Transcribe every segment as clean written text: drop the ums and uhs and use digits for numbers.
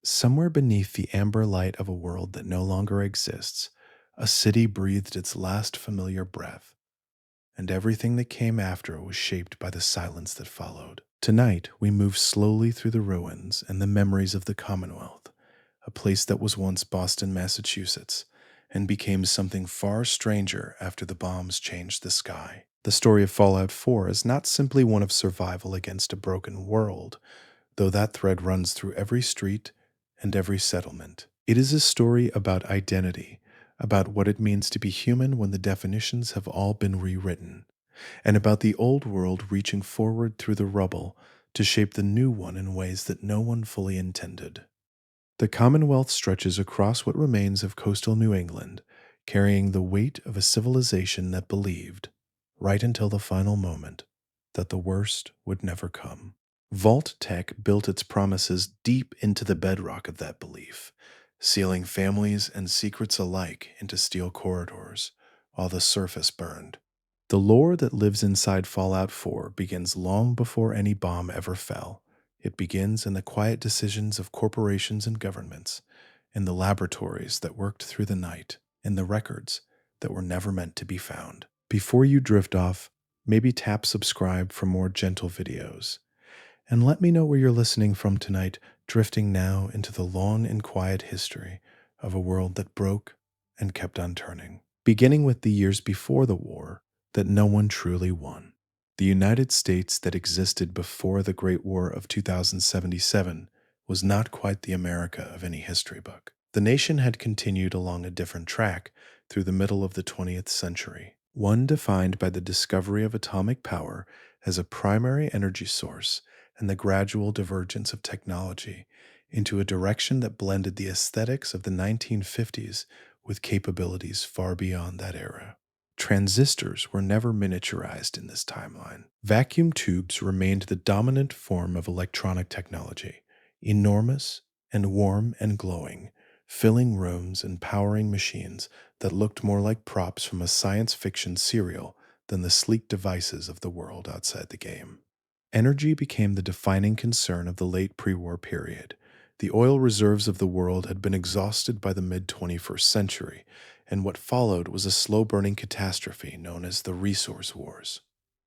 Somewhere beneath the amber light of a world that no longer exists, a city breathed its last familiar breath, and everything that came after was shaped by the silence that followed. Tonight, we move slowly through the ruins and the memories of the Commonwealth, a place that was once Boston, Massachusetts, and became something far stranger after the bombs changed the sky. The story of Fallout 4 is not simply one of survival against a broken world, though that thread runs through every street and every settlement. It is a story about identity, about what it means to be human when the definitions have all been rewritten, and about the old world reaching forward through the rubble to shape the new one in ways that no one fully intended. The Commonwealth stretches across what remains of coastal New England, carrying the weight of a civilization that believed, right until the final moment, that the worst would never come. Vault-Tec built its promises deep into the bedrock of that belief, sealing families and secrets alike into steel corridors, while the surface burned. The lore that lives inside Fallout 4 begins long before any bomb ever fell. It begins in the quiet decisions of corporations and governments, in the laboratories that worked through the night, in the records that were never meant to be found. Before you drift off, maybe tap subscribe for more gentle videos. And let me know where you're listening from tonight, drifting now into the long and quiet history of a world that broke and kept on turning. Beginning with the years before the war that no one truly won. The United States that existed before the Great War of 2077 was not quite the America of any history book. The nation had continued along a different track through the middle of the 20th century, one defined by the discovery of atomic power as a primary energy source and the gradual divergence of technology into a direction that blended the aesthetics of the 1950s with capabilities far beyond that era. Transistors were never miniaturized in this timeline. Vacuum tubes remained the dominant form of electronic technology, enormous and warm and glowing, filling rooms and powering machines that looked more like props from a science fiction serial than the sleek devices of the world outside the game. Energy became the defining concern of the late pre-war period. The oil reserves of the world had been exhausted by the mid-21st century, and what followed was a slow-burning catastrophe known as the Resource Wars.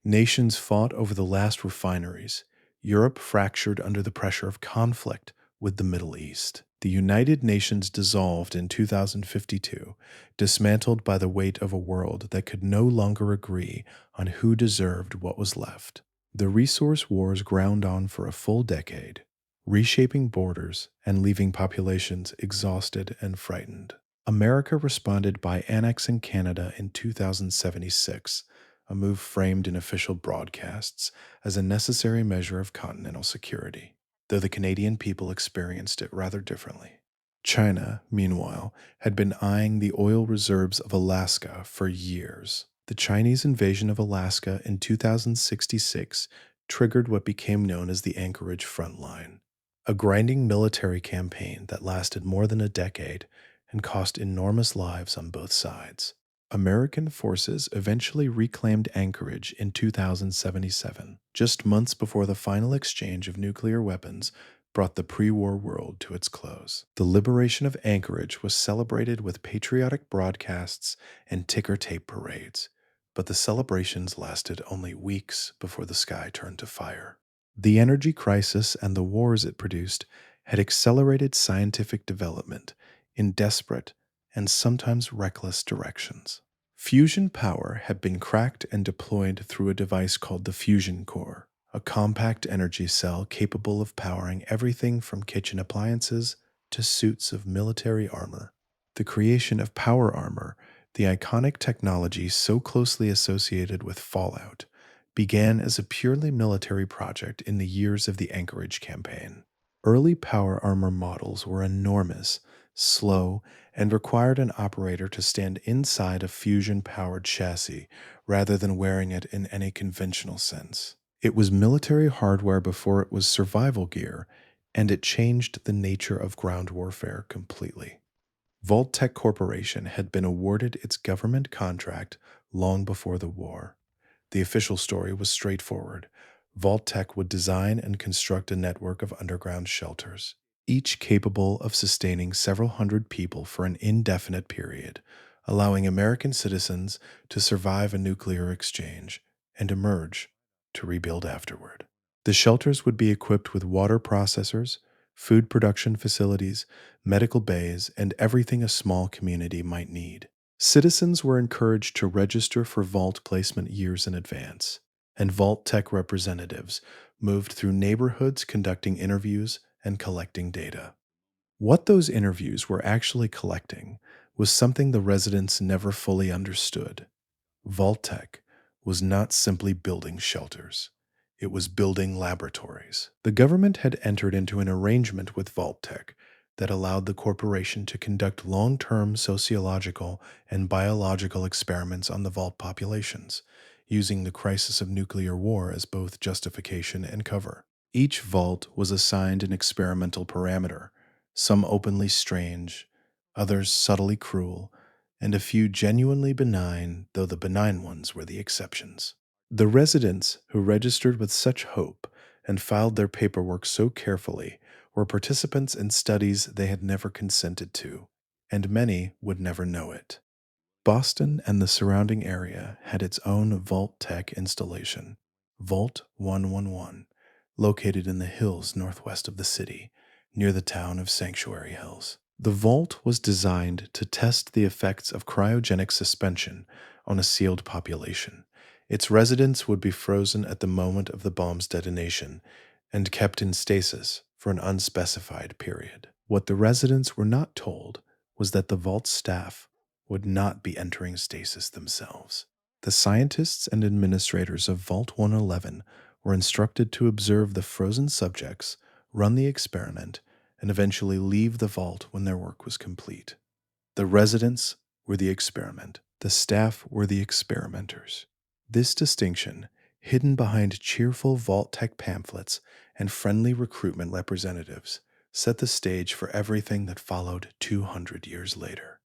Nations fought over the last refineries. Europe fractured under the pressure of conflict with the Middle East. The United Nations dissolved in 2052, dismantled by the weight of a world that could no longer agree on who deserved what was left. The resource wars ground on for a full decade, reshaping borders and leaving populations exhausted and frightened. America responded by annexing Canada in 2076, a move framed in official broadcasts as a necessary measure of continental security, though the Canadian people experienced it rather differently. China, meanwhile, had been eyeing the oil reserves of Alaska for years. The Chinese invasion of Alaska in 2066 triggered what became known as the Anchorage Front Line, a grinding military campaign that lasted more than a decade and cost enormous lives on both sides. American forces eventually reclaimed Anchorage in 2077, just months before the final exchange of nuclear weapons brought the pre-war world to its close. The liberation of Anchorage was celebrated with patriotic broadcasts and ticker tape parades, but the celebrations lasted only weeks before the sky turned to fire. The energy crisis and the wars it produced had accelerated scientific development in desperate and sometimes reckless directions. Fusion power had been cracked and deployed through a device called the fusion core, a compact energy cell capable of powering everything from kitchen appliances to suits of military armor. The creation of power armor, the iconic technology so closely associated with Fallout, began as a purely military project in the years of the Anchorage campaign. Early power armor models were enormous, slow, and required an operator to stand inside a fusion-powered chassis rather than wearing it in any conventional sense. It was military hardware before it was survival gear, and it changed the nature of ground warfare completely. Vault-Tec Corporation had been awarded its government contract long before the war. The official story was straightforward. Vault-Tec would design and construct a network of underground shelters. each capable of sustaining several hundred people for an indefinite period, allowing American citizens to survive a nuclear exchange and emerge to rebuild afterward. The shelters would be equipped with water processors, food production facilities, medical bays, and everything a small community might need. Citizens were encouraged to register for vault placement years in advance, and Vault-Tec representatives moved through neighborhoods conducting interviews and collecting data. What those interviews were actually collecting was something the residents never fully understood. Vault-Tec was not simply building shelters. It was building laboratories. The government had entered into an arrangement with Vault-Tec that allowed the corporation to conduct long-term sociological and biological experiments on the Vault populations, using the crisis of nuclear war as both justification and cover. Each Vault was assigned an experimental parameter, some openly strange, others subtly cruel, and a few genuinely benign, though the benign ones were the exceptions. The residents who registered with such hope and filed their paperwork so carefully were participants in studies they had never consented to, and many would never know it. Boston and the surrounding area had its own Vault-Tec installation, Vault 111, located in the hills northwest of the city, near the town of Sanctuary Hills. The vault was designed to test the effects of cryogenic suspension on a sealed population. Its residents would be frozen at the moment of the bomb's detonation and kept in stasis for an unspecified period. What the residents were not told was that the vault staff would not be entering stasis themselves. The scientists and administrators of Vault 111 were instructed to observe the frozen subjects, run the experiment, and eventually leave the vault when their work was complete. The residents were the experiment. The staff were the experimenters. This distinction, hidden behind cheerful Vault-Tec pamphlets and friendly recruitment representatives, set the stage for everything that followed 200 years later.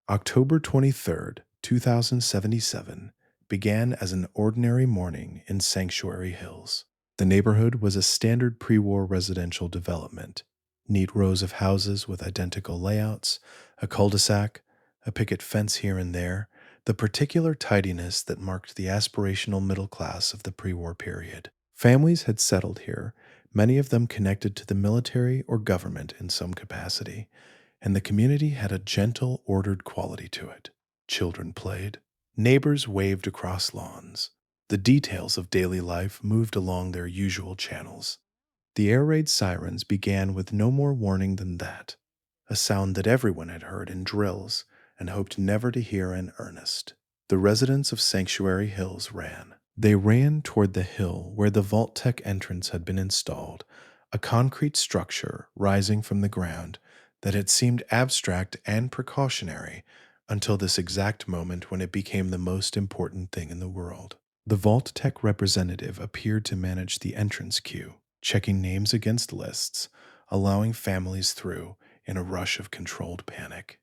October 23rd, 2077, began as an ordinary morning in Sanctuary Hills. The neighborhood was a standard pre-war residential development. Neat rows of houses with identical layouts, a cul-de-sac, a picket fence here and there, the particular tidiness that marked the aspirational middle class of the pre-war period. Families had settled here, many of them connected to the military or government in some capacity, and the community had a gentle, ordered quality to it. Children played. Neighbors waved across lawns. The details of daily life moved along their usual channels. The air raid sirens began with no more warning than that, a sound that everyone had heard in drills and hoped never to hear in earnest. The residents of Sanctuary Hills ran. They ran toward the hill where the Vault-Tec entrance had been installed, a concrete structure rising from the ground that had seemed abstract and precautionary until this exact moment when it became the most important thing in the world. The Vault-Tec representative appeared to manage the entrance queue, checking names against lists, allowing families through in a rush of controlled panic.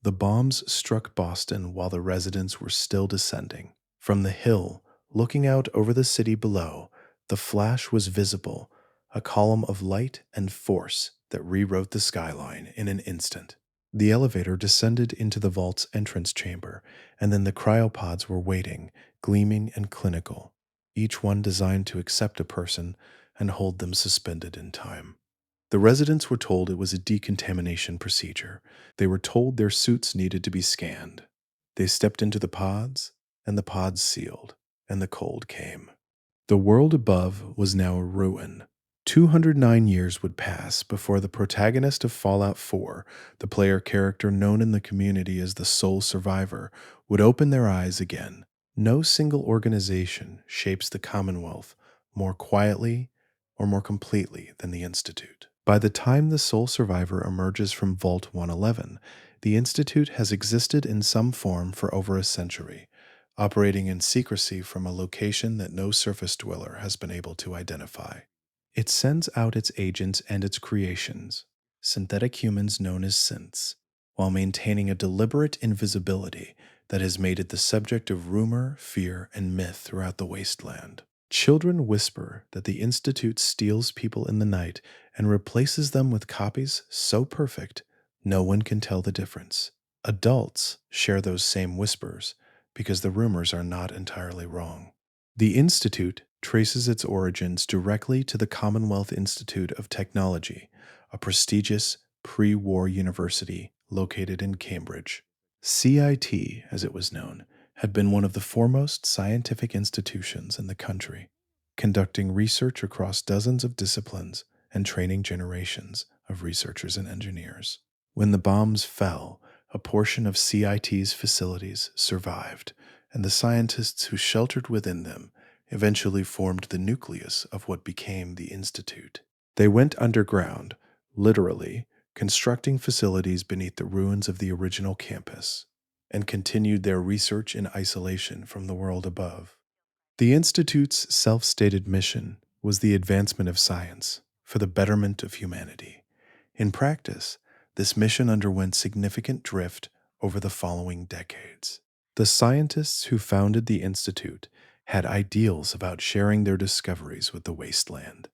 The bombs struck Boston while the residents were still descending. From the hill, looking out over the city below, the flash was visible, a column of light and force that rewrote the skyline in an instant. The elevator descended into the vault's entrance chamber, and then the cryopods were waiting, gleaming and clinical, each one designed to accept a person and hold them suspended in time. The residents were told it was a decontamination procedure. They were told their suits needed to be scanned. They stepped into the pods, and the pods sealed, and the cold came. The world above was now a ruin. 209 years would pass before the protagonist of Fallout 4, the player character known in the community as the sole survivor, would open their eyes again. No single organization shapes the Commonwealth more quietly or more completely than the Institute. By the time the sole survivor emerges from Vault 111, the Institute has existed in some form for over a century, operating in secrecy from a location that no surface dweller has been able to identify. It sends out its agents and its creations, synthetic humans known as synths, while maintaining a deliberate invisibility that has made it the subject of rumor, fear, and myth throughout the wasteland. Children whisper that the Institute steals people in the night and replaces them with copies so perfect no one can tell the difference. Adults share those same whispers because the rumors are not entirely wrong. The Institute traces its origins directly to the Commonwealth Institute of Technology, a prestigious pre-war university located in Cambridge. CIT, as it was known, had been one of the foremost scientific institutions in the country, conducting research across dozens of disciplines and training generations of researchers and engineers. When the bombs fell, a portion of CIT's facilities survived, and the scientists who sheltered within them eventually formed the nucleus of what became the Institute. They went underground, literally, constructing facilities beneath the ruins of the original campus, and continued their research in isolation from the world above. The Institute's self-stated mission was the advancement of science for the betterment of humanity. In practice, this mission underwent significant drift over the following decades. The scientists who founded the Institute had ideals about sharing their discoveries with the wasteland,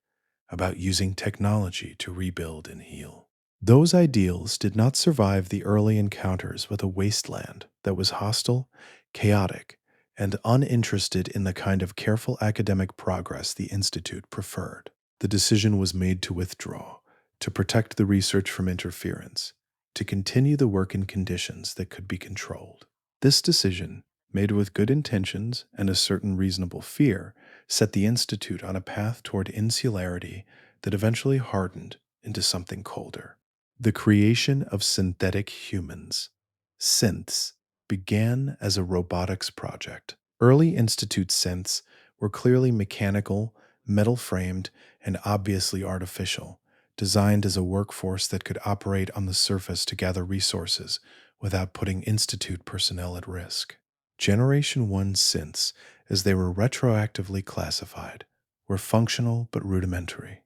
about using technology to rebuild and heal. Those ideals did not survive the early encounters with a wasteland that was hostile, chaotic, and uninterested in the kind of careful academic progress the Institute preferred. The decision was made to withdraw, to protect the research from interference, to continue the work in conditions that could be controlled. This decision, made with good intentions and a certain reasonable fear, set the Institute on a path toward insularity that eventually hardened into something colder. The creation of synthetic humans, synths, began as a robotics project. Early Institute synths were clearly mechanical, metal-framed, and obviously artificial, designed as a workforce that could operate on the surface to gather resources without putting Institute personnel at risk. Generation 1 synths, as they were retroactively classified, were functional but rudimentary.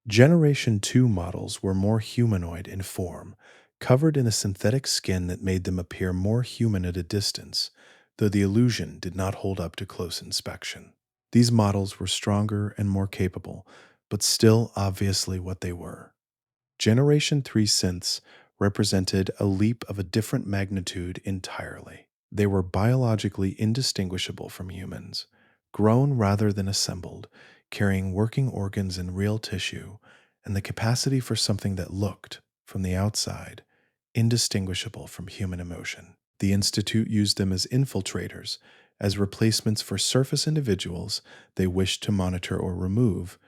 Generation 2 models were more humanoid in form, covered in a synthetic skin that made them appear more human at a distance, though the illusion did not hold up to close inspection. These models were stronger and more capable, but still obviously what they were. Generation 3 synths represented a leap of a different magnitude entirely. They were biologically indistinguishable from humans, grown rather than assembled, carrying working organs and real tissue, and the capacity for something that looked, from the outside, indistinguishable from human emotion. The Institute used them as infiltrators, as replacements for surface individuals they wished to monitor or remove,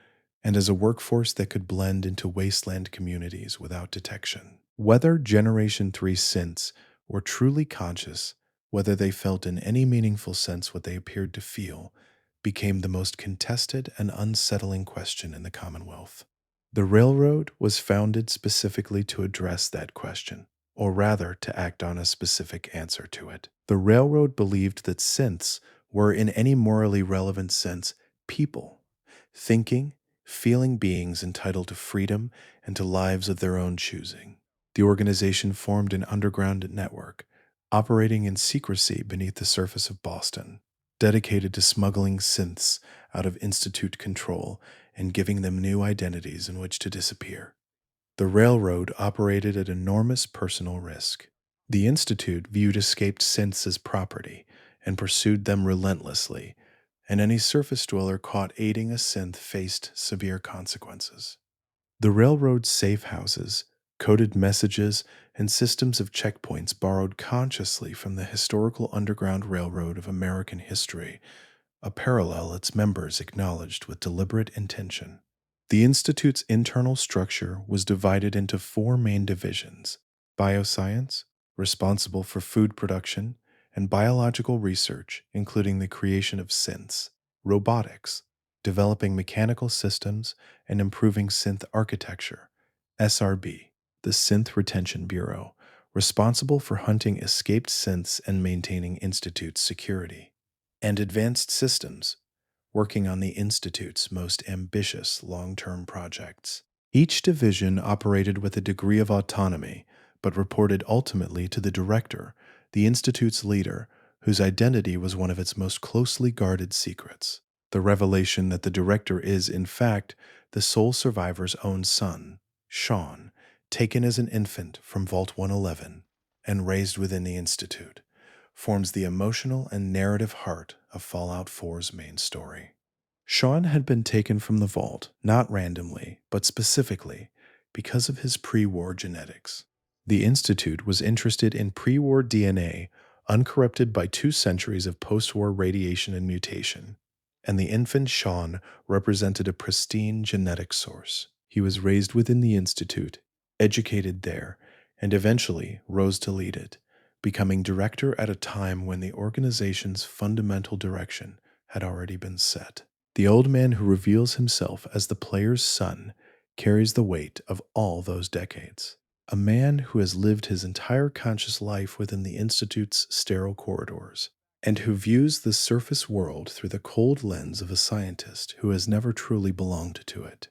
and as a workforce that could blend into wasteland communities without detection. Whether Generation 3 synths were truly conscious, whether they felt in any meaningful sense what they appeared to feel, became the most contested and unsettling question in the Commonwealth. The railroad was founded specifically to address that question, or rather to act on a specific answer to it. The railroad believed that synths were, in any morally relevant sense, people, thinking, feeling beings entitled to freedom and to lives of their own choosing. The organization formed an underground network, operating in secrecy beneath the surface of Boston, dedicated to smuggling synths out of Institute control and giving them new identities in which to disappear. The railroad operated at enormous personal risk. The Institute viewed escaped synths as property and pursued them relentlessly, and any surface dweller caught aiding a synth faced severe consequences. The railroad's safe houses, coded messages, and systems of checkpoints borrowed consciously from the historical Underground Railroad of American history, a parallel its members acknowledged with deliberate intention. The Institute's internal structure was divided into 4 main divisions: bioscience, responsible for food production, and biological research, including the creation of synths; robotics, developing mechanical systems and improving synth architecture; SRB, the Synth Retention Bureau, responsible for hunting escaped synths and maintaining Institute's security; and advanced systems, working on the Institute's most ambitious long-term projects. Each division operated with a degree of autonomy, but reported ultimately to the director, the Institute's leader, whose identity was one of its most closely guarded secrets. The revelation that the director is, in fact, the sole survivor's own son, Sean, taken as an infant from Vault 111 and raised within the Institute, forms the emotional and narrative heart of Fallout 4's main story. Sean had been taken from the vault, not randomly, but specifically, because of his pre-war genetics. The Institute was interested in pre-war DNA uncorrupted by 2 centuries of post-war radiation and mutation, and the infant Sean represented a pristine genetic source. He was raised within the Institute, educated there, and eventually rose to lead it, becoming director at a time when the organization's fundamental direction had already been set. The old man who reveals himself as the player's son carries the weight of all those decades. A man who has lived his entire conscious life within the Institute's sterile corridors, and who views the surface world through the cold lens of a scientist who has never truly belonged to it.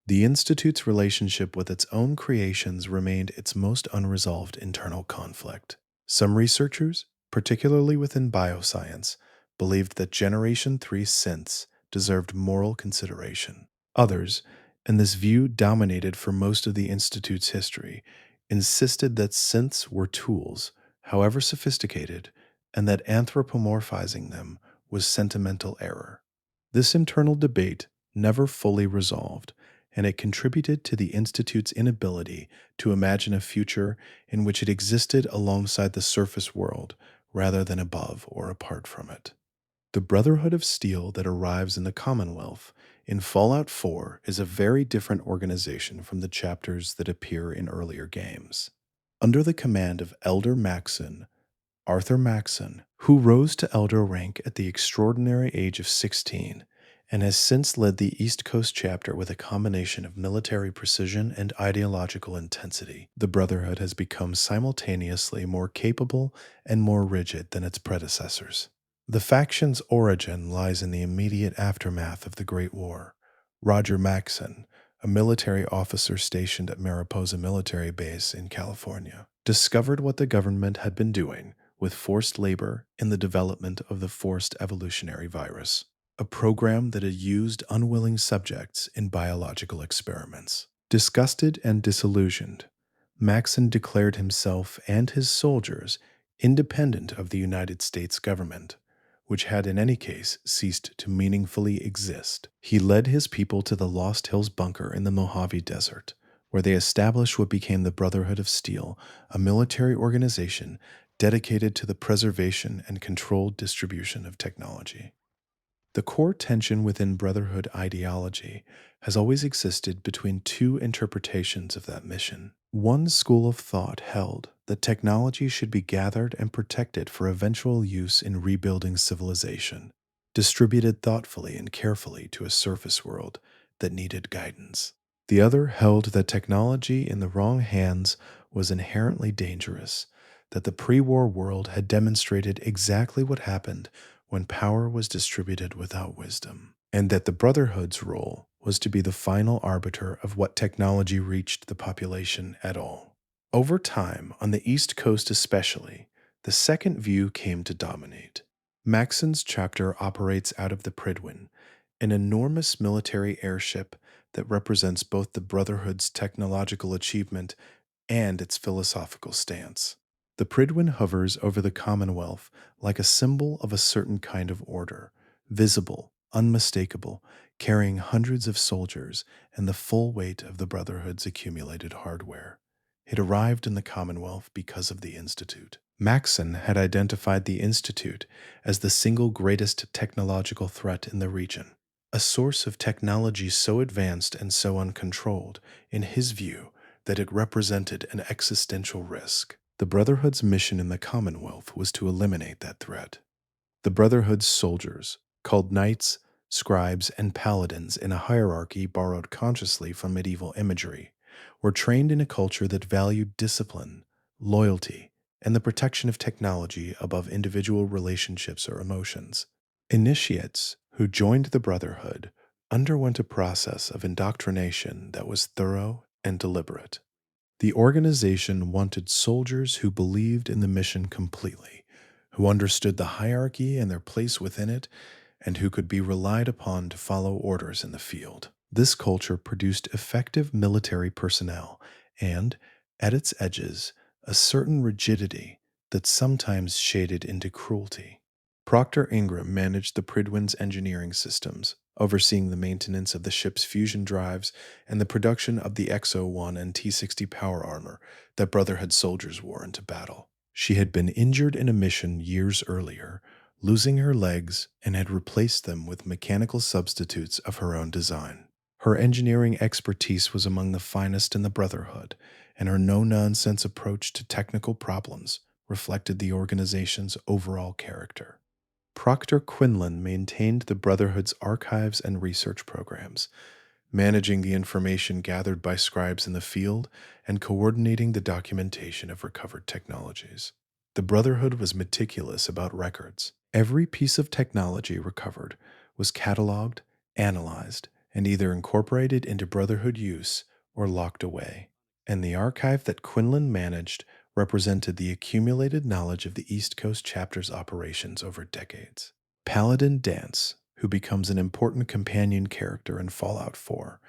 The Institute's relationship with its own creations remained its most unresolved internal conflict. Some researchers, particularly within bioscience, believed that Generation 3 synths deserved moral consideration. Others, and this view dominated for most of the Institute's history, insisted that synths were tools, however sophisticated, and that anthropomorphizing them was sentimental error. This internal debate never fully resolved, and it contributed to the Institute's inability to imagine a future in which it existed alongside the surface world rather than above or apart from it. The Brotherhood of Steel that arrives in the Commonwealth in Fallout 4 is a very different organization from the chapters that appear in earlier games. Under the command of Elder Maxon, Arthur Maxon, who rose to elder rank at the extraordinary age of 16 and has since led the East Coast chapter with a combination of military precision and ideological intensity, the Brotherhood has become simultaneously more capable and more rigid than its predecessors. The faction's origin lies in the immediate aftermath of the Great War. Roger Maxon, a military officer stationed at Mariposa Military Base in California, discovered what the government had been doing with forced labor in the development of the forced evolutionary virus, a program that had used unwilling subjects in biological experiments. Disgusted and disillusioned, Maxon declared himself and his soldiers independent of the United States government, which had in any case ceased to meaningfully exist. He led his people to the Lost Hills bunker in the Mojave Desert, where they established what became the Brotherhood of Steel, a military organization dedicated to the preservation and controlled distribution of technology. The core tension within Brotherhood ideology has always existed between 2 interpretations of that mission. One school of thought held that technology should be gathered and protected for eventual use in rebuilding civilization, distributed thoughtfully and carefully to a surface world that needed guidance. The other held that technology in the wrong hands was inherently dangerous, that the pre-war world had demonstrated exactly what happened when power was distributed without wisdom, and that the Brotherhood's role was to be the final arbiter of what technology reached the population at all. Over time, on the East Coast especially, the second view came to dominate. Maxon's chapter operates out of the Prydwen, an enormous military airship that represents both the Brotherhood's technological achievement and its philosophical stance. The Prydwen hovers over the Commonwealth like a symbol of a certain kind of order, visible, unmistakable, carrying hundreds of soldiers and the full weight of the Brotherhood's accumulated hardware. It arrived in the Commonwealth because of the Institute. Maxon had identified the Institute as the single greatest technological threat in the region, a source of technology so advanced and so uncontrolled, in his view, that it represented an existential risk. The Brotherhood's mission in the Commonwealth was to eliminate that threat. The Brotherhood's soldiers, called knights, scribes, and paladins in a hierarchy borrowed consciously from medieval imagery, were trained in a culture that valued discipline, loyalty, and the protection of technology above individual relationships or emotions. Initiates who joined the Brotherhood underwent a process of indoctrination that was thorough and deliberate. The organization wanted soldiers who believed in the mission completely, who understood the hierarchy and their place within it, and who could be relied upon to follow orders in the field. This culture produced effective military personnel and, at its edges, a certain rigidity that sometimes shaded into cruelty. Proctor Ingram managed the Prydwen's engineering systems, overseeing the maintenance of the ship's fusion drives and the production of the XO-1 and T-60 power armor that Brotherhood soldiers wore into battle. She had been injured in a mission years earlier, losing her legs, and had replaced them with mechanical substitutes of her own design. Her engineering expertise was among the finest in the Brotherhood, and her no-nonsense approach to technical problems reflected the organization's overall character. Proctor Quinlan maintained the Brotherhood's archives and research programs, managing the information gathered by scribes in the field and coordinating the documentation of recovered technologies. The Brotherhood was meticulous about records. Every piece of technology recovered was cataloged, analyzed, and either incorporated into Brotherhood use or locked away. And the archive that Quinlan managed represented the accumulated knowledge of the East Coast chapter's operations over decades. Paladin Dance, who becomes an important companion character in Fallout 4,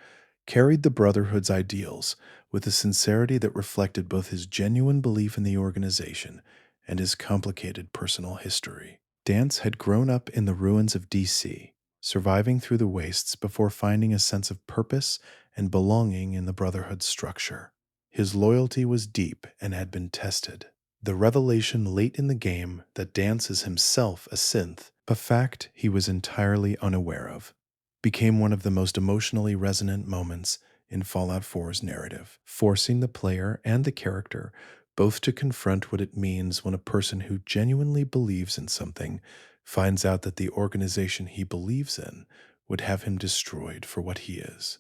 carried the Brotherhood's ideals with a sincerity that reflected both his genuine belief in the organization and his complicated personal history. Dance had grown up in the ruins of DC, surviving through the wastes before finding a sense of purpose and belonging in the Brotherhood's structure. His loyalty was deep and had been tested. The revelation late in the game that Dance is himself a synth, a fact he was entirely unaware of, became one of the most emotionally resonant moments in Fallout 4's narrative, forcing the player and the character both to confront what it means when a person who genuinely believes in something finds out that the organization he believes in would have him destroyed for what he is.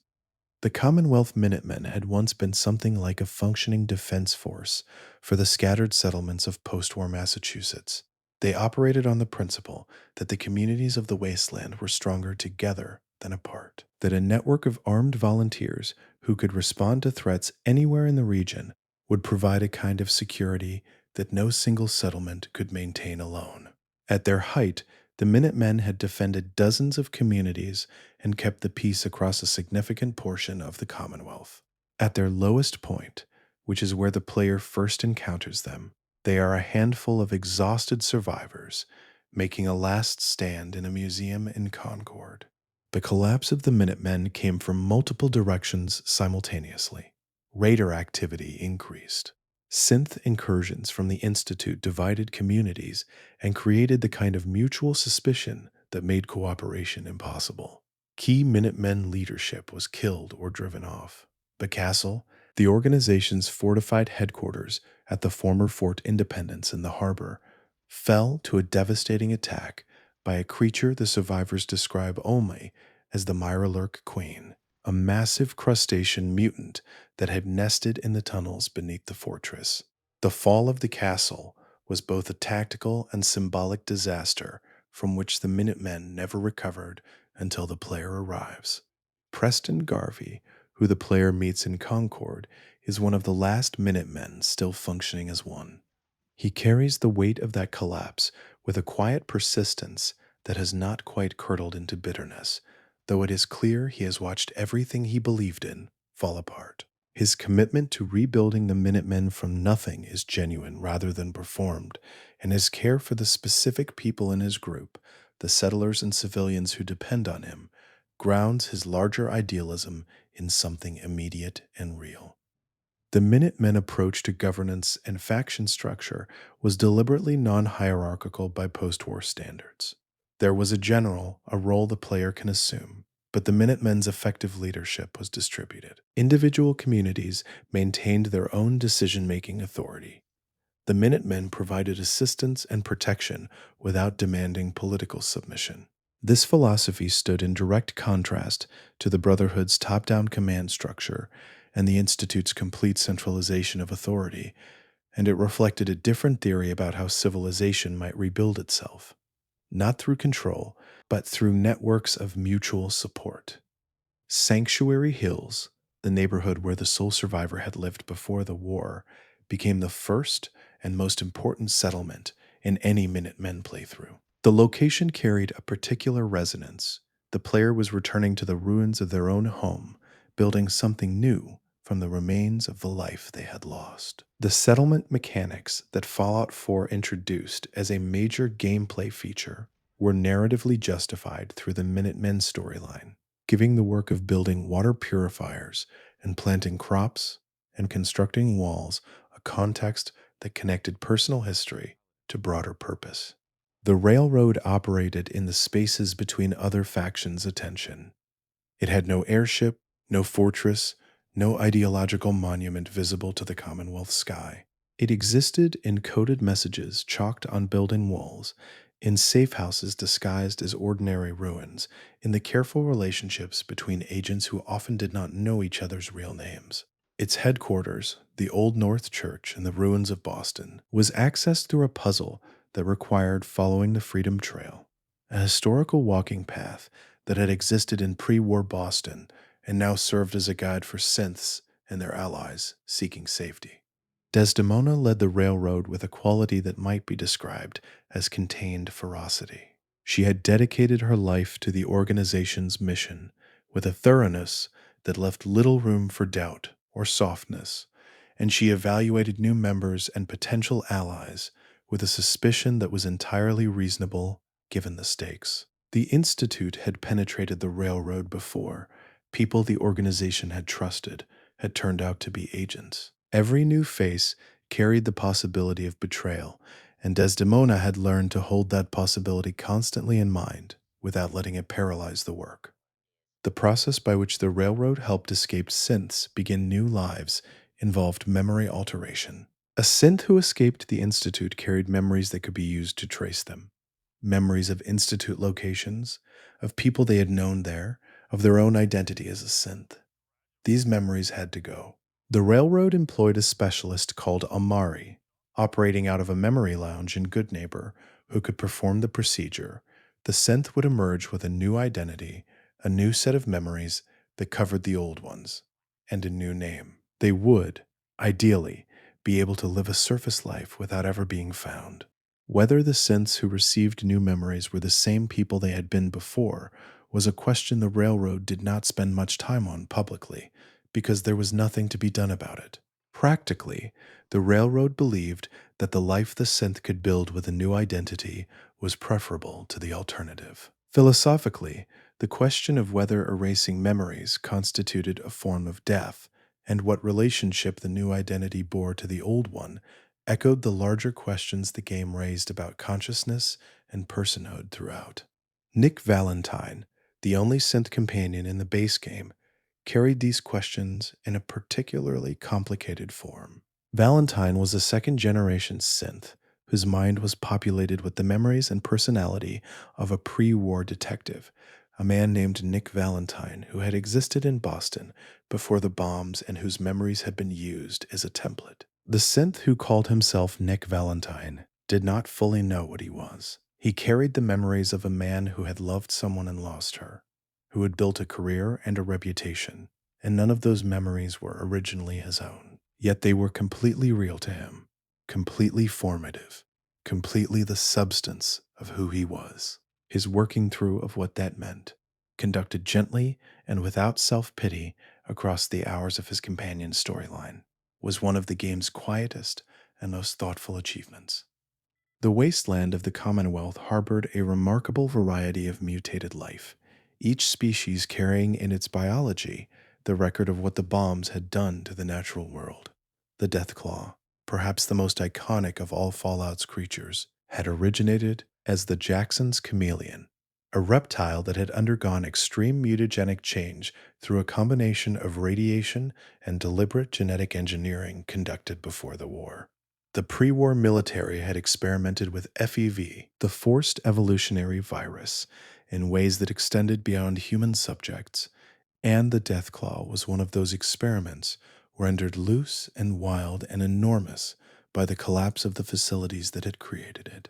The Commonwealth Minutemen had once been something like a functioning defense force for the scattered settlements of post-war Massachusetts. They operated on the principle that the communities of the wasteland were stronger together than apart, that a network of armed volunteers who could respond to threats anywhere in the region would provide a kind of security that no single settlement could maintain alone. At their height, the Minutemen had defended dozens of communities and kept the peace across a significant portion of the Commonwealth. At their lowest point, which is where the player first encounters them, they are a handful of exhausted survivors making a last stand in a museum in Concord. The collapse of the Minutemen came from multiple directions simultaneously. Raider activity increased. Synth incursions from the Institute divided communities and created the kind of mutual suspicion that made cooperation impossible. Key Minutemen leadership was killed or driven off. The castle, the organization's fortified headquarters at the former Fort Independence in the harbor, fell to a devastating attack by a creature the survivors describe only as the Mirrorlurk Queen, a massive crustacean mutant that had nested in the tunnels beneath the fortress. The fall of the castle was both a tactical and symbolic disaster from which the Minutemen never recovered until the player arrives. Preston Garvey, who the player meets in Concord, is one of the last Minutemen still functioning as one. He carries the weight of that collapse with a quiet persistence that has not quite curdled into bitterness, though it is clear he has watched everything he believed in fall apart. His commitment to rebuilding the Minutemen from nothing is genuine rather than performed, and his care for the specific people in his group, the settlers and civilians who depend on him, grounds his larger idealism in something immediate and real. The Minutemen approach to governance and faction structure was deliberately non-hierarchical by post-war standards. There was a general, a role the player can assume, but the Minutemen's effective leadership was distributed. Individual communities maintained their own decision-making authority. The Minutemen provided assistance and protection without demanding political submission. This philosophy stood in direct contrast to the Brotherhood's top-down command structure and the Institute's complete centralization of authority, and it reflected a different theory about how civilization might rebuild itself, not through control, but through networks of mutual support. Sanctuary Hills, the neighborhood where the sole survivor had lived before the war, became the first and most important settlement in any Minutemen playthrough. The location carried a particular resonance. The player was returning to the ruins of their own home, building something new from the remains of the life they had lost. The settlement mechanics that Fallout 4 introduced as a major gameplay feature were narratively justified through the Minutemen storyline, giving the work of building water purifiers and planting crops and constructing walls a context that connected personal history to broader purpose. The railroad operated in the spaces between other factions' attention. It had no airship, no fortress, no ideological monument visible to the Commonwealth sky. It existed in coded messages chalked on building walls, in safe houses disguised as ordinary ruins, in the careful relationships between agents who often did not know each other's real names. Its headquarters, the Old North Church in the ruins of Boston, was accessed through a puzzle that required following the Freedom Trail, a historical walking path that had existed in pre-war Boston and now served as a guide for synths and their allies seeking safety. Desdemona led the railroad with a quality that might be described as contained ferocity. She had dedicated her life to the organization's mission with a thoroughness that left little room for doubt or softness, and she evaluated new members and potential allies with a suspicion that was entirely reasonable given the stakes. The Institute had penetrated the railroad before. People the organization had trusted had turned out to be agents. Every new face carried the possibility of betrayal, and Desdemona had learned to hold that possibility constantly in mind without letting it paralyze the work. The process by which the railroad helped escaped synths begin new lives involved memory alteration. A synth who escaped the Institute carried memories that could be used to trace them. Memories of Institute locations, of people they had known there, of their own identity as a synth. These memories had to go. The railroad employed a specialist called Amari, operating out of a memory lounge in Goodneighbor, who could perform the procedure. The synth would emerge with a new identity, a new set of memories that covered the old ones, and a new name. They would, ideally, be able to live a surface life without ever being found. Whether the synths who received new memories were the same people they had been before was a question the railroad did not spend much time on publicly, because there was nothing to be done about it. Practically, the railroad believed that the life the synth could build with a new identity was preferable to the alternative. Philosophically, the question of whether erasing memories constituted a form of death and what relationship the new identity bore to the old one echoed the larger questions the game raised about consciousness and personhood throughout. Nick Valentine, the only synth companion in the base game, carried these questions in a particularly complicated form. Valentine was a second-generation synth whose mind was populated with the memories and personality of a pre-war detective, a man named Nick Valentine who had existed in Boston before the bombs and whose memories had been used as a template. The synth who called himself Nick Valentine did not fully know what he was. He carried the memories of a man who had loved someone and lost her, who had built a career and a reputation, and none of those memories were originally his own. Yet they were completely real to him, completely formative, completely the substance of who he was. His working through of what that meant, conducted gently and without self-pity across the hours of his companion's storyline, was one of the game's quietest and most thoughtful achievements. The wasteland of the Commonwealth harbored a remarkable variety of mutated life, each species carrying in its biology the record of what the bombs had done to the natural world. The Deathclaw, perhaps the most iconic of all Fallout's creatures, had originated as the Jackson's chameleon, a reptile that had undergone extreme mutagenic change through a combination of radiation and deliberate genetic engineering conducted before the war. The pre-war military had experimented with FEV, the forced evolutionary virus, in ways that extended beyond human subjects, and the Deathclaw was one of those experiments rendered loose and wild and enormous by the collapse of the facilities that had created it.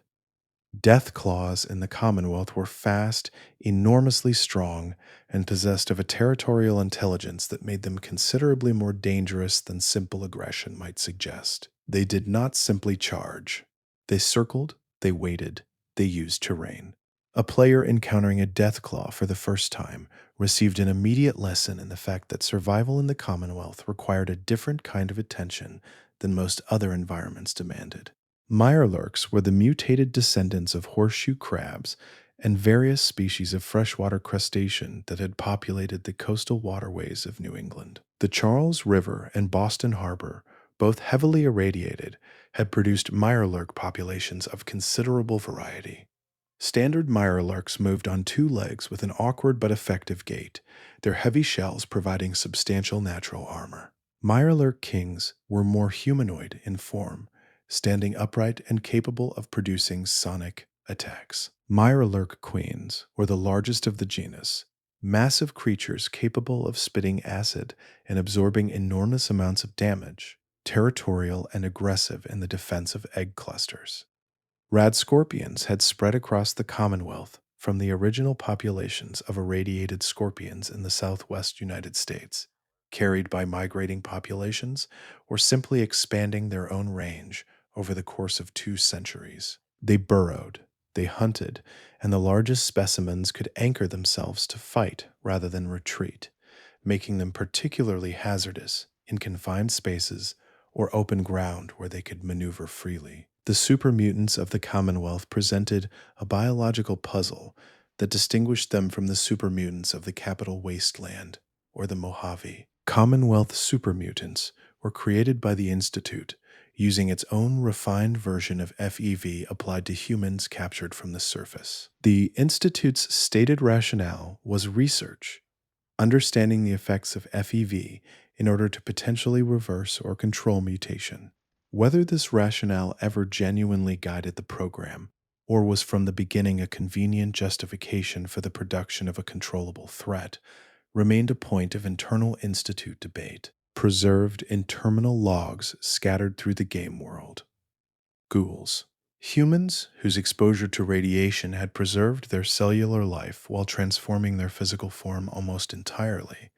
Deathclaws in the Commonwealth were fast, enormously strong, and possessed of a territorial intelligence that made them considerably more dangerous than simple aggression might suggest. They did not simply charge. They circled, they waited, they used to reign. A player encountering a Deathclaw for the first time received an immediate lesson in the fact that survival in the Commonwealth required a different kind of attention than most other environments demanded. Mirelurks were the mutated descendants of horseshoe crabs and various species of freshwater crustacean that had populated the coastal waterways of New England. The Charles River and Boston Harbor, both heavily irradiated, had produced mirelurk populations of considerable variety. Standard mirelurks moved on two legs with an awkward but effective gait, their heavy shells providing substantial natural armor. Mirelurk kings were more humanoid in form, standing upright and capable of producing sonic attacks. Mirelurk queens were the largest of the genus, massive creatures capable of spitting acid and absorbing enormous amounts of damage, territorial and aggressive in the defense of egg clusters. Rad scorpions had spread across the Commonwealth from the original populations of irradiated scorpions in the southwest United States, carried by migrating populations or simply expanding their own range over the course of 2 centuries. They burrowed, they hunted, and the largest specimens could anchor themselves to fight rather than retreat, making them particularly hazardous in confined spaces or open ground where they could maneuver freely. The super mutants of the Commonwealth presented a biological puzzle that distinguished them from the super mutants of the capital wasteland, or the Mojave. Commonwealth super mutants were created by the Institute, using its own refined version of FEV applied to humans captured from the surface. The Institute's stated rationale was research, understanding the effects of FEV in order to potentially reverse or control mutation. Whether this rationale ever genuinely guided the program, or was from the beginning a convenient justification for the production of a controllable threat, remained a point of internal Institute debate, preserved in terminal logs scattered through the game world. Ghouls. Humans whose exposure to radiation had preserved their cellular life while transforming their physical form almost entirely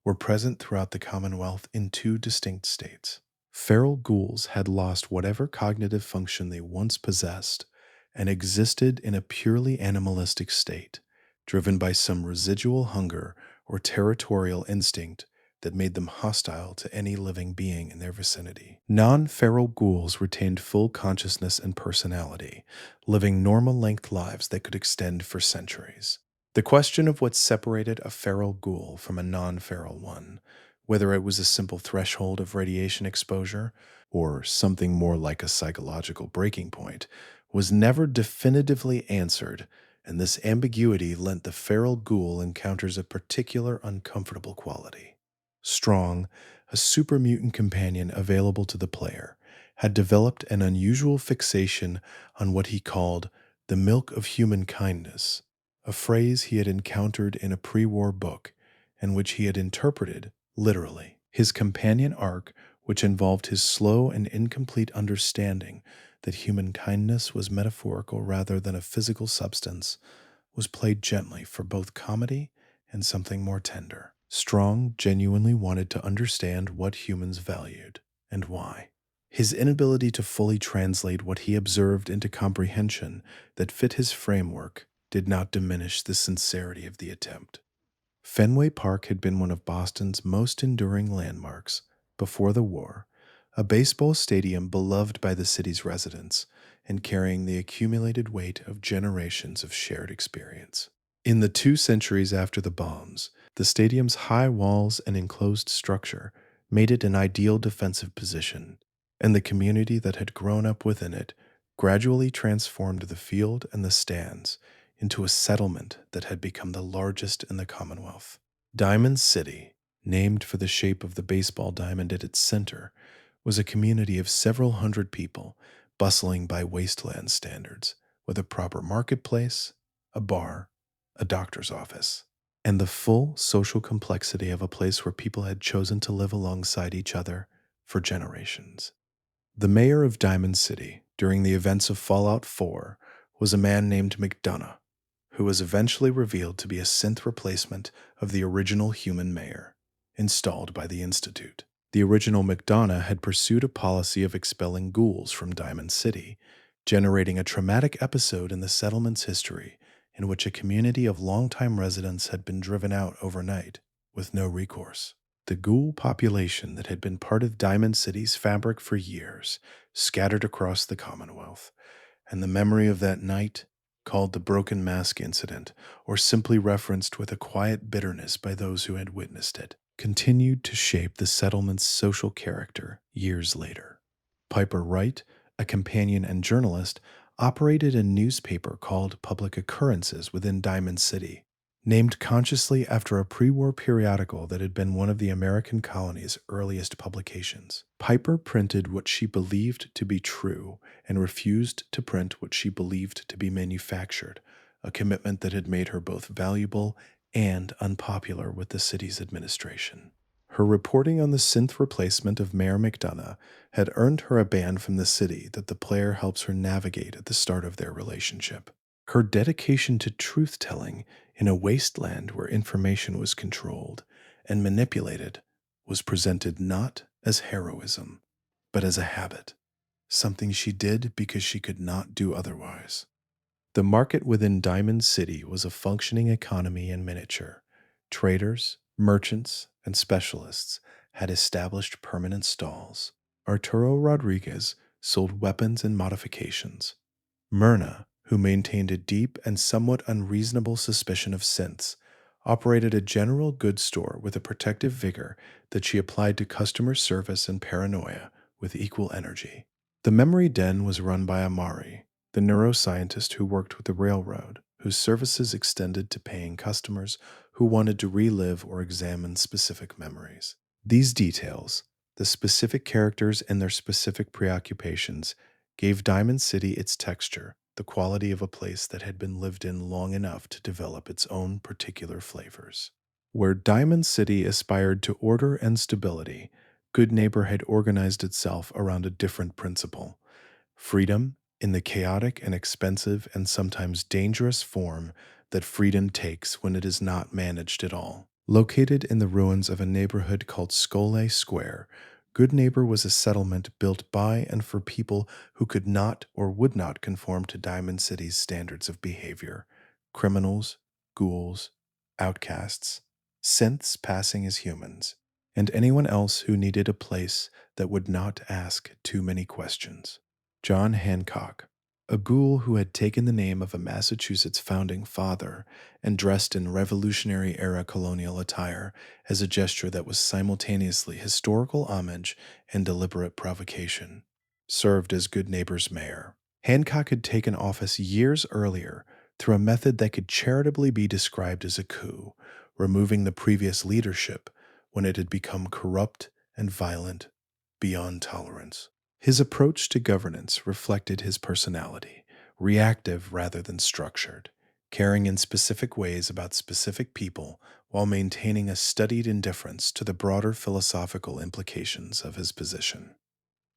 were present throughout the Commonwealth in 2 distinct states. Feral ghouls had lost whatever cognitive function they once possessed and existed in a purely animalistic state, driven by some residual hunger or territorial instinct that made them hostile to any living being in their vicinity. Non-feral ghouls retained full consciousness and personality, living normal-length lives that could extend for centuries. The question of what separated a feral ghoul from a non-feral one, whether it was a simple threshold of radiation exposure or something more like a psychological breaking point, was never definitively answered, and this ambiguity lent the feral ghoul encounters a particular uncomfortable quality. Strong, a super mutant companion available to the player, had developed an unusual fixation on what he called the milk of human kindness, a phrase he had encountered in a pre-war book and which he had interpreted literally. His companion arc, which involved his slow and incomplete understanding that human kindness was metaphorical rather than a physical substance, was played gently for both comedy and something more tender. Strong genuinely wanted to understand what humans valued and why. His inability to fully translate what he observed into comprehension that fit his framework did not diminish the sincerity of the attempt. Fenway Park had been one of Boston's most enduring landmarks before the war, a baseball stadium beloved by the city's residents and carrying the accumulated weight of generations of shared experience. In the 2 centuries after the bombs, the stadium's high walls and enclosed structure made it an ideal defensive position, and the community that had grown up within it gradually transformed the field and the stands into a settlement that had become the largest in the Commonwealth. Diamond City, named for the shape of the baseball diamond at its center, was a community of several hundred people bustling by wasteland standards, with a proper marketplace, a bar, a doctor's office, and the full social complexity of a place where people had chosen to live alongside each other for generations. The mayor of Diamond City during the events of Fallout 4 was a man named McDonough, who was eventually revealed to be a synth replacement of the original human mayor, installed by the Institute. The original McDonough had pursued a policy of expelling ghouls from Diamond City, generating a traumatic episode in the settlement's history in which a community of longtime residents had been driven out overnight with no recourse. The ghoul population that had been part of Diamond City's fabric for years scattered across the Commonwealth, and the memory of that night, called the Broken Mask Incident, or simply referenced with a quiet bitterness by those who had witnessed it, continued to shape the settlement's social character years later. Piper Wright, a companion and journalist, operated a newspaper called Public Occurrences within Diamond City, named consciously after a pre-war periodical that had been one of the American colony's earliest publications. Piper printed what she believed to be true and refused to print what she believed to be manufactured, a commitment that had made her both valuable and unpopular with the city's administration. Her reporting on the synth replacement of Mayor McDonough had earned her a ban from the city that the player helps her navigate at the start of their relationship. Her dedication to truth-telling in a wasteland where information was controlled and manipulated was presented not as heroism, but as a habit, something she did because she could not do otherwise. The market within Diamond City was a functioning economy in miniature. Traders, merchants, and specialists had established permanent stalls. Arturo Rodriguez sold weapons and modifications. Myrna, who maintained a deep and somewhat unreasonable suspicion of synths, operated a general goods store with a protective vigor that she applied to customer service and paranoia with equal energy. The memory den was run by Amari, the neuroscientist who worked with the railroad, whose services extended to paying customers who wanted to relive or examine specific memories. These details, the specific characters and their specific preoccupations, gave Diamond City its texture, the quality of a place that had been lived in long enough to develop its own particular flavors. Where Diamond City aspired to order and stability, Good Neighbor had organized itself around a different principle: freedom in the chaotic and expensive and sometimes dangerous form that freedom takes when it is not managed at all. Located in the ruins of a neighborhood called Skole Square, Good Neighbor was a settlement built by and for people who could not or would not conform to Diamond City's standards of behavior: criminals, ghouls, outcasts, synths passing as humans, and anyone else who needed a place that would not ask too many questions. John Hancock, a ghoul who had taken the name of a Massachusetts founding father and dressed in Revolutionary-era colonial attire as a gesture that was simultaneously historical homage and deliberate provocation, served as Good Neighbor's mayor. Hancock had taken office years earlier through a method that could charitably be described as a coup, removing the previous leadership when it had become corrupt and violent beyond tolerance. His approach to governance reflected his personality, reactive rather than structured, caring in specific ways about specific people while maintaining a studied indifference to the broader philosophical implications of his position.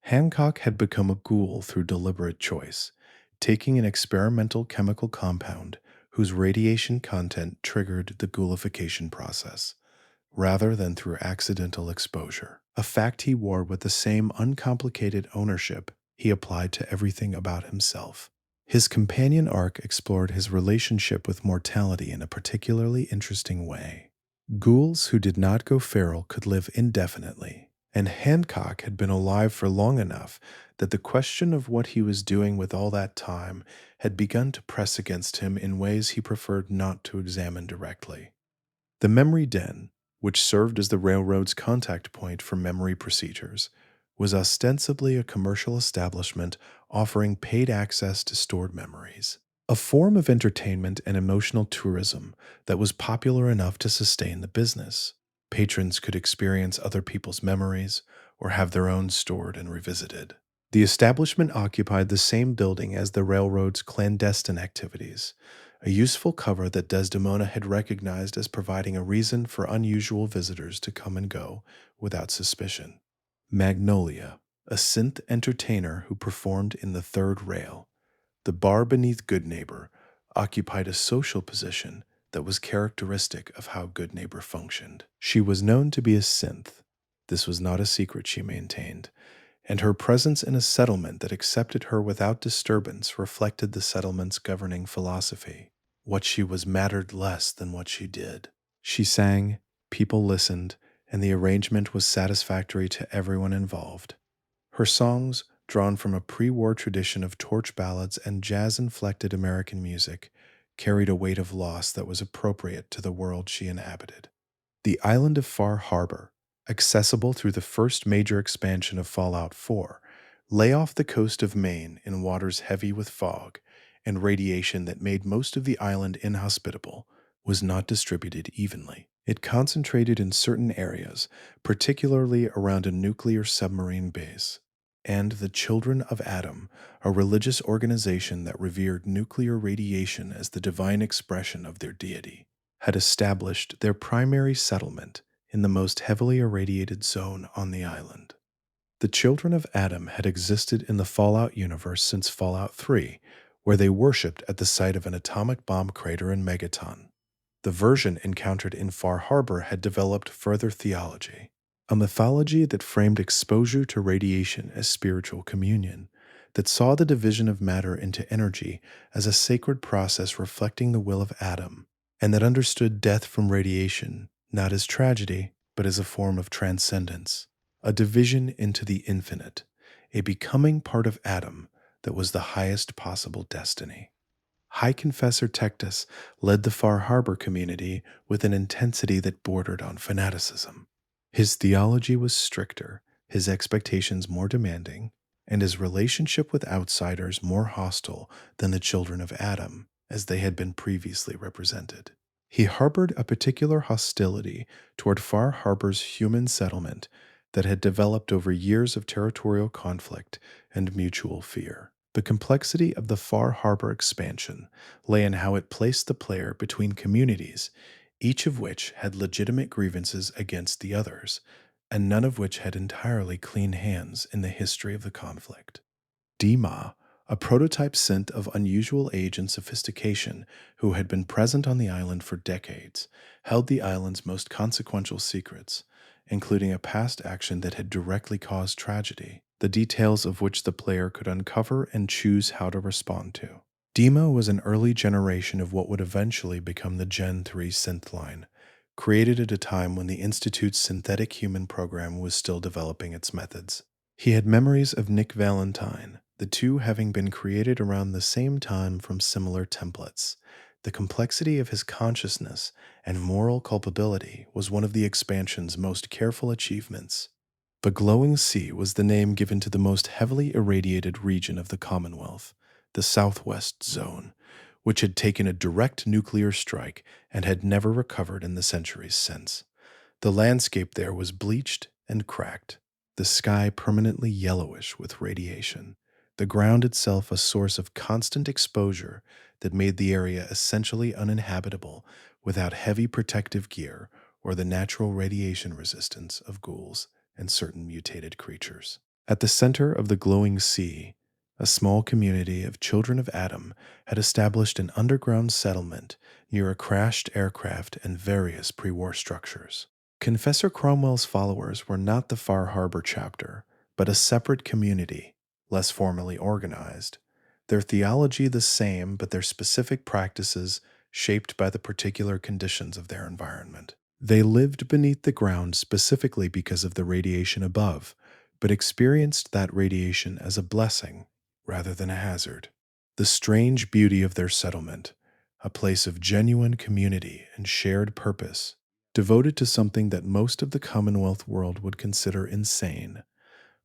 Hancock had become a ghoul through deliberate choice, taking an experimental chemical compound whose radiation content triggered the ghoulification process, rather than through accidental exposure, a fact he wore with the same uncomplicated ownership he applied to everything about himself. His companion arc explored his relationship with mortality in a particularly interesting way. Ghouls who did not go feral could live indefinitely, and Hancock had been alive for long enough that the question of what he was doing with all that time had begun to press against him in ways he preferred not to examine directly. The memory den, which served as the railroad's contact point for memory procedures, was ostensibly a commercial establishment offering paid access to stored memories, a form of entertainment and emotional tourism that was popular enough to sustain the business. Patrons could experience other people's memories or have their own stored and revisited. The establishment occupied the same building as the railroad's clandestine activities, a useful cover that Desdemona had recognized as providing a reason for unusual visitors to come and go without suspicion. Magnolia, a synth entertainer who performed in the third rail, the bar beneath Good Neighbor, occupied a social position that was characteristic of how Good Neighbor functioned. She was known to be a synth. This was not a secret, she maintained, and her presence in a settlement that accepted her without disturbance reflected the settlement's governing philosophy. What she was mattered less than what she did. She sang, people listened, and the arrangement was satisfactory to everyone involved. Her songs, drawn from a pre-war tradition of torch ballads and jazz-inflected American music, carried a weight of loss that was appropriate to the world she inhabited. The island of Far Harbor, accessible through the first major expansion of Fallout 4, lay off the coast of Maine in waters heavy with fog, and radiation that made most of the island inhospitable was not distributed evenly. It concentrated in certain areas, particularly around a nuclear submarine base. And the Children of Atom, a religious organization that revered nuclear radiation as the divine expression of their deity, had established their primary settlement in the most heavily irradiated zone on the island. The Children of Atom had existed in the Fallout universe since Fallout 3, where they worshipped at the site of an atomic bomb crater in Megaton. The version encountered in Far Harbor had developed further theology, a mythology that framed exposure to radiation as spiritual communion, that saw the division of matter into energy as a sacred process reflecting the will of Adam, and that understood death from radiation not as tragedy, but as a form of transcendence, a division into the infinite, a becoming part of Adam that was the highest possible destiny. High Confessor Tectus led the Far Harbor community with an intensity that bordered on fanaticism. His theology was stricter, his expectations more demanding, and his relationship with outsiders more hostile than the children of Adam, as they had been previously represented. He harbored a particular hostility toward Far Harbor's human settlement that had developed over years of territorial conflict and mutual fear. The complexity of the Far Harbor expansion lay in how it placed the player between communities, each of which had legitimate grievances against the others, and none of which had entirely clean hands in the history of the conflict. Dima, a prototype synth of unusual age and sophistication who had been present on the island for decades, held the island's most consequential secrets, including a past action that had directly caused tragedy, the details of which the player could uncover and choose how to respond to. Dima was an early generation of what would eventually become the Gen 3 synth line, created at a time when the Institute's synthetic human program was still developing its methods. He had memories of Nick Valentine, the two having been created around the same time from similar templates. The complexity of his consciousness and moral culpability was one of the expansion's most careful achievements. The Glowing Sea was the name given to the most heavily irradiated region of the Commonwealth, the Southwest Zone, which had taken a direct nuclear strike and had never recovered in the centuries since. The landscape there was bleached and cracked, the sky permanently yellowish with radiation, the ground itself a source of constant exposure that made the area essentially uninhabitable without heavy protective gear or the natural radiation resistance of ghouls and certain mutated creatures. At the center of the Glowing Sea, a small community of Children of Atom had established an underground settlement near a crashed aircraft and various pre-war structures. Confessor Cromwell's followers were not the Far Harbor chapter, but a separate community, less formally organized, their theology the same but their specific practices shaped by the particular conditions of their environment. They lived beneath the ground specifically because of the radiation above, but experienced that radiation as a blessing rather than a hazard. The strange beauty of their settlement, a place of genuine community and shared purpose, devoted to something that most of the Commonwealth world would consider insane,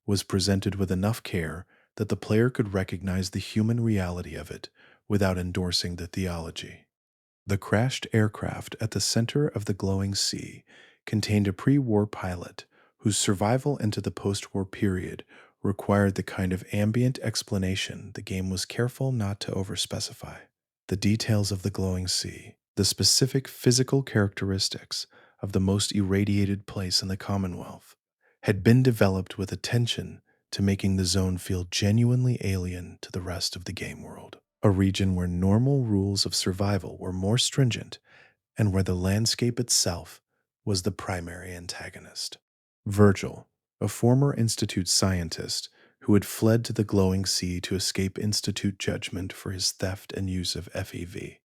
was presented with enough care that the player could recognize the human reality of it without endorsing the theology. The crashed aircraft at the center of the Glowing Sea contained a pre-war pilot whose survival into the post-war period required the kind of ambient explanation the game was careful not to overspecify. The details of the Glowing Sea, the specific physical characteristics of the most irradiated place in the Commonwealth, had been developed with attention to making the zone feel genuinely alien to the rest of the game world. A region where normal rules of survival were more stringent and where the landscape itself was the primary antagonist. Virgil, a former Institute scientist who had fled to the glowing sea to escape Institute judgment for his theft and use of FEV,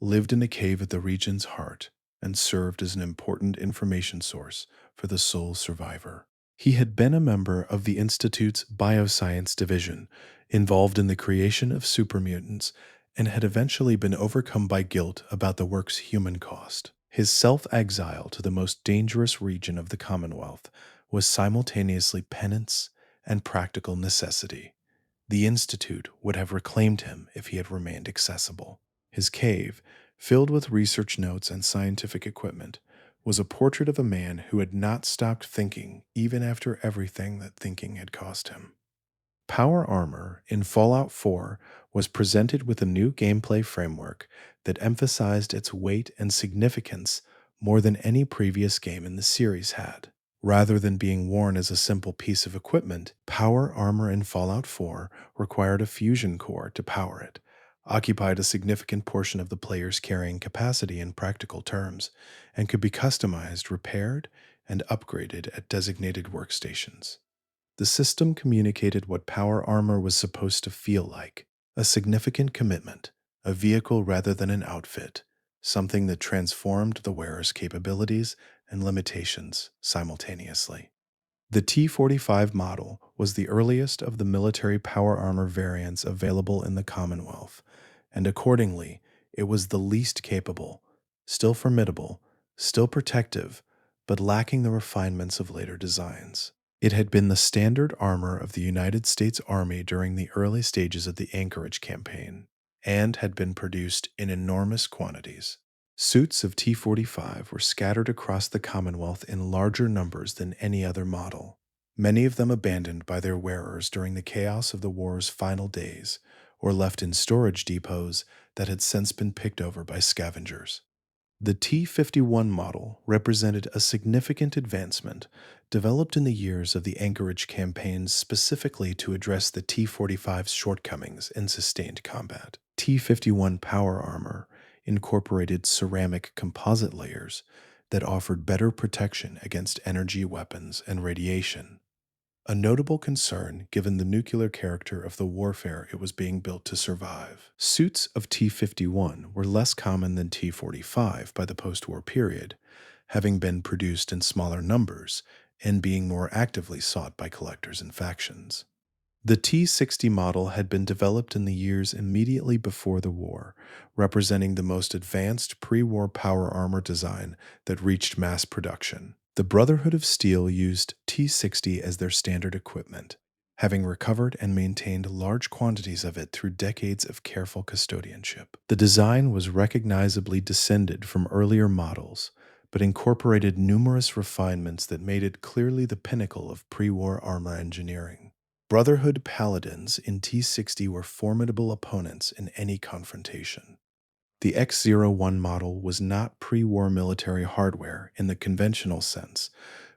lived in a cave at the region's heart and served as an important information source for the sole survivor. He had been a member of the Institute's bioscience division, involved in the creation of supermutants, and had eventually been overcome by guilt about the work's human cost. His self-exile to the most dangerous region of the Commonwealth was simultaneously penance and practical necessity. The Institute would have reclaimed him if he had remained accessible. His cave, filled with research notes and scientific equipment, was a portrait of a man who had not stopped thinking even after everything that thinking had cost him. Power Armor in Fallout 4 was presented with a new gameplay framework that emphasized its weight and significance more than any previous game in the series had. Rather than being worn as a simple piece of equipment, Power Armor in Fallout 4 required a fusion core to power it, occupied a significant portion of the player's carrying capacity in practical terms, and could be customized, repaired, and upgraded at designated workstations. The system communicated what Power Armor was supposed to feel like: a significant commitment, a vehicle rather than an outfit, something that transformed the wearer's capabilities and limitations simultaneously. The T-45 model was the earliest of the military power armor variants available in the Commonwealth, and accordingly, it was the least capable, still formidable, still protective, but lacking the refinements of later designs. It had been the standard armor of the United States Army during the early stages of the Anchorage campaign, and had been produced in enormous quantities. Suits of T-45 were scattered across the Commonwealth in larger numbers than any other model, many of them abandoned by their wearers during the chaos of the war's final days, or left in storage depots that had since been picked over by scavengers. The T-51 model represented a significant advancement developed in the years of the Anchorage campaigns specifically to address the T-45's shortcomings in sustained combat. T-51 power armor incorporated ceramic composite layers that offered better protection against energy weapons and radiation, a notable concern given the nuclear character of the warfare it was being built to survive. Suits of T-51 were less common than T-45 by the post-war period, having been produced in smaller numbers and being more actively sought by collectors and factions. The T-60 model had been developed in the years immediately before the war, representing the most advanced pre-war power armor design that reached mass production. The Brotherhood of Steel used T-60 as their standard equipment, having recovered and maintained large quantities of it through decades of careful custodianship. The design was recognizably descended from earlier models, but incorporated numerous refinements that made it clearly the pinnacle of pre-war armor engineering. Brotherhood Paladins in T-60 were formidable opponents in any confrontation. The X-01 model was not pre-war military hardware in the conventional sense,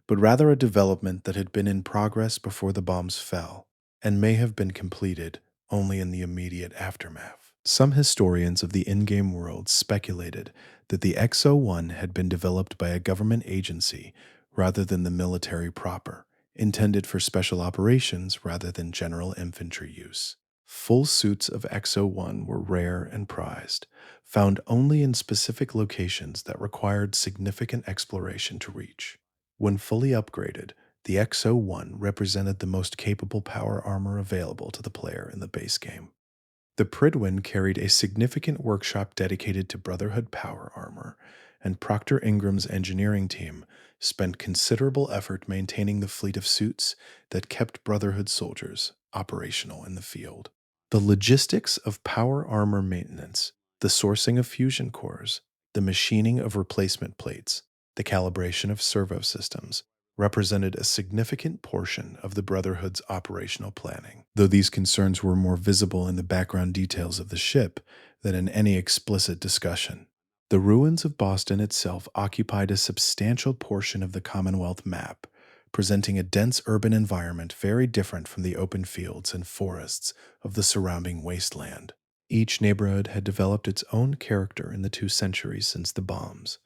but rather a development that had been in progress before the bombs fell, and may have been completed only in the immediate aftermath. Some historians of the in-game world speculated that the X-01 had been developed by a government agency rather than the military proper, intended for special operations rather than general infantry use. Full suits of X-01 were rare and prized, found only in specific locations that required significant exploration to reach. When fully upgraded, the X-01 represented the most capable power armor available to the player in the base game. The Pridwin carried a significant workshop dedicated to Brotherhood power armor, and Procter Ingram's engineering team spent considerable effort maintaining the fleet of suits that kept Brotherhood soldiers operational in the field. The logistics of power armor maintenance, the sourcing of fusion cores, the machining of replacement plates, the calibration of servo systems, represented a significant portion of the Brotherhood's operational planning, though these concerns were more visible in the background details of the ship than in any explicit discussion. The ruins of Boston itself occupied a substantial portion of the Commonwealth map, presenting a dense urban environment very different from the open fields and forests of the surrounding wasteland. Each neighborhood had developed its own character in the 2 centuries since the bombs,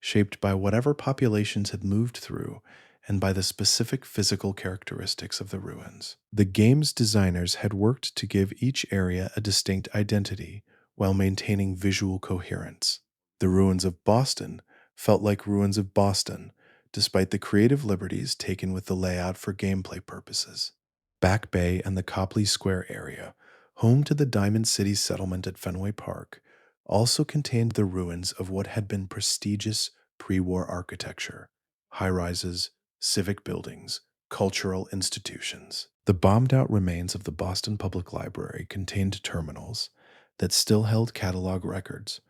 shaped by whatever populations had moved through and by the specific physical characteristics of the ruins. The game's designers had worked to give each area a distinct identity while maintaining visual coherence. The ruins of Boston felt like ruins of Boston, despite the creative liberties taken with the layout for gameplay purposes. Back Bay and the Copley Square area, home to the Diamond City settlement at Fenway Park, also contained the ruins of what had been prestigious pre-war architecture: high-rises, civic buildings, cultural institutions. The bombed-out remains of the Boston Public Library contained terminals that still held catalog records,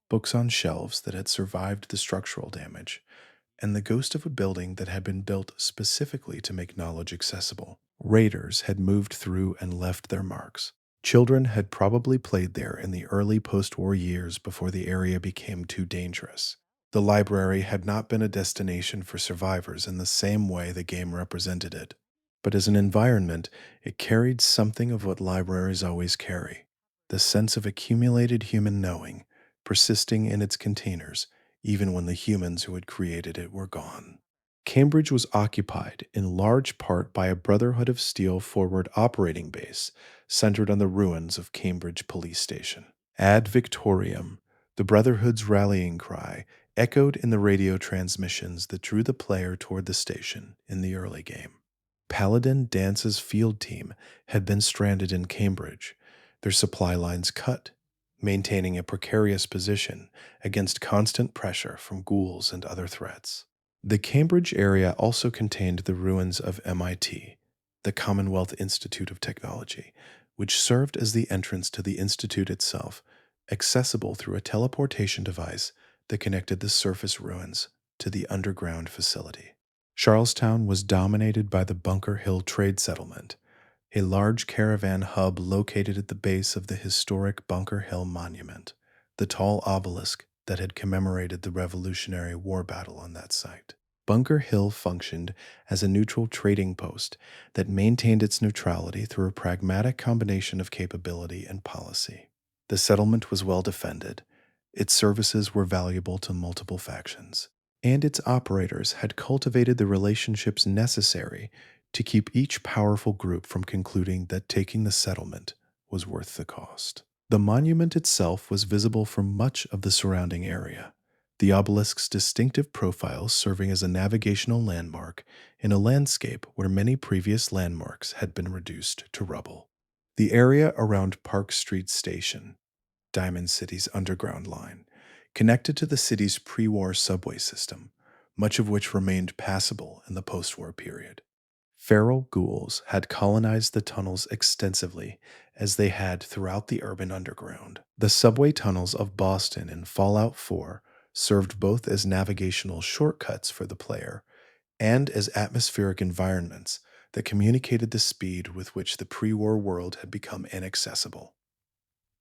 books on shelves that had survived the structural damage, and the ghost of a building that had been built specifically to make knowledge accessible. Raiders had moved through and left their marks. Children had probably played there in the early post-war years before the area became too dangerous. The library had not been a destination for survivors in the same way the game represented it, but as an environment, it carried something of what libraries always carry: the sense of accumulated human knowing, persisting in its containers, even when the humans who had created it were gone. Cambridge was occupied in large part by a Brotherhood of Steel forward operating base centered on the ruins of Cambridge Police Station. Ad Victoriam, the Brotherhood's rallying cry, echoed in the radio transmissions that drew the player toward the station in the early game. Paladin Dance's field team had been stranded in Cambridge, their supply lines cut, maintaining a precarious position against constant pressure from ghouls and other threats. The Cambridge area also contained the ruins of MIT, the Commonwealth Institute of Technology, which served as the entrance to the institute itself, accessible through a teleportation device that connected the surface ruins to the underground facility. Charlestown was dominated by the Bunker Hill Trade Settlement, a large caravan hub located at the base of the historic Bunker Hill Monument, the tall obelisk that had commemorated the Revolutionary War battle on that site. Bunker Hill functioned as a neutral trading post that maintained its neutrality through a pragmatic combination of capability and policy. The settlement was well defended, its services were valuable to multiple factions, and its operators had cultivated the relationships necessary to keep each powerful group from concluding that taking the settlement was worth the cost. The monument itself was visible from much of the surrounding area, the obelisk's distinctive profile serving as a navigational landmark in a landscape where many previous landmarks had been reduced to rubble. The area around Park Street Station, Diamond City's underground line, connected to the city's pre-war subway system, much of which remained passable in the post-war period. Feral ghouls had colonized the tunnels extensively, as they had throughout the urban underground. The subway tunnels of Boston in Fallout 4 served both as navigational shortcuts for the player and as atmospheric environments that communicated the speed with which the pre-war world had become inaccessible.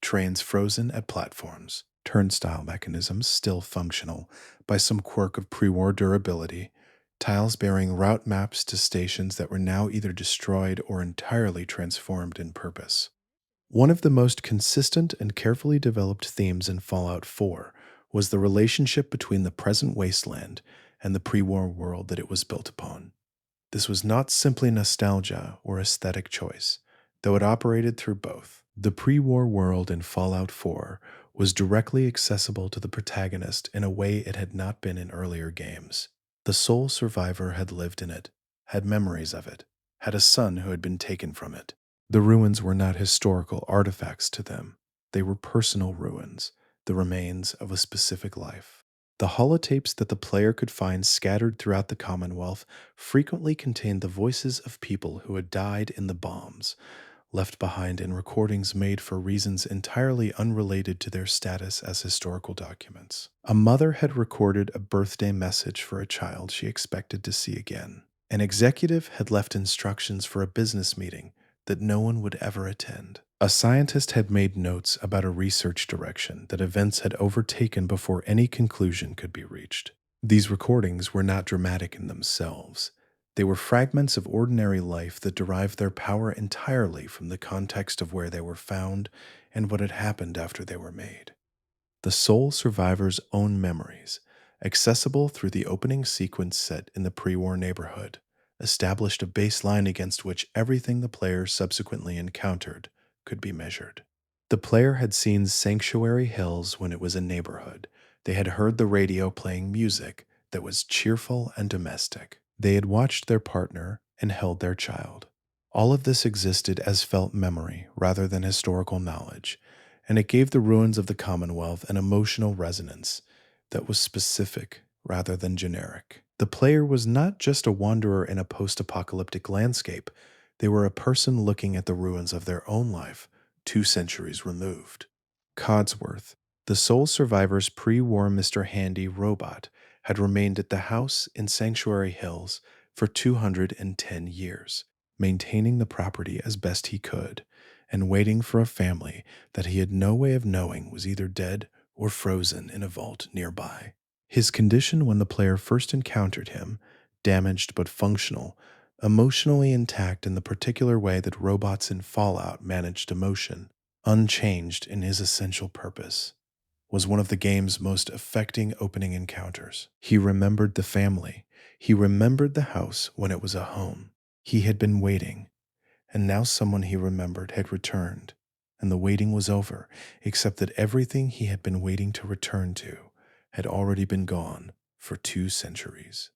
Trains frozen at platforms, turnstile mechanisms still functional by some quirk of pre-war durability, tiles bearing route maps to stations that were now either destroyed or entirely transformed in purpose. One of the most consistent and carefully developed themes in Fallout 4 was the relationship between the present wasteland and the pre-war world that it was built upon. This was not simply nostalgia or aesthetic choice, though it operated through both. The pre-war world in Fallout 4 was directly accessible to the protagonist in a way it had not been in earlier games. The sole survivor had lived in it, had memories of it, had a son who had been taken from it. The ruins were not historical artifacts to them. They were personal ruins, the remains of a specific life. The holotapes that the player could find scattered throughout the Commonwealth frequently contained the voices of people who had died in the bombs, left behind in recordings made for reasons entirely unrelated to their status as historical documents. A mother had recorded a birthday message for a child she expected to see again. An executive had left instructions for a business meeting that no one would ever attend. A scientist had made notes about a research direction that events had overtaken before any conclusion could be reached. These recordings were not dramatic in themselves. They were fragments of ordinary life that derived their power entirely from the context of where they were found and what had happened after they were made. The sole survivor's own memories, accessible through the opening sequence set in the pre-war neighborhood, established a baseline against which everything the player subsequently encountered could be measured. The player had seen Sanctuary Hills when it was a neighborhood. They had heard the radio playing music that was cheerful and domestic. They had watched their partner and held their child. All of this existed as felt memory rather than historical knowledge, and it gave the ruins of the Commonwealth an emotional resonance that was specific rather than generic. The player was not just a wanderer in a post-apocalyptic landscape, they were a person looking at the ruins of their own life 2 centuries removed. Codsworth, the sole survivor's pre-war Mr. Handy robot, had remained at the house in Sanctuary Hills for 210 years, maintaining the property as best he could, and waiting for a family that he had no way of knowing was either dead or frozen in a vault nearby. His condition when the player first encountered him, damaged but functional, emotionally intact in the particular way that robots in Fallout managed emotion, unchanged in his essential purpose, was one of the game's most affecting opening encounters. He remembered the family. He remembered the house when it was a home. He had been waiting, and now someone he remembered had returned, and the waiting was over, except that everything he had been waiting to return to had already been gone for 2 centuries.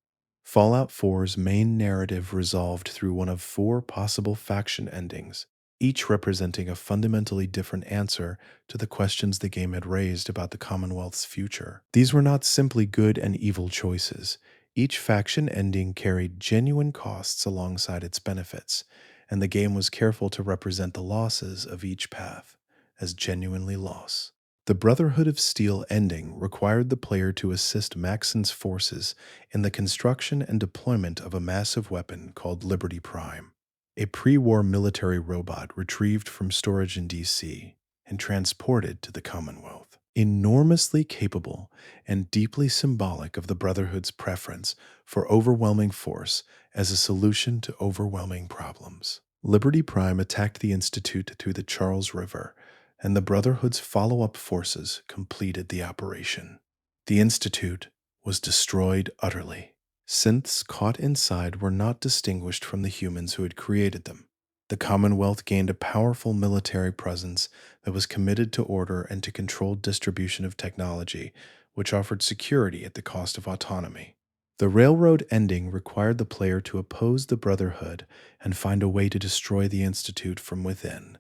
Fallout 4's main narrative resolved through one of 4 possible faction endings, each representing a fundamentally different answer to the questions the game had raised about the Commonwealth's future. These were not simply good and evil choices. Each faction ending carried genuine costs alongside its benefits, and the game was careful to represent the losses of each path as genuinely loss. The Brotherhood of Steel ending required the player to assist Maxon's forces in the construction and deployment of a massive weapon called Liberty Prime, a pre-war military robot retrieved from storage in DC and transported to the Commonwealth. Enormously capable and deeply symbolic of the Brotherhood's preference for overwhelming force as a solution to overwhelming problems. Liberty Prime attacked the Institute through the Charles River, and the Brotherhood's follow-up forces completed the operation. The Institute was destroyed utterly. Synths caught inside were not distinguished from the humans who had created them. The Commonwealth gained a powerful military presence that was committed to order and to controlled distribution of technology, which offered security at the cost of autonomy. The railroad ending required the player to oppose the Brotherhood and find a way to destroy the Institute from within,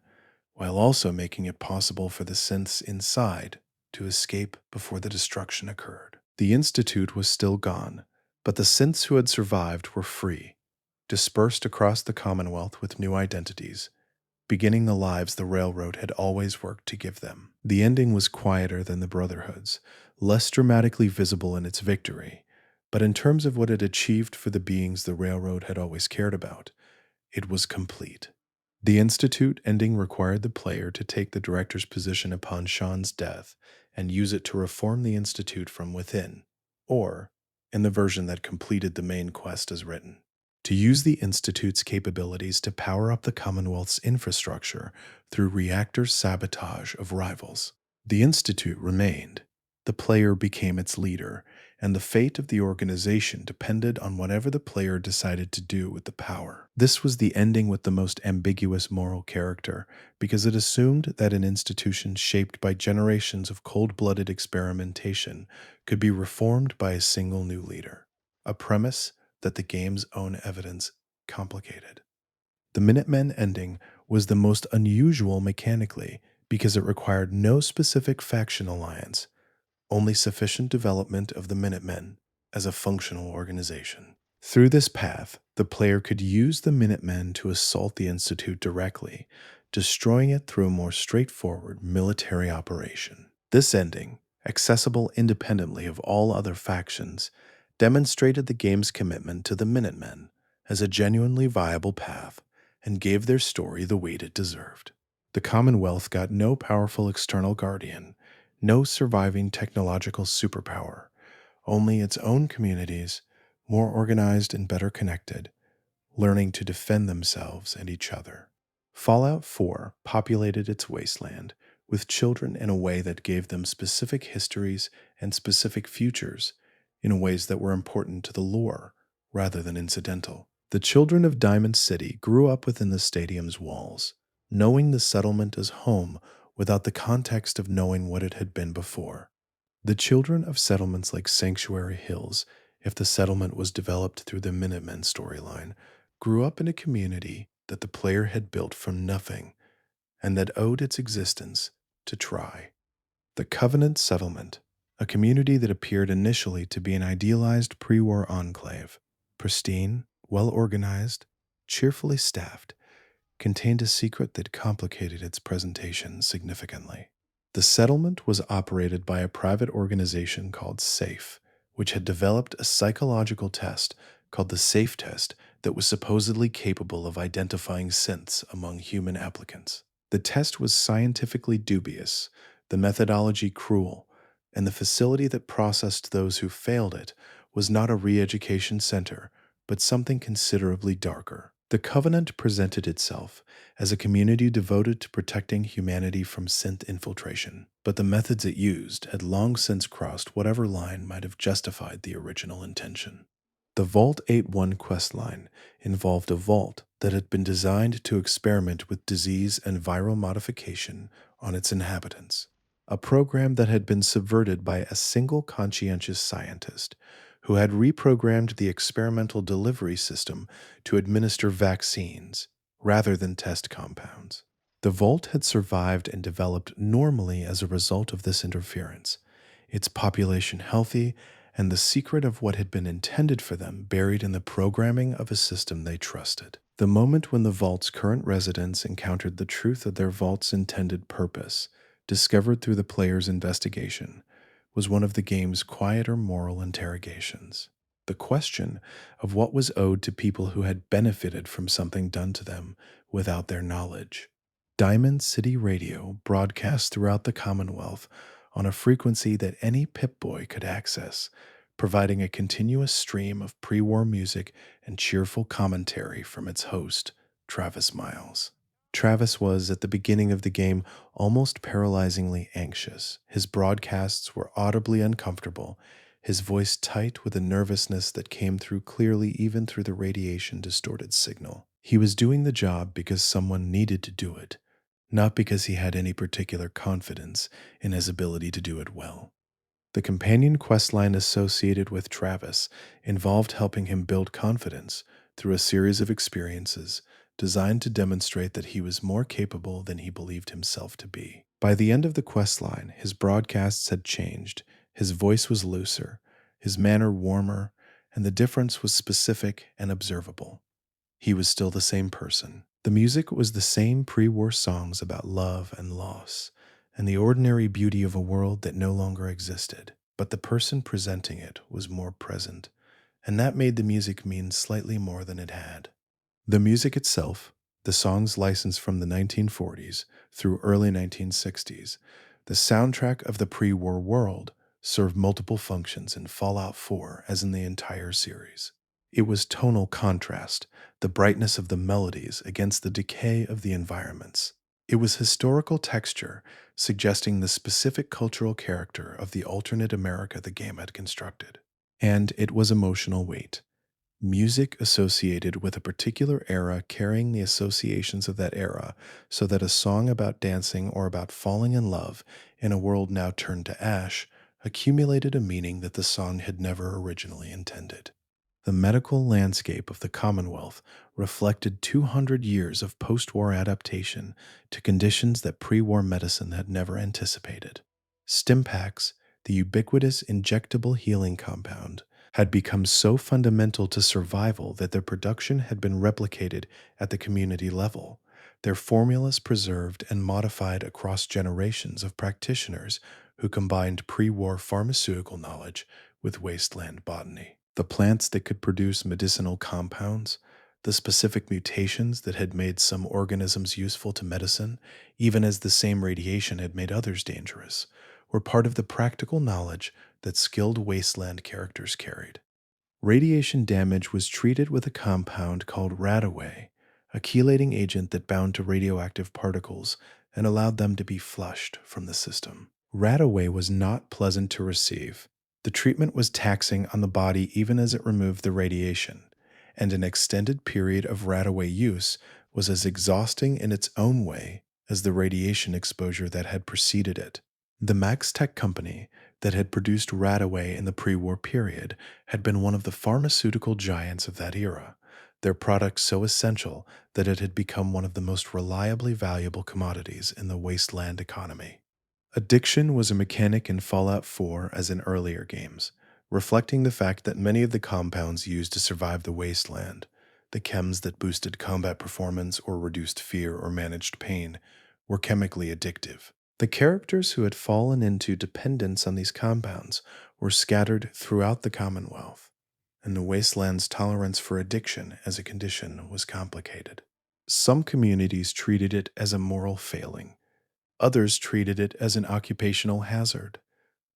while also making it possible for the synths inside to escape before the destruction occurred. The Institute was still gone, but the synths who had survived were free, dispersed across the Commonwealth with new identities, beginning the lives the railroad had always worked to give them. The ending was quieter than the Brotherhood's, less dramatically visible in its victory, but in terms of what it achieved for the beings the railroad had always cared about, it was complete. The Institute ending required the player to take the director's position upon Sean's death and use it to reform the Institute from within, or, in the version that completed the main quest as written, to use the Institute's capabilities to power up the Commonwealth's infrastructure through reactor sabotage of rivals. The Institute remained. The player became its leader, and the fate of the organization depended on whatever the player decided to do with the power. This was the ending with the most ambiguous moral character, because it assumed that an institution shaped by generations of cold-blooded experimentation could be reformed by a single new leader, a premise that the game's own evidence complicated. The Minutemen ending was the most unusual mechanically because it required no specific faction alliance, only sufficient development of the Minutemen as a functional organization. Through this path, the player could use the Minutemen to assault the Institute directly, destroying it through a more straightforward military operation. This ending, accessible independently of all other factions, demonstrated the game's commitment to the Minutemen as a genuinely viable path and gave their story the weight it deserved. The Commonwealth got no powerful external guardian, no surviving technological superpower, only its own communities, more organized and better connected, learning to defend themselves and each other. Fallout 4 populated its wasteland with children in a way that gave them specific histories and specific futures in ways that were important to the lore rather than incidental. The children of Diamond City grew up within the stadium's walls, knowing the settlement as home without the context of knowing what it had been before. The children of settlements like Sanctuary Hills, if the settlement was developed through the Minutemen storyline, grew up in a community that the player had built from nothing and that owed its existence to Try. The Covenant Settlement, a community that appeared initially to be an idealized pre-war enclave, pristine, well-organized, cheerfully staffed, contained a secret that complicated its presentation significantly. The settlement was operated by a private organization called SAFE, which had developed a psychological test called the SAFE test that was supposedly capable of identifying synths among human applicants. The test was scientifically dubious, the methodology cruel, and the facility that processed those who failed it was not a re-education center, but something considerably darker. The Covenant presented itself as a community devoted to protecting humanity from synth infiltration, but the methods it used had long since crossed whatever line might have justified the original intention. The Vault-81 questline involved a vault that had been designed to experiment with disease and viral modification on its inhabitants, a program that had been subverted by a single conscientious scientist who had reprogrammed the experimental delivery system to administer vaccines rather than test compounds. The Vault had survived and developed normally as a result of this interference, its population healthy, and the secret of what had been intended for them buried in the programming of a system they trusted. The moment when the Vault's current residents encountered the truth of their Vault's intended purpose, discovered through the player's investigation, was one of the game's quieter moral interrogations. The question of what was owed to people who had benefited from something done to them without their knowledge. Diamond City Radio broadcast throughout the Commonwealth on a frequency that any Pip-Boy could access, providing a continuous stream of pre-war music and cheerful commentary from its host, Travis Miles. Travis was, at the beginning of the game, almost paralyzingly anxious. His broadcasts were audibly uncomfortable, his voice tight with a nervousness that came through clearly even through the radiation-distorted signal. He was doing the job because someone needed to do it, not because he had any particular confidence in his ability to do it well. The companion questline associated with Travis involved helping him build confidence through a series of experiences designed to demonstrate that he was more capable than he believed himself to be. By the end of the questline, his broadcasts had changed, his voice was looser, his manner warmer, and the difference was specific and observable. He was still the same person. The music was the same pre-war songs about love and loss, and the ordinary beauty of a world that no longer existed. But the person presenting it was more present, and that made the music mean slightly more than it had. The music itself, the songs licensed from the 1940s through early 1960s, the soundtrack of the pre-war world, served multiple functions in Fallout 4 as in the entire series. It was tonal contrast, the brightness of the melodies against the decay of the environments. It was historical texture, suggesting the specific cultural character of the alternate America the game had constructed. And it was emotional weight. Music associated with a particular era carrying the associations of that era, so that a song about dancing or about falling in love in a world now turned to ash accumulated a meaning that the song had never originally intended. The medical landscape of the Commonwealth reflected 200 years of post-war adaptation to conditions that pre-war medicine had never anticipated. Stimpaks, the ubiquitous injectable healing compound, had become so fundamental to survival that their production had been replicated at the community level, their formulas preserved and modified across generations of practitioners who combined pre-war pharmaceutical knowledge with wasteland botany. The plants that could produce medicinal compounds, the specific mutations that had made some organisms useful to medicine, even as the same radiation had made others dangerous, were part of the practical knowledge that skilled wasteland characters carried. Radiation damage was treated with a compound called radaway, a chelating agent that bound to radioactive particles and allowed them to be flushed from the system. Radaway was not pleasant to receive, The treatment was taxing on the body even as it removed the radiation, and an extended period of radaway use was as exhausting in its own way as the radiation exposure that had preceded it. The Max-Tech company that had produced radaway in the pre-war period had been one of the pharmaceutical giants of that era, their product so essential that it had become one of the most reliably valuable commodities in the wasteland economy. Addiction was a mechanic in Fallout 4 as in earlier games, reflecting the fact that many of the compounds used to survive the wasteland, the chems that boosted combat performance or reduced fear or managed pain, were chemically addictive. The characters who had fallen into dependence on these compounds were scattered throughout the Commonwealth, and the wasteland's tolerance for addiction as a condition was complicated. Some communities treated it as a moral failing. Others treated it as an occupational hazard.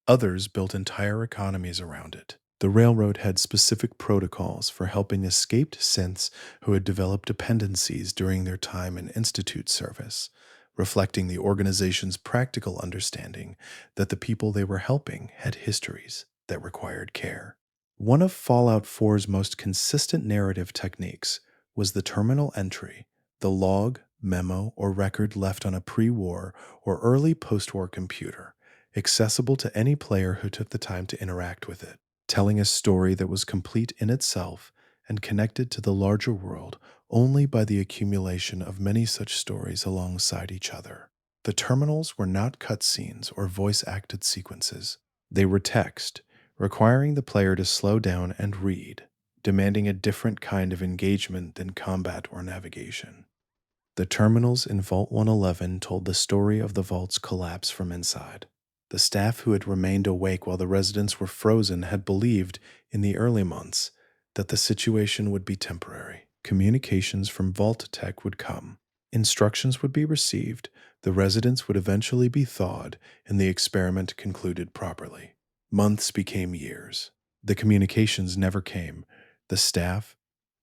Others built entire economies around it. The railroad had specific protocols for helping escaped synths who had developed dependencies during their time in institute service, reflecting the organization's practical understanding that the people they were helping had histories that required care. One of Fallout 4's most consistent narrative techniques was the terminal entry, the log, memo, or record left on a pre-war or early post-war computer, accessible to any player who took the time to interact with it, telling a story that was complete in itself and connected to the larger world only by the accumulation of many such stories alongside each other. The terminals were not cutscenes or voice-acted sequences. They were text, requiring the player to slow down and read, demanding a different kind of engagement than combat or navigation. The terminals in Vault 111 told the story of the vault's collapse from inside. The staff who had remained awake while the residents were frozen had believed, in the early months, that the situation would be temporary. Communications from Vault-Tec would come. Instructions would be received, the residents would eventually be thawed, and the experiment concluded properly. Months became years. The communications never came. The staff,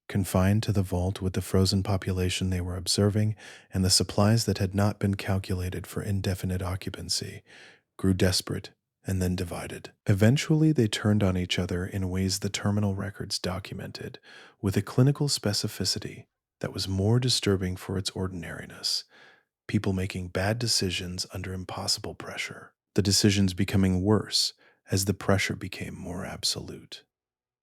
confined to the vault with the frozen population they were observing and the supplies that had not been calculated for indefinite occupancy, grew desperate and then divided. Eventually, they turned on each other in ways the terminal records documented, with a clinical specificity that was more disturbing for its ordinariness. People making bad decisions under impossible pressure, the decisions becoming worse as the pressure became more absolute.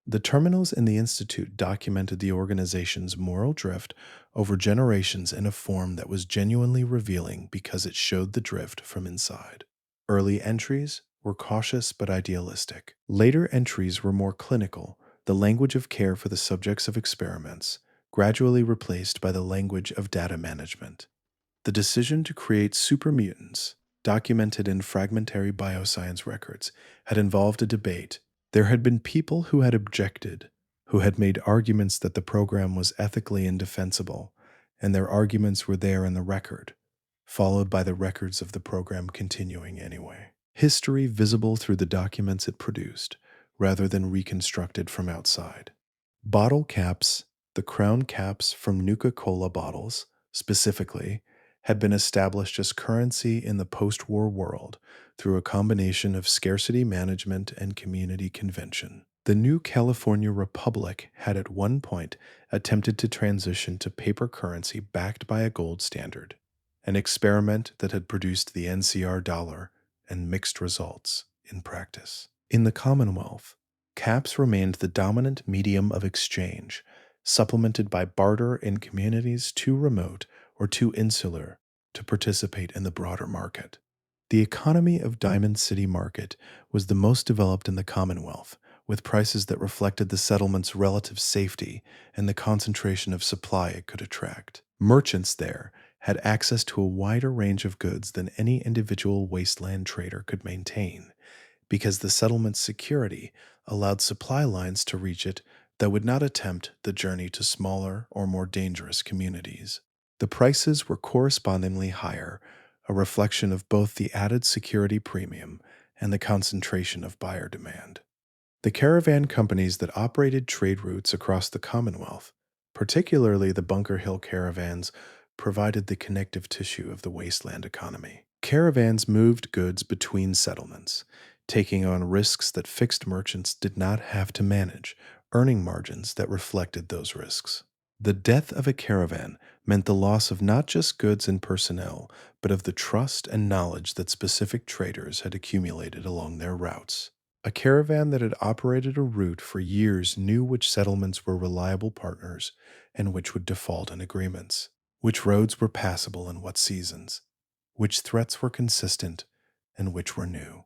The terminals in the Institute documented the organization's moral drift over generations in a form that was genuinely revealing because it showed the drift from inside. Early entries were cautious but idealistic. Later entries were more clinical, the language of care for the subjects of experiments, gradually replaced by the language of data management. The decision to create super mutants, documented in fragmentary bioscience records, had involved a debate. There had been people who had objected, who had made arguments that the program was ethically indefensible, and their arguments were there in the record, followed by the records of the program continuing anyway. History visible through the documents it produced, rather than reconstructed from outside. Bottle caps, the crown caps from Nuka-Cola bottles, specifically, had been established as currency in the post-war world through a combination of scarcity management and community convention. The new California Republic had at one point attempted to transition to paper currency backed by a gold standard, an experiment that had produced the NCR dollar and mixed results in practice. In the Commonwealth, caps remained the dominant medium of exchange, supplemented by barter in communities too remote or too insular to participate in the broader market. The economy of Diamond City Market was the most developed in the Commonwealth, with prices that reflected the settlement's relative safety and the concentration of supply it could attract. Merchants there had access to a wider range of goods than any individual wasteland trader could maintain, because the settlement's security allowed supply lines to reach it that would not attempt the journey to smaller or more dangerous communities. The prices were correspondingly higher, a reflection of both the added security premium and the concentration of buyer demand. The caravan companies that operated trade routes across the Commonwealth, particularly the Bunker Hill caravans, provided the connective tissue of the wasteland economy. Caravans moved goods between settlements, taking on risks that fixed merchants did not have to manage, earning margins that reflected those risks. The death of a caravan meant the loss of not just goods and personnel, but of the trust and knowledge that specific traders had accumulated along their routes. A caravan that had operated a route for years knew which settlements were reliable partners and which would default on agreements, which roads were passable in what seasons, which threats were consistent, and which were new.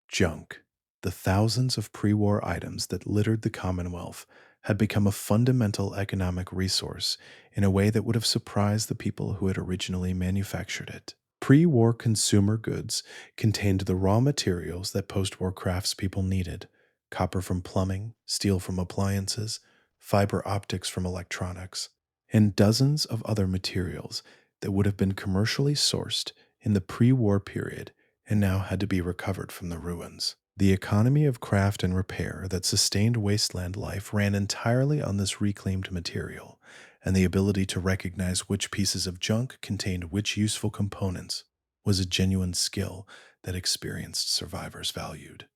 Junk, the thousands of pre-war items that littered the Commonwealth, had become a fundamental economic resource in a way that would have surprised the people who had originally manufactured it. Pre-war consumer goods contained the raw materials that post-war craftspeople needed: copper from plumbing, steel from appliances, fiber optics from electronics, and dozens of other materials that would have been commercially sourced in the pre-war period and now had to be recovered from the ruins. The economy of craft and repair that sustained wasteland life ran entirely on this reclaimed material, and the ability to recognize which pieces of junk contained which useful components was a genuine skill that experienced survivors valued.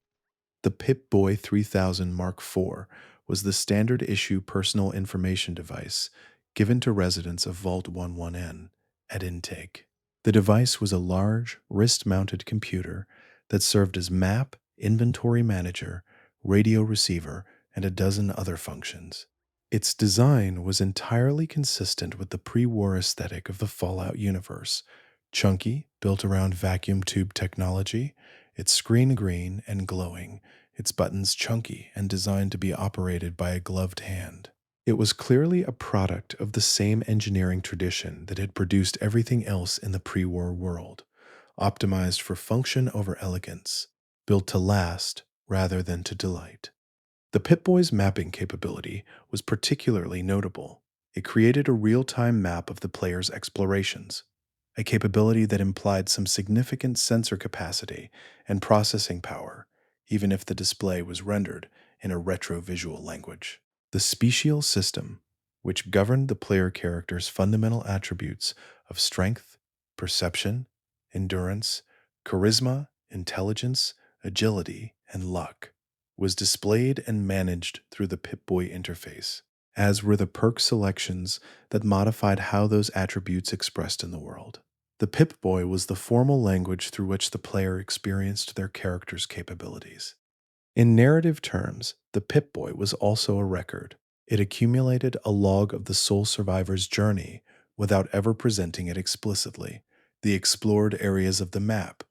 The Pip-Boy 3000 Mark IV was the standard issue personal information device given to residents of Vault 11N at intake. The device was a large, wrist-mounted computer that served as map, inventory manager, radio receiver, and a dozen other functions. Its design was entirely consistent with the pre-war aesthetic of the Fallout universe: chunky, built around vacuum tube technology, its screen green and glowing, its buttons chunky and designed to be operated by a gloved hand. It was clearly a product of the same engineering tradition that had produced everything else in the pre-war world, optimized for function over elegance, built to last rather than to delight. The Pip-Boy's mapping capability was particularly notable. It created a real-time map of the player's explorations, a capability that implied some significant sensor capacity and processing power, even if the display was rendered in a retro-visual language. The special system, which governed the player character's fundamental attributes of strength, perception, endurance, charisma, intelligence, agility, and luck, was displayed and managed through the Pip-Boy interface, as were the perk selections that modified how those attributes expressed in the world. The Pip-Boy was the formal language through which the player experienced their character's capabilities. In narrative terms, the Pip-Boy was also a record. It accumulated a log of the sole survivor's journey without ever presenting it explicitly: the explored areas of the map,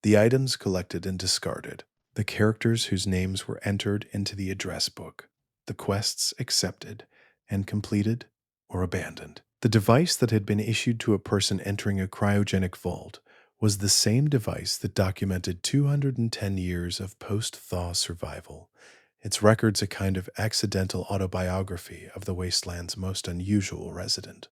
the items collected and discarded, the characters whose names were entered into the address book, the quests accepted and completed or abandoned. The device that had been issued to a person entering a cryogenic vault was the same device that documented 210 years of post-thaw survival, its records a kind of accidental autobiography of the wasteland's most unusual resident.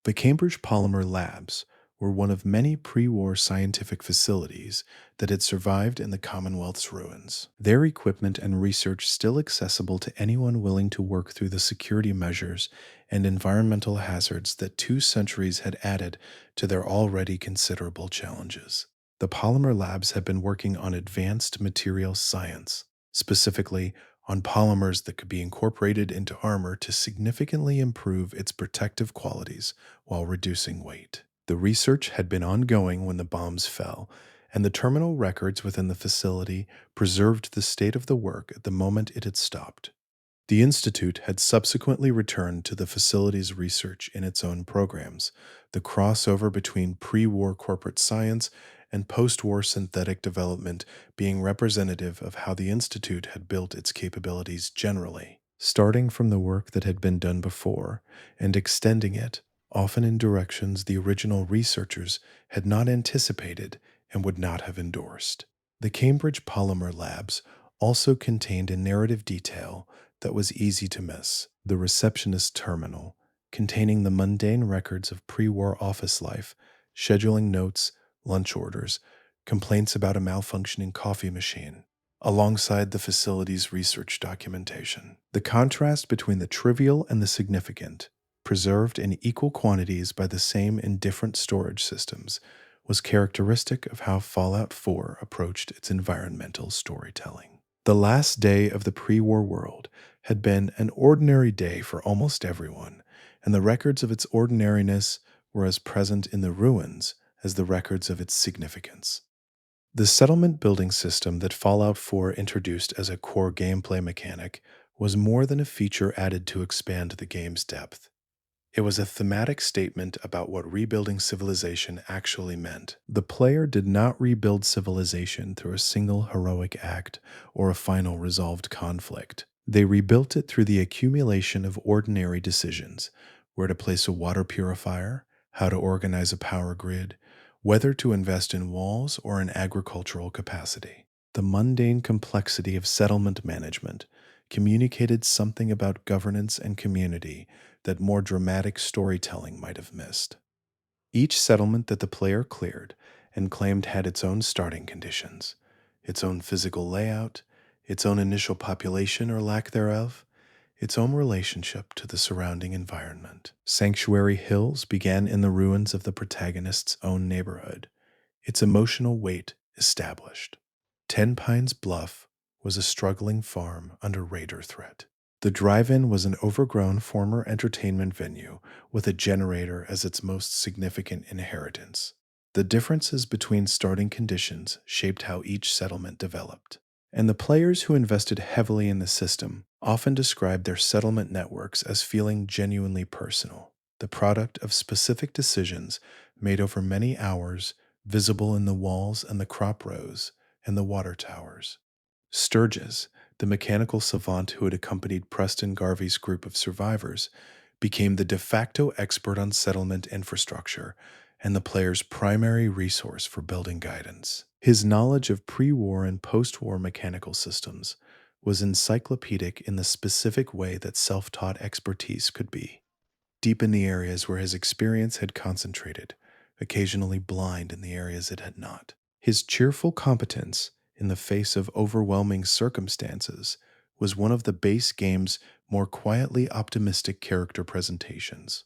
The Cambridge Polymer Labs were one of many pre-war scientific facilities that had survived in the Commonwealth's ruins, their equipment and research still accessible to anyone willing to work through the security measures and environmental hazards that 2 centuries had added to their already considerable challenges. The Polymer Labs had been working on advanced materials science, specifically on polymers that could be incorporated into armor to significantly improve its protective qualities while reducing weight. The research had been ongoing when the bombs fell, and the terminal records within the facility preserved the state of the work at the moment it had stopped. The Institute had subsequently returned to the facility's research in its own programs, the crossover between pre-war corporate science and post-war synthetic development being representative of how the Institute had built its capabilities generally, starting from the work that had been done before and extending it, often in directions the original researchers had not anticipated and would not have endorsed. The Cambridge Polymer Labs also contained a narrative detail that was easy to miss: the receptionist terminal, containing the mundane records of pre-war office life, scheduling notes, lunch orders, complaints about a malfunctioning coffee machine, alongside the facility's research documentation. The contrast between the trivial and the significant, preserved in equal quantities by the same indifferent storage systems, was characteristic of how Fallout 4 approached its environmental storytelling. The last day of the pre-war world had been an ordinary day for almost everyone, and the records of its ordinariness were as present in the ruins as the records of its significance. The settlement building system that Fallout 4 introduced as a core gameplay mechanic was more than a feature added to expand the game's depth. It was a thematic statement about what rebuilding civilization actually meant. The player did not rebuild civilization through a single heroic act or a final resolved conflict. They rebuilt it through the accumulation of ordinary decisions: where to place a water purifier, how to organize a power grid, whether to invest in walls or in agricultural capacity. The mundane complexity of settlement management communicated something about governance and community that more dramatic storytelling might have missed. Each settlement that the player cleared and claimed had its own starting conditions, its own physical layout, its own initial population or lack thereof, its own relationship to the surrounding environment. Sanctuary Hills began in the ruins of the protagonist's own neighborhood, its emotional weight established. Ten Pines Bluff was a struggling farm under raider threat. The drive-in was an overgrown former entertainment venue with a generator as its most significant inheritance. The differences between starting conditions shaped how each settlement developed, and the players who invested heavily in the system often described their settlement networks as feeling genuinely personal, the product of specific decisions made over many hours, visible in the walls and the crop rows and the water towers. Sturgis, the mechanical savant who had accompanied Preston Garvey's group of survivors, became the de facto expert on settlement infrastructure and the player's primary resource for building guidance. His knowledge of pre-war and post-war mechanical systems was encyclopedic in the specific way that self-taught expertise could be, deep in the areas where his experience had concentrated, occasionally blind in the areas it had not. His cheerful competence in the face of overwhelming circumstances was one of the base game's more quietly optimistic character presentations.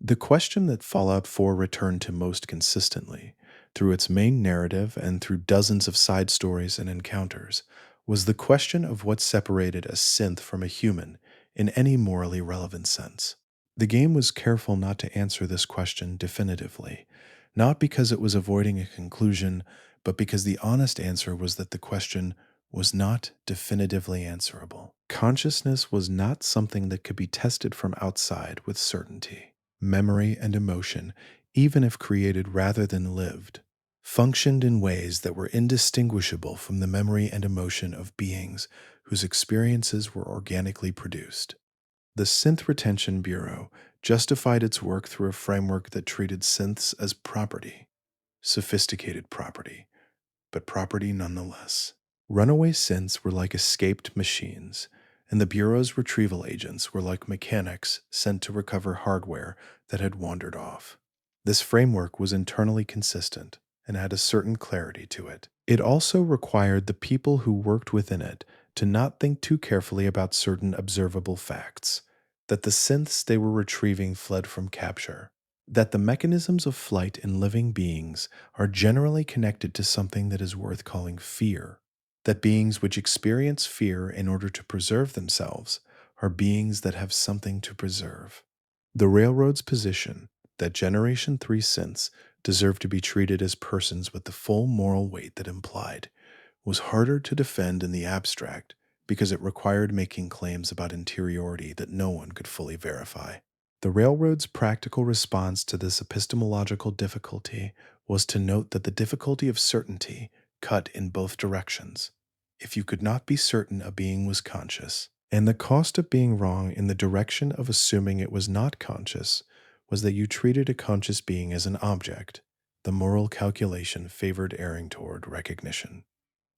The question that Fallout 4 returned to most consistently, through its main narrative and through dozens of side stories and encounters, was the question of what separated a synth from a human in any morally relevant sense. The game was careful not to answer this question definitively, not because it was avoiding a conclusion, but because the honest answer was that the question was not definitively answerable. Consciousness was not something that could be tested from outside with certainty. Memory and emotion, even if created rather than lived, functioned in ways that were indistinguishable from the memory and emotion of beings whose experiences were organically produced. The Synth Retention Bureau justified its work through a framework that treated synths as property, sophisticated property, but property nonetheless. Runaway synths were like escaped machines, and the Bureau's retrieval agents were like mechanics sent to recover hardware that had wandered off. This framework was internally consistent and had a certain clarity to it. It also required the people who worked within it to not think too carefully about certain observable facts, that the synths they were retrieving fled from capture, that the mechanisms of flight in living beings are generally connected to something that is worth calling fear, that beings which experience fear in order to preserve themselves are beings that have something to preserve. The Railroad's position that Generation 3 synths deserved to be treated as persons with the full moral weight that implied was harder to defend in the abstract because it required making claims about interiority that no one could fully verify. The Railroad's practical response to this epistemological difficulty was to note that the difficulty of certainty cut in both directions. If you could not be certain a being was conscious, and the cost of being wrong in the direction of assuming it was not conscious was that you treated a conscious being as an object, the moral calculation favored erring toward recognition.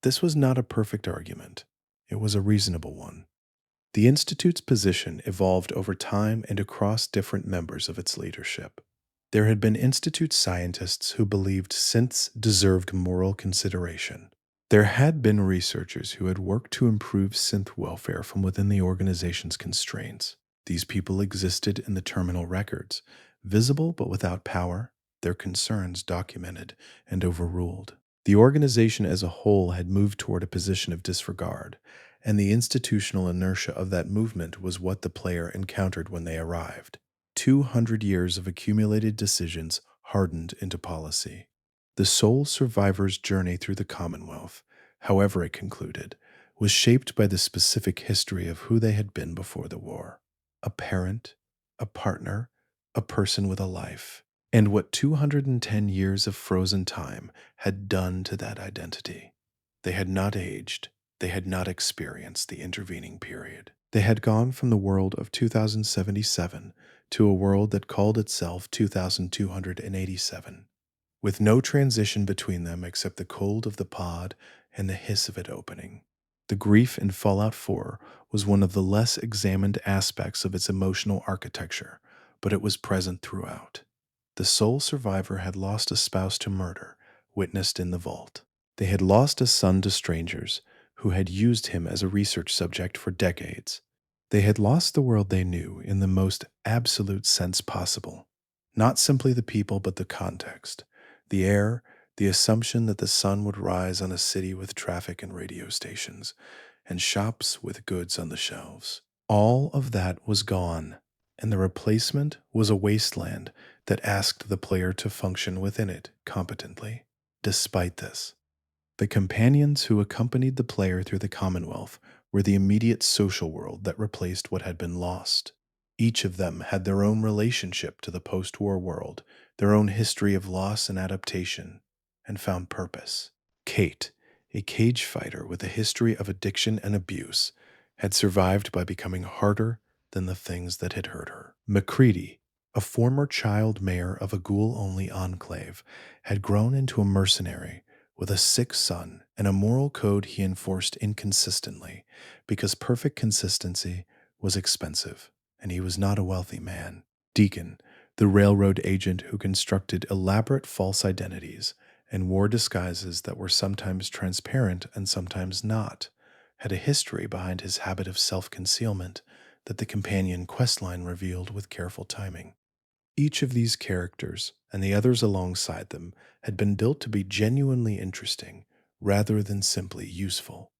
This was not a perfect argument. It was a reasonable one. The Institute's position evolved over time and across different members of its leadership. There had been Institute scientists who believed synths deserved moral consideration. There had been researchers who had worked to improve synth welfare from within the organization's constraints. These people existed in the terminal records, visible but without power, their concerns documented and overruled. The organization as a whole had moved toward a position of disregard, and the institutional inertia of that movement was what the player encountered when they arrived. 200 years of accumulated decisions hardened into policy. The sole survivor's journey through the Commonwealth, however it concluded, was shaped by the specific history of who they had been before the war. A parent, a partner, a person with a life, and what 210 years of frozen time had done to that identity. They had not aged, they had not experienced the intervening period. They had gone from the world of 2077 to a world that called itself 2287, with no transition between them except the cold of the pod and the hiss of it opening. The grief in Fallout 4 was one of the less examined aspects of its emotional architecture, but it was present throughout. The sole survivor had lost a spouse to murder, witnessed in the vault. They had lost a son to strangers who had used him as a research subject for decades. They had lost the world they knew in the most absolute sense possible. Not simply the people, but the context, the air, the assumption that the sun would rise on a city with traffic and radio stations, and shops with goods on the shelves. All of that was gone, and the replacement was a wasteland that asked the player to function within it competently. Despite this, the companions who accompanied the player through the Commonwealth were the immediate social world that replaced what had been lost. Each of them had their own relationship to the post-war world, their own history of loss and adaptation, and found purpose. Kate, a cage fighter with a history of addiction and abuse, had survived by becoming harder than the things that had hurt her. McCready, a former child mayor of a ghoul-only enclave, had grown into a mercenary with a sick son and a moral code he enforced inconsistently because perfect consistency was expensive, and he was not a wealthy man. Deacon, the railroad agent who constructed elaborate false identities and wore disguises that were sometimes transparent and sometimes not, had a history behind his habit of self-concealment that the companion questline revealed with careful timing. Each of these characters, and the others alongside them, had been built to be genuinely interesting rather than simply useful.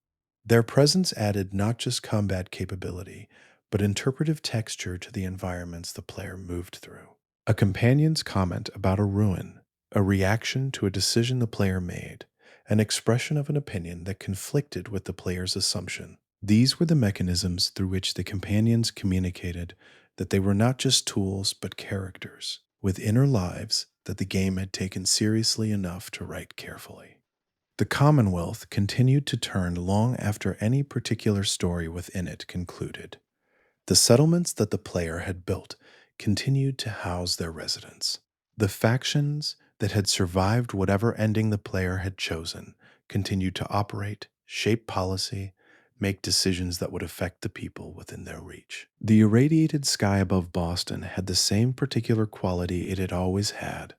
Their presence added not just combat capability, but interpretive texture to the environments the player moved through. A companion's comment about a ruin, a reaction to a decision the player made, an expression of an opinion that conflicted with the player's assumption. These were the mechanisms through which the companions communicated that they were not just tools but characters, with inner lives that the game had taken seriously enough to write carefully. The Commonwealth continued to turn long after any particular story within it concluded. The settlements that the player had built continued to house their residents. The factions that had survived whatever ending the player had chosen continued to operate, shape policy, make decisions that would affect the people within their reach. The irradiated sky above Boston had the same particular quality it had always had,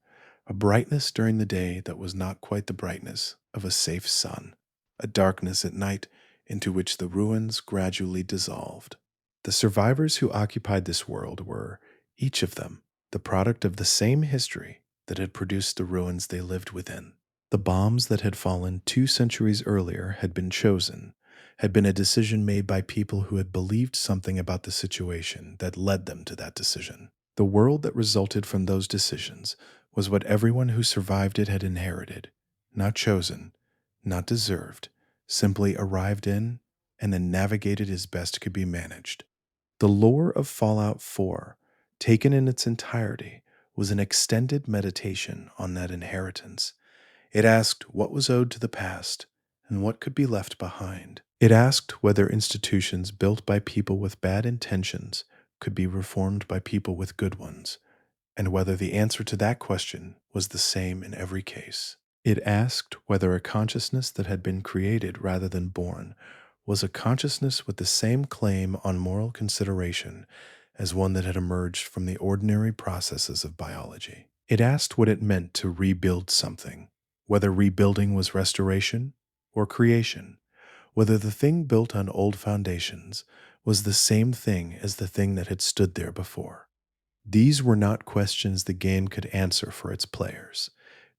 a brightness during the day that was not quite the brightness of a safe sun, a darkness at night into which the ruins gradually dissolved. The survivors who occupied this world were, each of them, the product of the same history that had produced the ruins they lived within. The bombs that had fallen 2 centuries earlier had been chosen, had been a decision made by people who had believed something about the situation that led them to that decision. The world that resulted from those decisions was what everyone who survived it had inherited, not chosen, not deserved, simply arrived in and then navigated as best could be managed. The lore of Fallout 4, taken in its entirety, was an extended meditation on that inheritance. It asked what was owed to the past and what could be left behind. It asked whether institutions built by people with bad intentions could be reformed by people with good ones, and whether the answer to that question was the same in every case. It asked whether a consciousness that had been created rather than born was a consciousness with the same claim on moral consideration as one that had emerged from the ordinary processes of biology. It asked what it meant to rebuild something, whether rebuilding was restoration or creation, whether the thing built on old foundations was the same thing as the thing that had stood there before. These were not questions the game could answer for its players.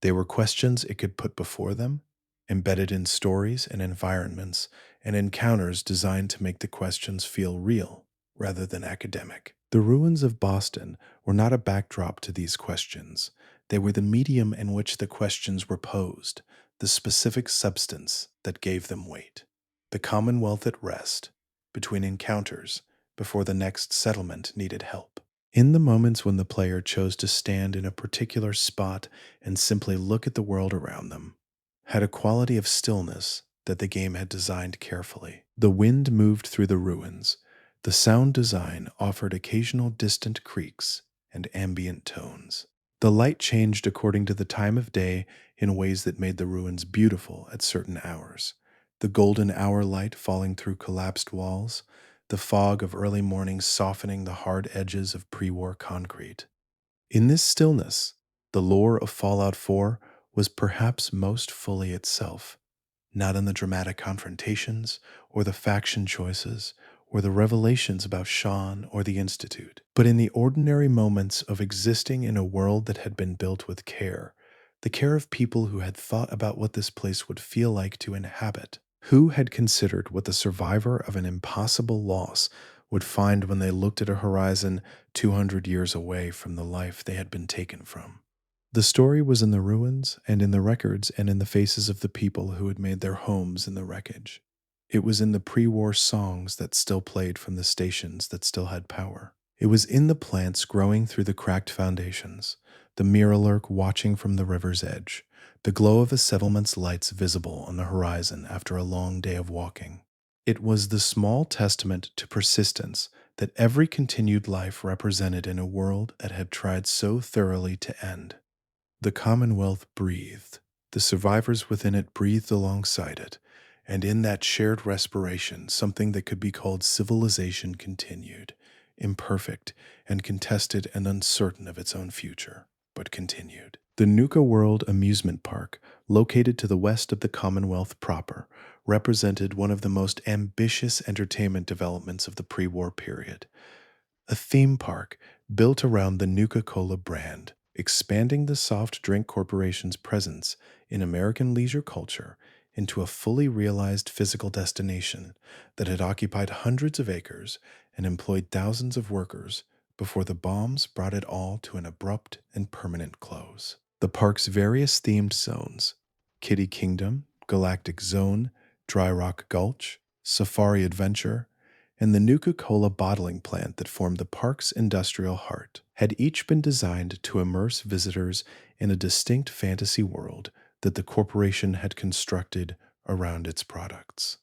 They were questions it could put before them, embedded in stories and environments and encounters designed to make the questions feel real rather than academic. The ruins of Boston were not a backdrop to these questions. They were the medium in which the questions were posed, the specific substance that gave them weight. The Commonwealth at rest, between encounters, before the next settlement needed help. In the moments when the player chose to stand in a particular spot and simply look at the world around them, had a quality of stillness that the game had designed carefully. The wind moved through the ruins. The sound design offered occasional distant creaks and ambient tones. The light changed according to the time of day in ways that made the ruins beautiful at certain hours. The golden hour light falling through collapsed walls, the fog of early morning softening the hard edges of pre-war concrete. In this stillness, the lore of Fallout 4 was perhaps most fully itself, not in the dramatic confrontations or the faction choices or the revelations about Sean or the Institute, but in the ordinary moments of existing in a world that had been built with care, the care of people who had thought about what this place would feel like to inhabit, who had considered what the survivor of an impossible loss would find when they looked at a horizon 200 years away from the life they had been taken from. The story was in the ruins and in the records and in the faces of the people who had made their homes in the wreckage. It was in the pre-war songs that still played from the stations that still had power. It was in the plants growing through the cracked foundations, the mirrorlurk watching from the river's edge, the glow of a settlement's lights visible on the horizon after a long day of walking. It was the small testament to persistence that every continued life represented in a world that had tried so thoroughly to end. The Commonwealth breathed. The survivors within it breathed alongside it, and in that shared respiration, something that could be called civilization continued, imperfect and contested and uncertain of its own future, but continued. The Nuka-World amusement park, located to the west of the Commonwealth proper, represented one of the most ambitious entertainment developments of the pre-war period. A theme park built around the Nuka-Cola brand, expanding the soft drink corporation's presence in American leisure culture into a fully realized physical destination that had occupied hundreds of acres and employed thousands of workers before the bombs brought it all to an abrupt and permanent close. The park's various themed zones, Kitty Kingdom, Galactic Zone, Dry Rock Gulch, Safari Adventure, and the Nuka-Cola bottling plant that formed the park's industrial heart, had each been designed to immerse visitors in a distinct fantasy world that the corporation had constructed around its products.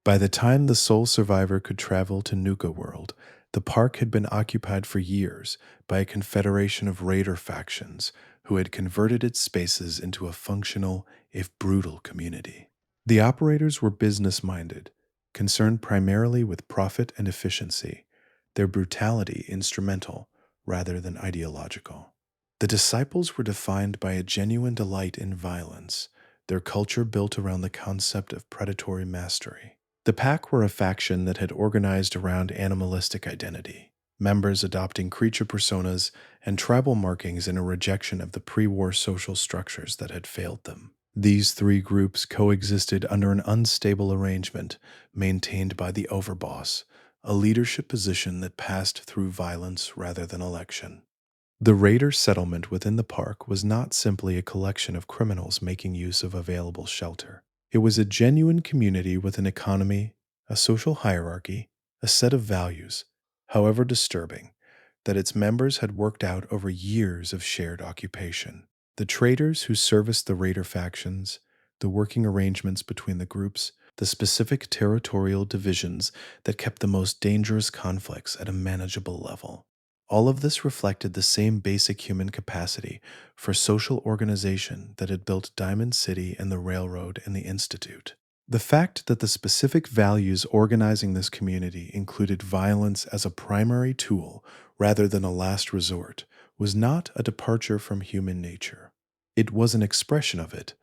By the time the sole survivor could travel to Nuka-World, the park had been occupied for years by a confederation of raider factions who had converted its spaces into a functional, if brutal, community. The operators were business-minded, concerned primarily with profit and efficiency, their brutality instrumental rather than ideological. The disciples were defined by a genuine delight in violence, their culture built around the concept of predatory mastery. The Pack were a faction that had organized around animalistic identity, members adopting creature personas and tribal markings in a rejection of the pre-war social structures that had failed them. These three groups coexisted under an unstable arrangement maintained by the overboss, a leadership position that passed through violence rather than election. The raider settlement within the park was not simply a collection of criminals making use of available shelter. It was a genuine community with an economy, a social hierarchy, a set of values, however disturbing, that its members had worked out over years of shared occupation. The traders who serviced the raider factions, the working arrangements between the groups, the specific territorial divisions that kept the most dangerous conflicts at a manageable level. All of this reflected the same basic human capacity for social organization that had built Diamond City and the Railroad and the Institute. The fact that the specific values organizing this community included violence as a primary tool rather than a last resort was not a departure from human nature. It was an expression of it,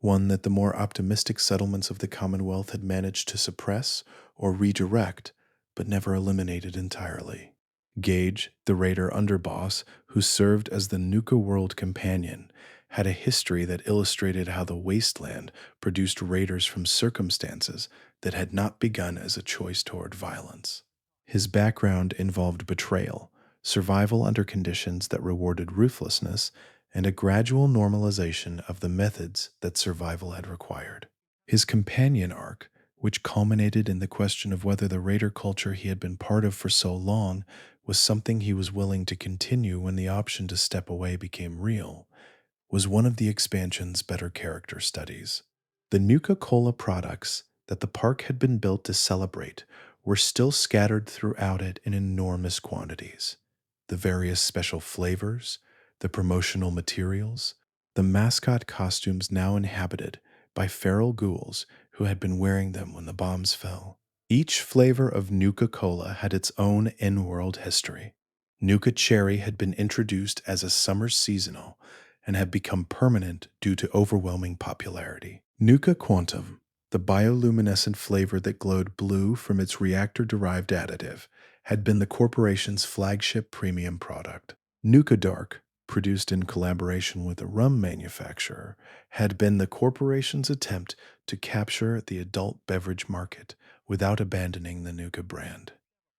one that the more optimistic settlements of the Commonwealth had managed to suppress or redirect, but never eliminated entirely. Gage, the raider underboss who served as the Nuka-World companion, had a history that illustrated how the wasteland produced raiders from circumstances that had not begun as a choice toward violence. His background involved betrayal, survival under conditions that rewarded ruthlessness, and a gradual normalization of the methods that survival had required. His companion arc, which culminated in the question of whether the raider culture he had been part of for so long was something he was willing to continue when the option to step away became real, was one of the expansion's better character studies. The Nuka-Cola products that the park had been built to celebrate were still scattered throughout it in enormous quantities. The various special flavors, the promotional materials, the mascot costumes now inhabited by feral ghouls who had been wearing them when the bombs fell. Each flavor of Nuka-Cola had its own in-world history. Nuka Cherry had been introduced as a summer seasonal and had become permanent due to overwhelming popularity. Nuka Quantum, the bioluminescent flavor that glowed blue from its reactor-derived additive, had been the corporation's flagship premium product. Nuka Dark, produced in collaboration with a rum manufacturer, had been the corporation's attempt to capture the adult beverage market without abandoning the Nuka brand.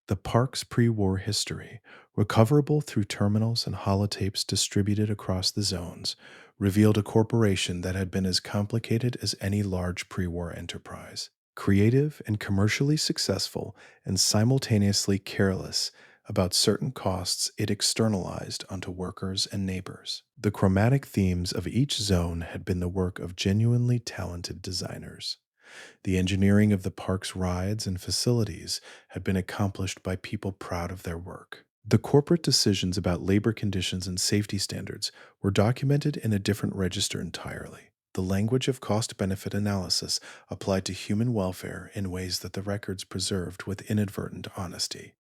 The park's pre-war history, recoverable through terminals and holotapes distributed across the zones, revealed a corporation that had been as complicated as any large pre-war enterprise. Creative and commercially successful and simultaneously careless about certain costs it externalized onto workers and neighbors. The chromatic themes of each zone had been the work of genuinely talented designers. The engineering of the park's rides and facilities had been accomplished by people proud of their work. The corporate decisions about labor conditions and safety standards were documented in a different register entirely. The language of cost-benefit analysis applied to human welfare in ways that the records preserved with inadvertent honesty.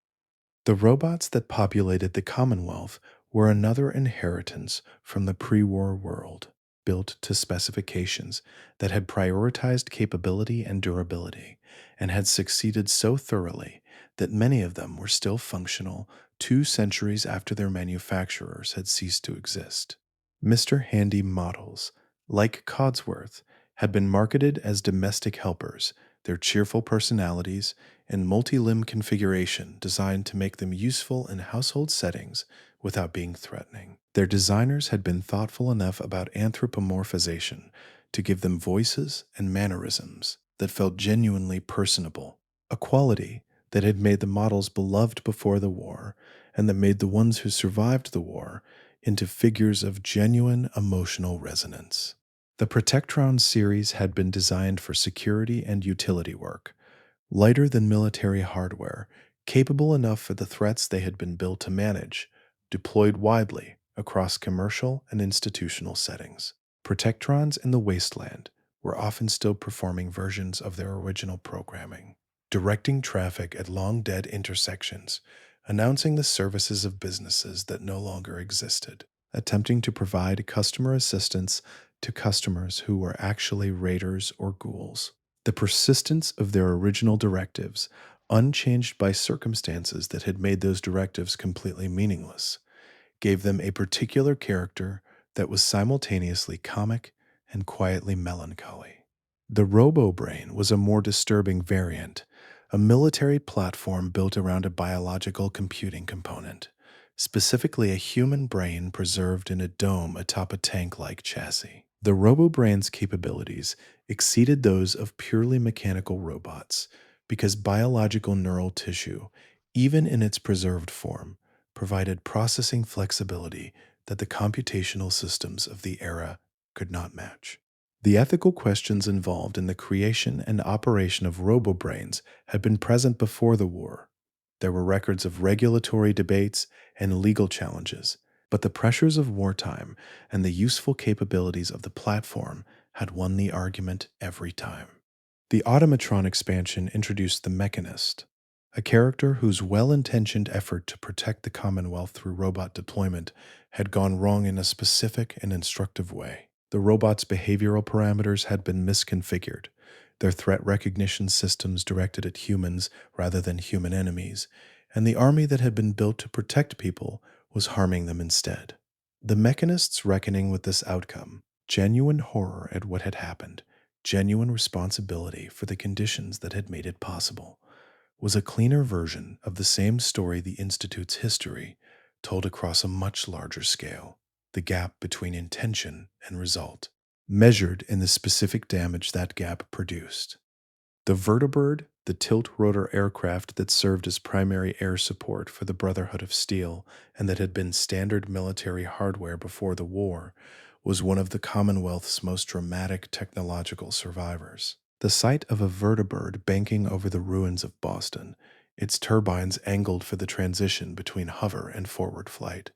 The robots that populated the Commonwealth were another inheritance from the pre-war world, built to specifications that had prioritized capability and durability, and had succeeded so thoroughly that many of them were still functional 2 centuries after their manufacturers had ceased to exist. Mr. Handy models, like Codsworth, had been marketed as domestic helpers, their cheerful personalities and multi-limb configuration designed to make them useful in household settings without being threatening. Their designers had been thoughtful enough about anthropomorphization to give them voices and mannerisms that felt genuinely personable, a quality that had made the models beloved before the war and that made the ones who survived the war into figures of genuine emotional resonance. The Protectron series had been designed for security and utility work, lighter than military hardware, capable enough for the threats they had been built to manage, deployed widely across commercial and institutional settings. Protectrons in the wasteland were often still performing versions of their original programming, directing traffic at long-dead intersections, announcing the services of businesses that no longer existed, attempting to provide customer assistance to customers who were actually raiders or ghouls. The persistence of their original directives, unchanged by circumstances that had made those directives completely meaningless, gave them a particular character that was simultaneously comic and quietly melancholy. The Robo-Brain was a more disturbing variant, a military platform built around a biological computing component, specifically a human brain preserved in a dome atop a tank-like chassis. The Robo-Brain's capabilities exceeded those of purely mechanical robots because biological neural tissue, even in its preserved form, provided processing flexibility that the computational systems of the era could not match. The ethical questions involved in the creation and operation of robo-brains had been present before the war. There were records of regulatory debates and legal challenges, but the pressures of wartime and the useful capabilities of the platform had won the argument every time. The Automatron expansion introduced the Mechanist, a character whose well-intentioned effort to protect the Commonwealth through robot deployment had gone wrong in a specific and instructive way. The robot's behavioral parameters had been misconfigured, their threat recognition systems directed at humans rather than human enemies, and the army that had been built to protect people was harming them instead. The mechanists reckoning with this outcome, genuine horror at what had happened, genuine responsibility for the conditions that had made it possible, was a cleaner version of the same story the Institute's history told across a much larger scale, the gap between intention and result, measured in the specific damage that gap produced. The vertibird, the tilt-rotor aircraft that served as primary air support for the Brotherhood of Steel and that had been standard military hardware before the war, was one of the Commonwealth's most dramatic technological survivors. The sight of a vertibird banking over the ruins of Boston, its turbines angled for the transition between hover and forward flight,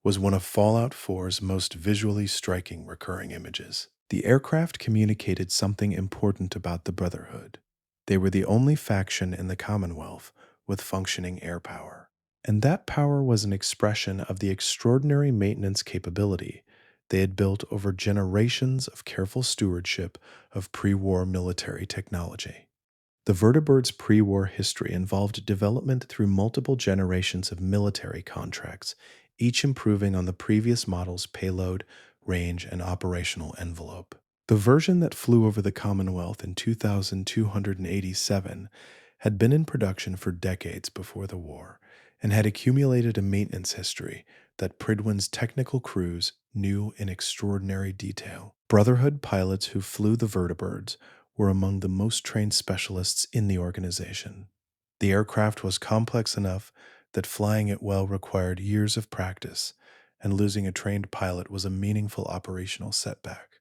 was one of Fallout 4's most visually striking recurring images. The aircraft communicated something important about the Brotherhood. They were the only faction in the Commonwealth with functioning air power. And that power was an expression of the extraordinary maintenance capability they had built over generations of careful stewardship of pre-war military technology. The vertibird's pre-war history involved development through multiple generations of military contracts, each improving on the previous model's payload, range, and operational envelope. The version that flew over the Commonwealth in 2287 had been in production for decades before the war and had accumulated a maintenance history that Pridwin's technical crews knew in extraordinary detail. Brotherhood pilots who flew the vertibirds were among the most trained specialists in the organization. The aircraft was complex enough that flying it well required years of practice, and losing a trained pilot was a meaningful operational setback.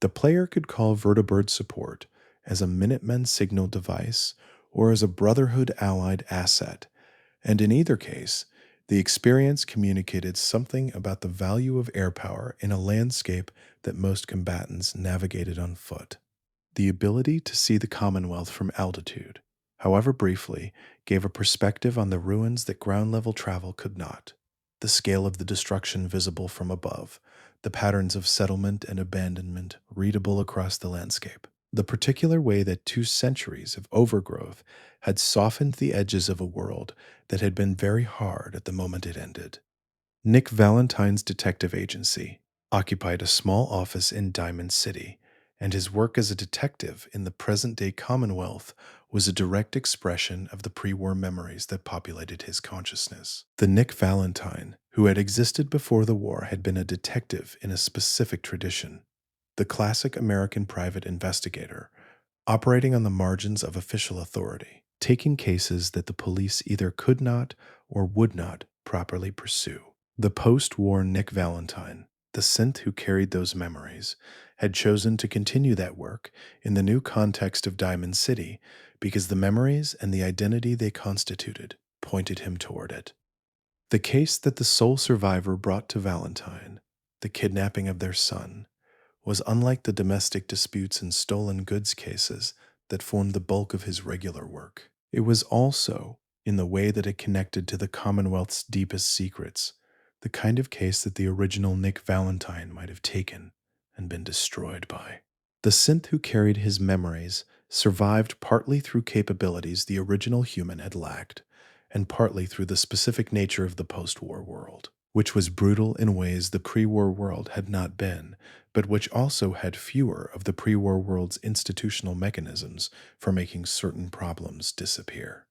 The player could call vertibird support as a Minutemen signal device or as a Brotherhood allied asset, and in either case, the experience communicated something about the value of air power in a landscape that most combatants navigated on foot. The ability to see the Commonwealth from altitude, however briefly, gave a perspective on the ruins that ground-level travel could not. The scale of the destruction visible from above, the patterns of settlement and abandonment readable across the landscape, the particular way that 2 centuries of overgrowth had softened the edges of a world that had been very hard at the moment it ended. Nick Valentine's detective agency occupied a small office in Diamond City, and his work as a detective in the present-day Commonwealth was a direct expression of the pre-war memories that populated his consciousness. The Nick Valentine, who had existed before the war, had been a detective in a specific tradition, the classic American private investigator, operating on the margins of official authority, taking cases that the police either could not or would not properly pursue. The post-war Nick Valentine, the synth who carried those memories, had chosen to continue that work in the new context of Diamond City because the memories and the identity they constituted pointed him toward it. The case that the sole survivor brought to Valentine, the kidnapping of their son, was unlike the domestic disputes and stolen goods cases that formed the bulk of his regular work. It was also, in the way that it connected to the Commonwealth's deepest secrets, the kind of case that the original Nick Valentine might have taken and been destroyed by. The synth who carried his memories survived partly through capabilities the original human had lacked, and partly through the specific nature of the post-war world, which was brutal in ways the pre-war world had not been, but which also had fewer of the pre-war world's institutional mechanisms for making certain problems disappear.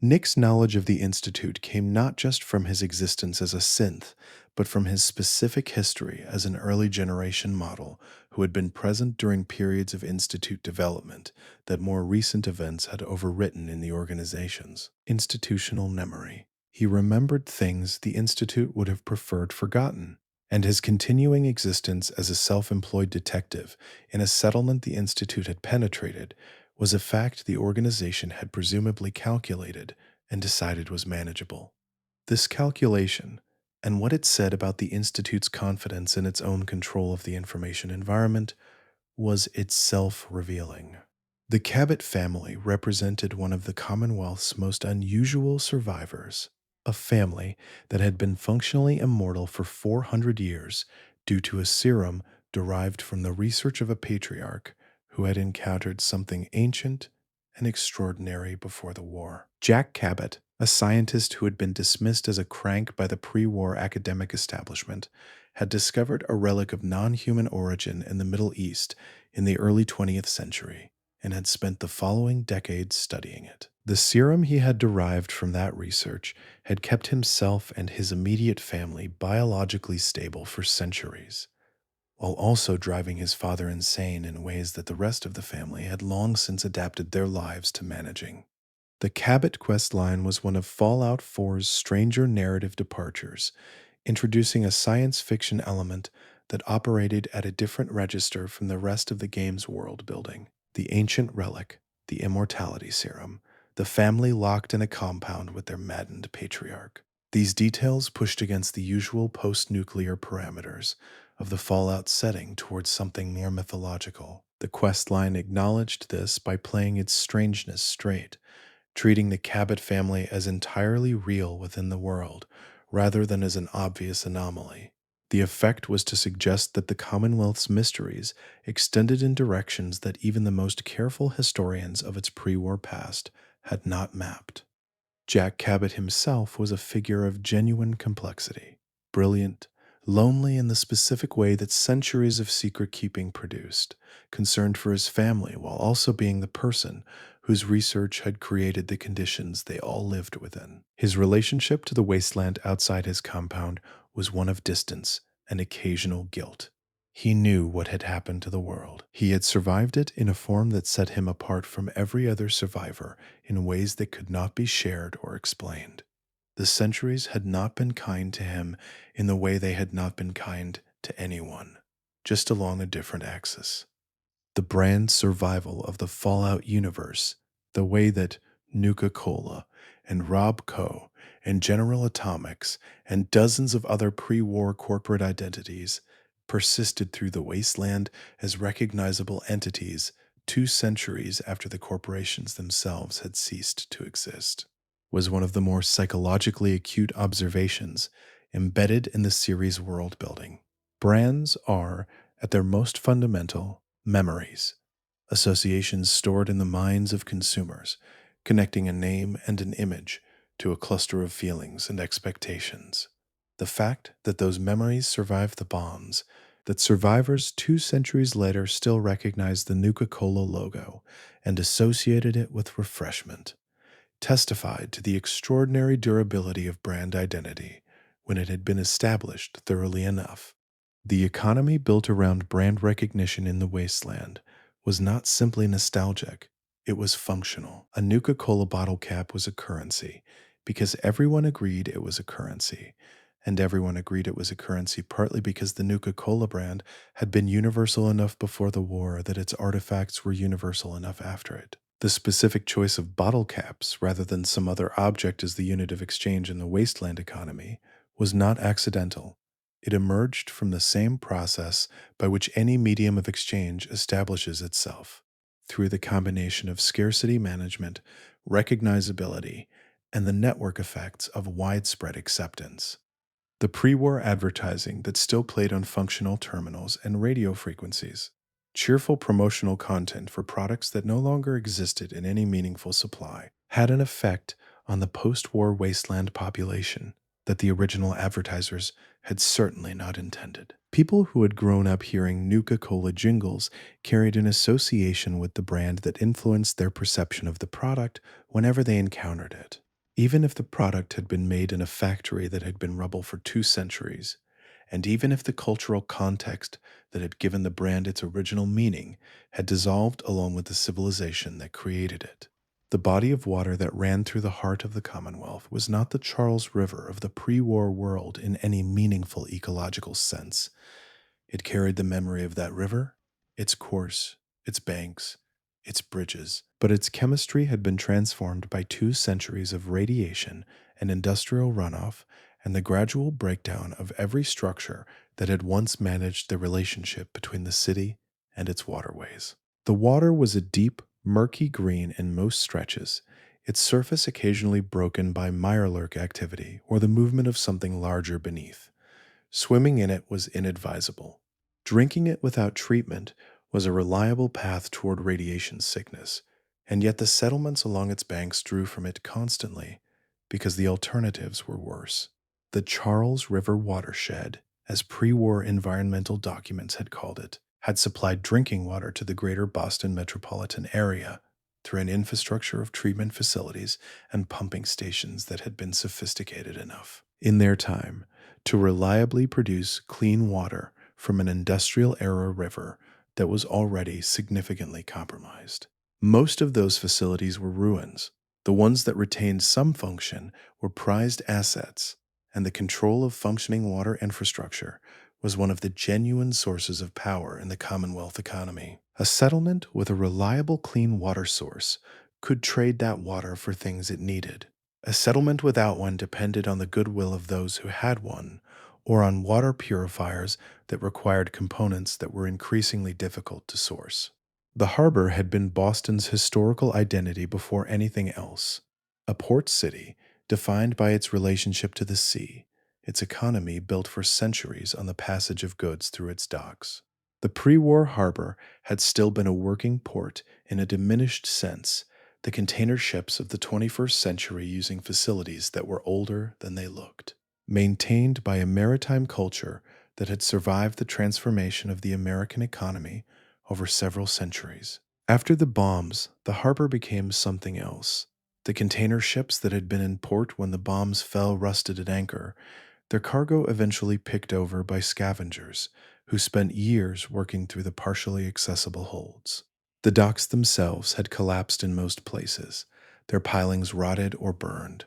Nick's knowledge of the Institute came not just from his existence as a synth, but from his specific history as an early generation model who had been present during periods of Institute development that more recent events had overwritten in the organization's institutional memory. He remembered things the Institute would have preferred forgotten, and his continuing existence as a self-employed detective in a settlement the Institute had penetrated was a fact the organization had presumably calculated and decided was manageable. This calculation, and what it said about the Institute's confidence in its own control of the information environment, was itself revealing. The Cabot family represented one of the Commonwealth's most unusual survivors, a family that had been functionally immortal for 400 years due to a serum derived from the research of a patriarch who had encountered something ancient and extraordinary before the war. Jack Cabot, A scientist who had been dismissed as a crank by the pre-war academic establishment had discovered a relic of non-human origin in the Middle East in the early 20th century and had spent the following decades studying it. The serum he had derived from that research had kept himself and his immediate family biologically stable for centuries, while also driving his father insane in ways that the rest of the family had long since adapted their lives to managing. The Cabot quest line was one of Fallout 4's stranger narrative departures, introducing a science fiction element that operated at a different register from the rest of the game's world building. The ancient relic, the immortality serum, the family locked in a compound with their maddened patriarch. These details pushed against the usual post-nuclear parameters of the Fallout setting towards something more mythological. The quest line acknowledged this by playing its strangeness straight, treating the Cabot family as entirely real within the world, rather than as an obvious anomaly. The effect was to suggest that the Commonwealth's mysteries extended in directions that even the most careful historians of its pre-war past had not mapped. Jack Cabot himself was a figure of genuine complexity, brilliant, lonely in the specific way that centuries of secret keeping produced, concerned for his family while also being the person whose research had created the conditions they all lived within. His relationship to the wasteland outside his compound was one of distance and occasional guilt. He knew what had happened to the world. He had survived it in a form that set him apart from every other survivor in ways that could not be shared or explained. The centuries had not been kind to him in the way they had not been kind to anyone, just along a different axis. The brand survival of the Fallout universe, the way that Nuka-Cola and Robco and General Atomics and dozens of other pre-war corporate identities persisted through the wasteland as recognizable entities 2 centuries after the corporations themselves had ceased to exist, was one of the more psychologically acute observations embedded in the series' world building. Brands are, at their most fundamental, memories, associations stored in the minds of consumers, connecting a name and an image to a cluster of feelings and expectations. The fact that those memories survive the bombs, that survivors 2 centuries later still recognize the Nuka-Cola logo and associated it with refreshment, testified to the extraordinary durability of brand identity when it had been established thoroughly enough. The economy built around brand recognition in the wasteland was not simply nostalgic, it was functional. A Nuka-Cola bottle cap was a currency because everyone agreed it was a currency, and everyone agreed it was a currency partly because the Nuka-Cola brand had been universal enough before the war that its artifacts were universal enough after it. The specific choice of bottle caps rather than some other object as the unit of exchange in the wasteland economy was not accidental. It emerged from the same process by which any medium of exchange establishes itself, through the combination of scarcity management, recognizability, and the network effects of widespread acceptance. The pre-war advertising that still played on functional terminals and radio frequencies, cheerful promotional content for products that no longer existed in any meaningful supply, had an effect on the post-war wasteland population that the original advertisers had certainly not intended. People who had grown up hearing Nuka-Cola jingles carried an association with the brand that influenced their perception of the product whenever they encountered it. Even if the product had been made in a factory that had been rubble for 2 centuries, and even if the cultural context that had given the brand its original meaning had dissolved along with the civilization that created it. The body of water that ran through the heart of the Commonwealth was not the Charles River of the pre-war world in any meaningful ecological sense. It carried the memory of that river, its course, its banks, its bridges, but its chemistry had been transformed by 2 centuries of radiation and industrial runoff and the gradual breakdown of every structure that had once managed the relationship between the city and its waterways. The water was a deep, murky green in most stretches, its surface occasionally broken by mirelurk activity or the movement of something larger beneath. Swimming in it was inadvisable. Drinking it without treatment was a reliable path toward radiation sickness, and yet the settlements along its banks drew from it constantly, because the alternatives were worse. The Charles River watershed, as pre-war environmental documents had called it, had supplied drinking water to the greater Boston metropolitan area through an infrastructure of treatment facilities and pumping stations that had been sophisticated enough, in their time, to reliably produce clean water from an industrial-era river that was already significantly compromised. Most of those facilities were ruins. The ones that retained some function were prized assets, and the control of functioning water infrastructure was one of the genuine sources of power in the Commonwealth economy. A settlement with a reliable clean water source could trade that water for things it needed. A settlement without one depended on the goodwill of those who had one, or on water purifiers that required components that were increasingly difficult to source. The harbor had been Boston's historical identity before anything else, a port city defined by its relationship to the sea, its economy built for centuries on the passage of goods through its docks. The pre-war harbor had still been a working port in a diminished sense, the container ships of the 21st century using facilities that were older than they looked, maintained by a maritime culture that had survived the transformation of the American economy over several centuries. After the bombs, the harbor became something else. The container ships that had been in port when the bombs fell rusted at anchor, their cargo eventually picked over by scavengers who spent years working through the partially accessible holds. The docks themselves had collapsed in most places, their pilings rotted or burned.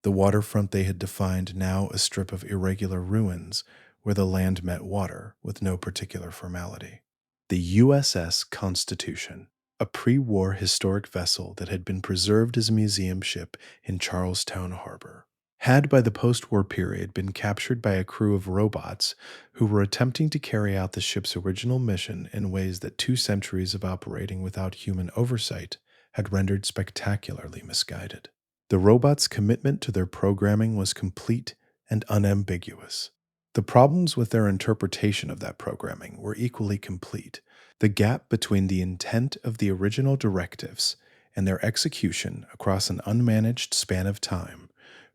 The waterfront they had defined now a strip of irregular ruins where the land met water with no particular formality. The USS Constitution, a pre-war historic vessel that had been preserved as a museum ship in Charlestown Harbor, had by the post-war period been captured by a crew of robots who were attempting to carry out the ship's original mission in ways that 2 centuries of operating without human oversight had rendered spectacularly misguided. The robots' commitment to their programming was complete and unambiguous. The problems with their interpretation of that programming were equally complete. The gap between the intent of the original directives and their execution across an unmanaged span of time,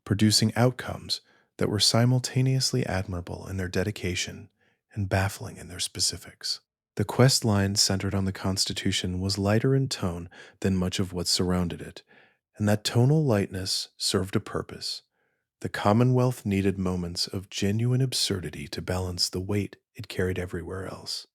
producing outcomes that were simultaneously admirable in their dedication and baffling in their specifics. The quest line centered on the Constitution was lighter in tone than much of what surrounded it, and that tonal lightness served a purpose. The Commonwealth needed moments of genuine absurdity to balance the weight it carried everywhere else.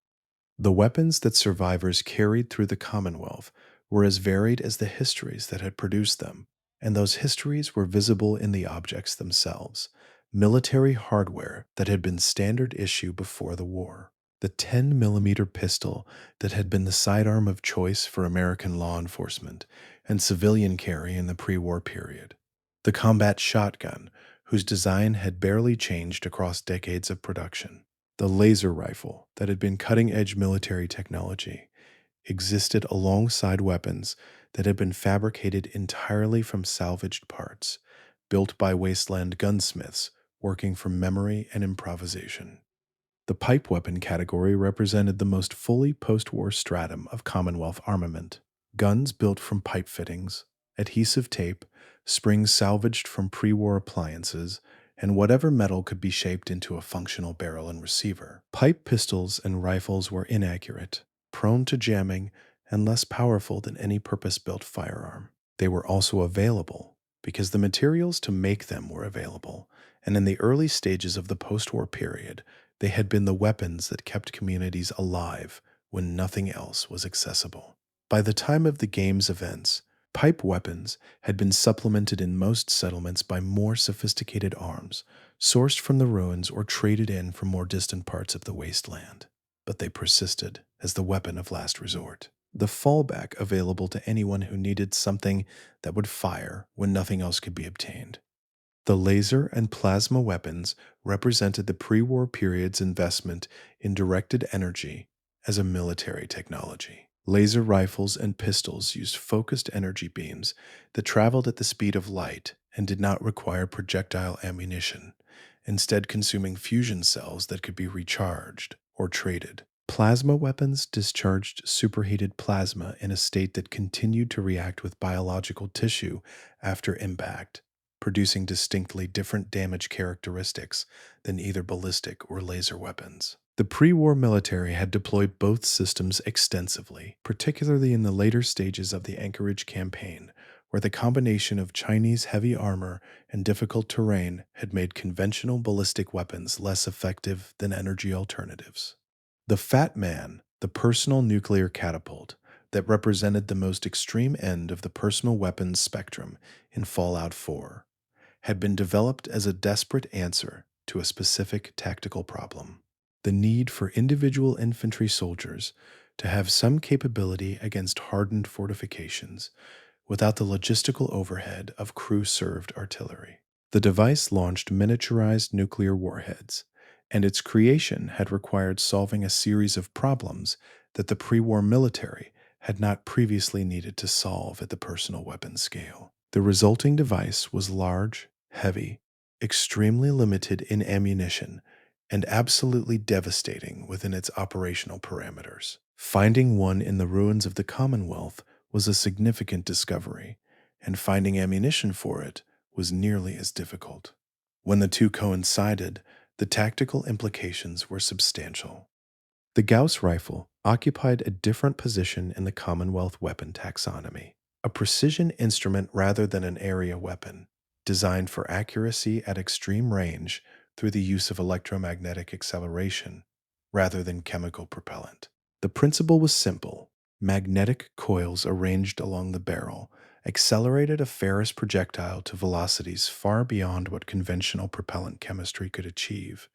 The weapons that survivors carried through the Commonwealth were as varied as the histories that had produced them, and those histories were visible in the objects themselves, military hardware that had been standard issue before the war. The 10mm pistol that had been the sidearm of choice for American law enforcement and civilian carry in the pre-war period. The combat shotgun, whose design had barely changed across decades of production. The laser rifle that had been cutting-edge military technology existed alongside weapons that had been fabricated entirely from salvaged parts, built by wasteland gunsmiths working from memory and improvisation. The pipe weapon category represented the most fully post-war stratum of Commonwealth armament. Guns built from pipe fittings, adhesive tape, springs salvaged from pre-war appliances, and whatever metal could be shaped into a functional barrel and receiver. Pipe pistols and rifles were inaccurate, prone to jamming, and less powerful than any purpose-built firearm. They were also available because the materials to make them were available, and in the early stages of the post-war period, they had been the weapons that kept communities alive when nothing else was accessible. By the time of the game's events, pipe weapons had been supplemented in most settlements by more sophisticated arms, sourced from the ruins or traded in from more distant parts of the wasteland. But they persisted as the weapon of last resort, the fallback available to anyone who needed something that would fire when nothing else could be obtained. The laser and plasma weapons represented the pre-war period's investment in directed energy as a military technology. Laser rifles and pistols used focused energy beams that traveled at the speed of light and did not require projectile ammunition, instead consuming fusion cells that could be recharged or traded. Plasma weapons discharged superheated plasma in a state that continued to react with biological tissue after impact, producing distinctly different damage characteristics than either ballistic or laser weapons. The pre-war military had deployed both systems extensively, particularly in the later stages of the Anchorage campaign, where the combination of Chinese heavy armor and difficult terrain had made conventional ballistic weapons less effective than energy alternatives. The Fat Man, the personal nuclear catapult, that represented the most extreme end of the personal weapons spectrum in Fallout 4, had been developed as a desperate answer to a specific tactical problem: the need for individual infantry soldiers to have some capability against hardened fortifications without the logistical overhead of crew-served artillery. The device launched miniaturized nuclear warheads, and its creation had required solving a series of problems that the pre-war military had not previously needed to solve at the personal weapon scale. The resulting device was large, heavy, extremely limited in ammunition, and absolutely devastating within its operational parameters. Finding one in the ruins of the Commonwealth was a significant discovery, and finding ammunition for it was nearly as difficult. When the two coincided, the tactical implications were substantial. The Gauss rifle occupied a different position in the Commonwealth weapon taxonomy, a precision instrument rather than an area weapon, designed for accuracy at extreme range through the use of electromagnetic acceleration rather than chemical propellant. The principle was simple. Magnetic coils arranged along the barrel accelerated a ferrous projectile to velocities far beyond what conventional propellant chemistry could achieve,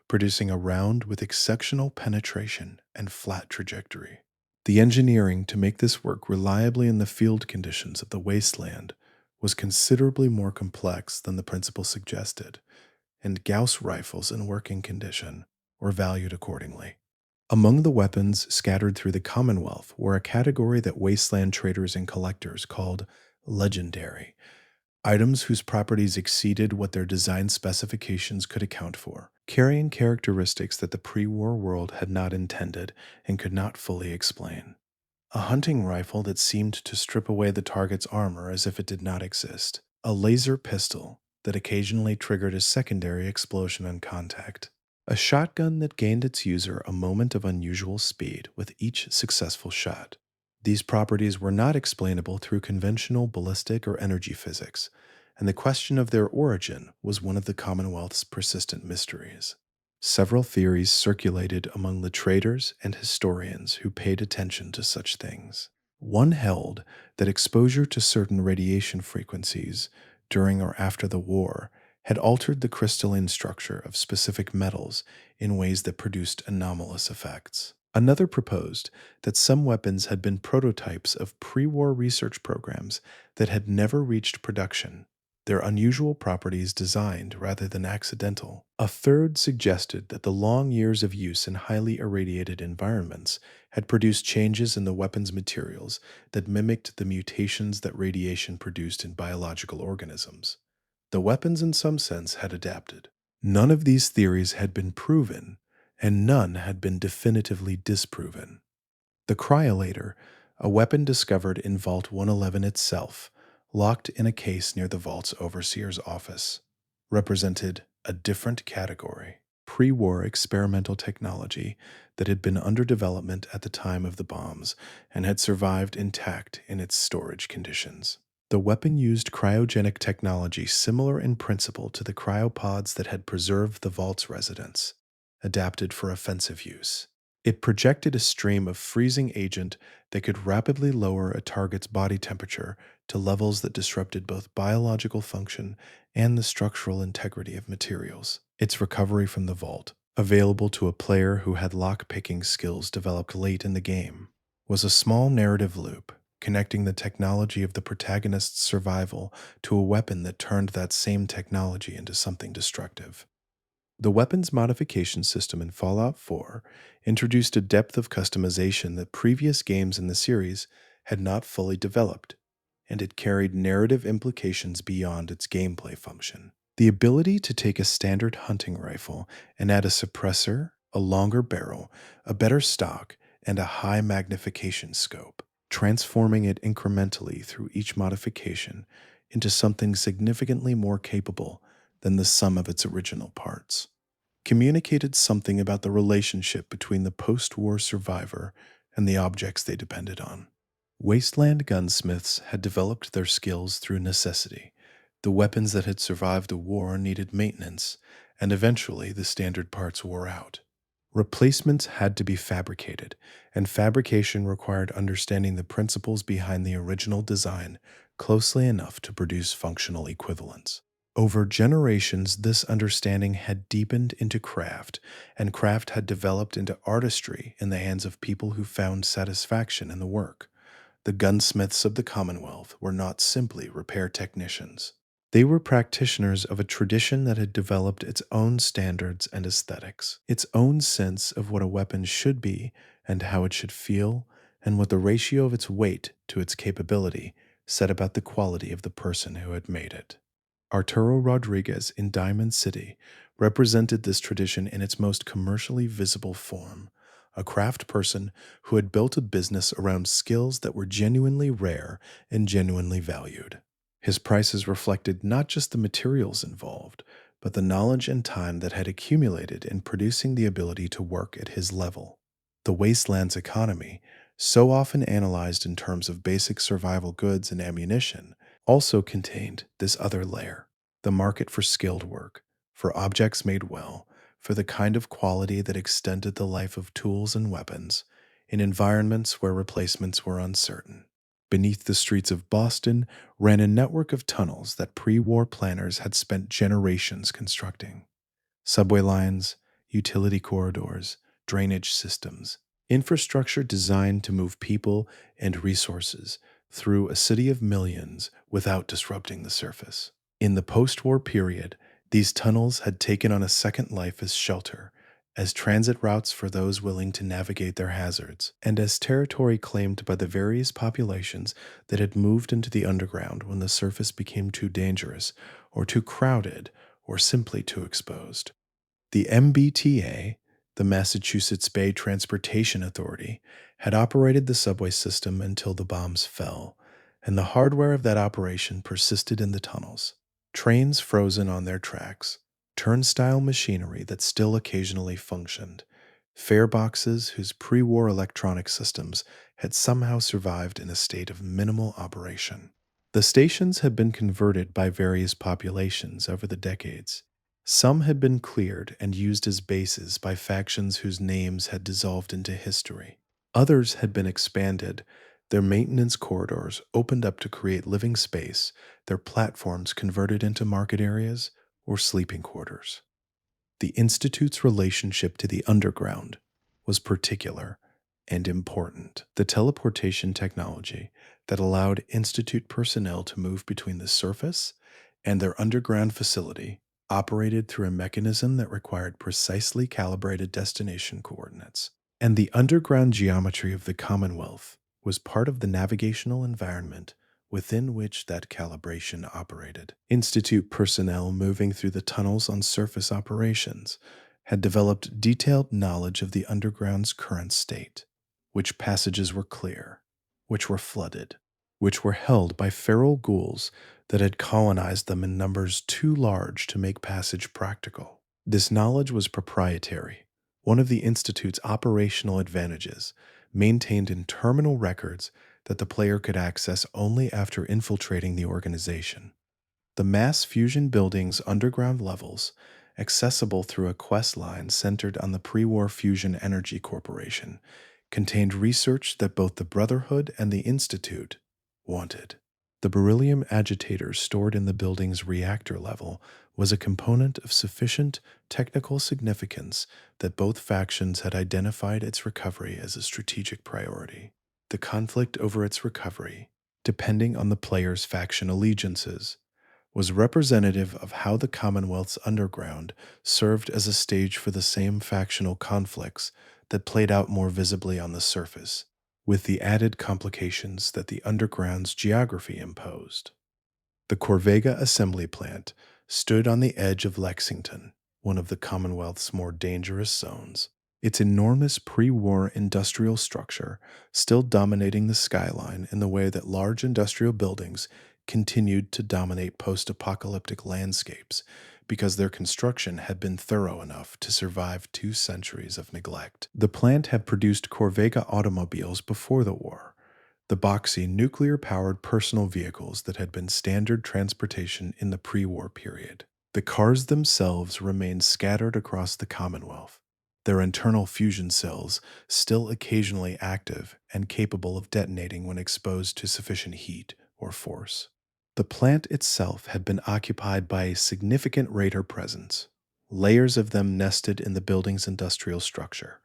producing a round with exceptional penetration and flat trajectory. The engineering to make this work reliably in the field conditions of the wasteland was considerably more complex than the principle suggested, and Gauss rifles in working condition were valued accordingly. Among the weapons scattered through the Commonwealth were a category that wasteland traders and collectors called legendary, items whose properties exceeded what their design specifications could account for, carrying characteristics that the pre-war world had not intended and could not fully explain. A hunting rifle that seemed to strip away the target's armor as if it did not exist. A laser pistol that occasionally triggered a secondary explosion on contact. A shotgun that gained its user a moment of unusual speed with each successful shot. These properties were not explainable through conventional ballistic or energy physics, and the question of their origin was one of the Commonwealth's persistent mysteries. Several theories circulated among the traders and historians who paid attention to such things. One held that exposure to certain radiation frequencies during or after the war had altered the crystalline structure of specific metals in ways that produced anomalous effects. Another proposed that some weapons had been prototypes of pre-war research programs that had never reached production, their unusual properties designed rather than accidental. A third suggested that the long years of use in highly irradiated environments had produced changes in the weapon's materials that mimicked the mutations that radiation produced in biological organisms. The weapons in some sense had adapted. None of these theories had been proven, and none had been definitively disproven. The cryolator, a weapon discovered in Vault 111 itself, locked in a case near the Vault's overseer's office, represented a different category, pre-war experimental technology that had been under development at the time of the bombs and had survived intact in its storage conditions. The weapon used cryogenic technology similar in principle to the cryopods that had preserved the Vault's residents, adapted for offensive use. It projected a stream of freezing agent that could rapidly lower a target's body temperature to levels that disrupted both biological function and the structural integrity of materials. Its recovery from the Vault, available to a player who had lock-picking skills developed late in the game, was a small narrative loop connecting the technology of the protagonist's survival to a weapon that turned that same technology into something destructive. The weapons modification system in Fallout 4 introduced a depth of customization that previous games in the series had not fully developed, and it carried narrative implications beyond its gameplay function. The ability to take a standard hunting rifle and add a suppressor, a longer barrel, a better stock, and a high magnification scope, transforming it incrementally through each modification, into something significantly more capable than the sum of its original parts. Communicated something about the relationship between the post-war survivor and the objects they depended on. Wasteland gunsmiths had developed their skills through necessity. The weapons that had survived a war needed maintenance, and eventually the standard parts wore out. Replacements had to be fabricated, and fabrication required understanding the principles behind the original design closely enough to produce functional equivalents. Over generations, this understanding had deepened into craft, and craft had developed into artistry in the hands of people who found satisfaction in the work. The gunsmiths of the Commonwealth were not simply repair technicians. They were practitioners of a tradition that had developed its own standards and aesthetics, its own sense of what a weapon should be and how it should feel, and what the ratio of its weight to its capability said about the quality of the person who had made it. Arturo Rodriguez in Diamond City represented this tradition in its most commercially visible form, a craft person who had built a business around skills that were genuinely rare and genuinely valued. His prices reflected not just the materials involved, but the knowledge and time that had accumulated in producing the ability to work at his level. The wasteland's economy, so often analyzed in terms of basic survival goods and ammunition, also contained this other layer: the market for skilled work, for objects made well, for the kind of quality that extended the life of tools and weapons in environments where replacements were uncertain. Beneath the streets of Boston ran a network of tunnels that pre-war planners had spent generations constructing. Subway lines, utility corridors, drainage systems, infrastructure designed to move people and resources through a city of millions without disrupting the surface. In the post-war period, these tunnels had taken on a second life as shelter, as transit routes for those willing to navigate their hazards, and as territory claimed by the various populations that had moved into the underground when the surface became too dangerous, or too crowded, or simply too exposed. The MBTA, the Massachusetts Bay Transportation Authority, had operated the subway system until the bombs fell, and the hardware of that operation persisted in the tunnels. Trains frozen on their tracks, turnstile machinery that still occasionally functioned, fare boxes whose pre-war electronic systems had somehow survived in a state of minimal operation. The stations had been converted by various populations over the decades. Some had been cleared and used as bases by factions whose names had dissolved into history. Others had been expanded, their maintenance corridors opened up to create living space, their platforms converted into market areas or sleeping quarters. The Institute's relationship to the underground was particular and important. The teleportation technology that allowed Institute personnel to move between the surface and their underground facility operated through a mechanism that required precisely calibrated destination coordinates. And the underground geometry of the Commonwealth was part of the navigational environment within which that calibration operated. Institute personnel moving through the tunnels on surface operations had developed detailed knowledge of the underground's current state, which passages were clear, which were flooded, which were held by feral ghouls that had colonized them in numbers too large to make passage practical. This knowledge was proprietary, one of the Institute's operational advantages, maintained in terminal records that the player could access only after infiltrating the organization. The Mass Fusion Building's underground levels, accessible through a quest line centered on the pre-war Fusion Energy Corporation, contained research that both the Brotherhood and the Institute wanted. The beryllium agitator stored in the building's reactor level was a component of sufficient technical significance that both factions had identified its recovery as a strategic priority. The conflict over its recovery, depending on the player's faction allegiances, was representative of how the Commonwealth's underground served as a stage for the same factional conflicts that played out more visibly on the surface, with the added complications that the underground's geography imposed. The Corvega assembly plant stood on the edge of Lexington, one of the Commonwealth's more dangerous zones, its enormous pre-war industrial structure still dominating the skyline in the way that large industrial buildings continued to dominate post-apocalyptic landscapes because their construction had been thorough enough to survive 2 centuries of neglect. The plant had produced Corvega automobiles before the war, the boxy nuclear-powered personal vehicles that had been standard transportation in the pre-war period. The cars themselves remained scattered across the Commonwealth, their internal fusion cells still occasionally active and capable of detonating when exposed to sufficient heat or force. The plant itself had been occupied by a significant raider presence, layers of them nested in the building's industrial structure,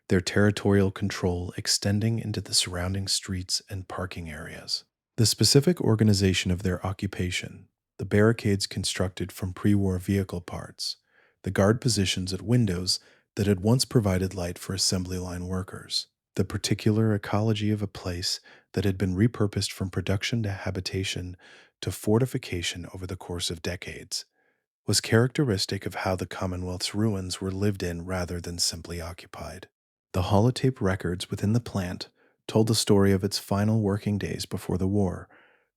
their territorial control extending into the surrounding streets and parking areas. The specific organization of their occupation, the barricades constructed from pre-war vehicle parts, the guard positions at windows that had once provided light for assembly line workers, the particular ecology of a place that had been repurposed from production to habitation to fortification over the course of decades, was characteristic of how the Commonwealth's ruins were lived in rather than simply occupied. The holotape records within the plant told the story of its final working days before the war: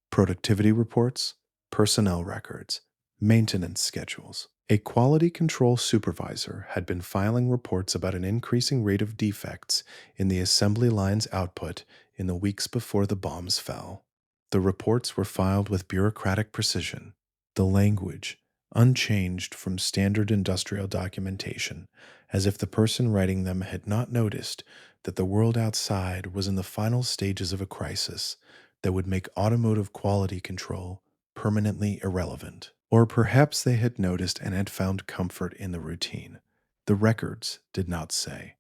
productivity reports, personnel records, maintenance schedules. A quality control supervisor had been filing reports about an increasing rate of defects in the assembly line's output in the weeks before the bombs fell. The reports were filed with bureaucratic precision, the language unchanged from standard industrial documentation, as if the person writing them had not noticed that the world outside was in the final stages of a crisis that would make automotive quality control permanently irrelevant. Or perhaps they had noticed and had found comfort in the routine. The records did not say.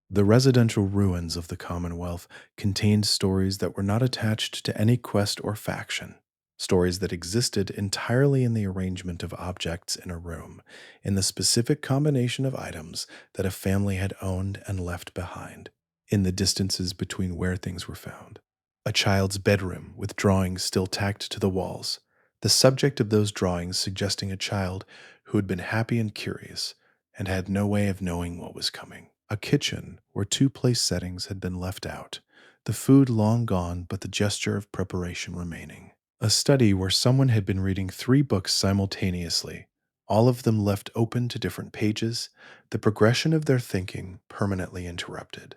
The residential ruins of the Commonwealth contained stories that were not attached to any quest or faction, stories that existed entirely in the arrangement of objects in a room, in the specific combination of items that a family had owned and left behind, in the distances between where things were found. A child's bedroom with drawings still tacked to the walls, the subject of those drawings suggesting a child who had been happy and curious and had no way of knowing what was coming. A kitchen where 2 place settings had been left out, the food long gone but the gesture of preparation remaining. A study where someone had been reading 3 books simultaneously, all of them left open to different pages, the progression of their thinking permanently interrupted.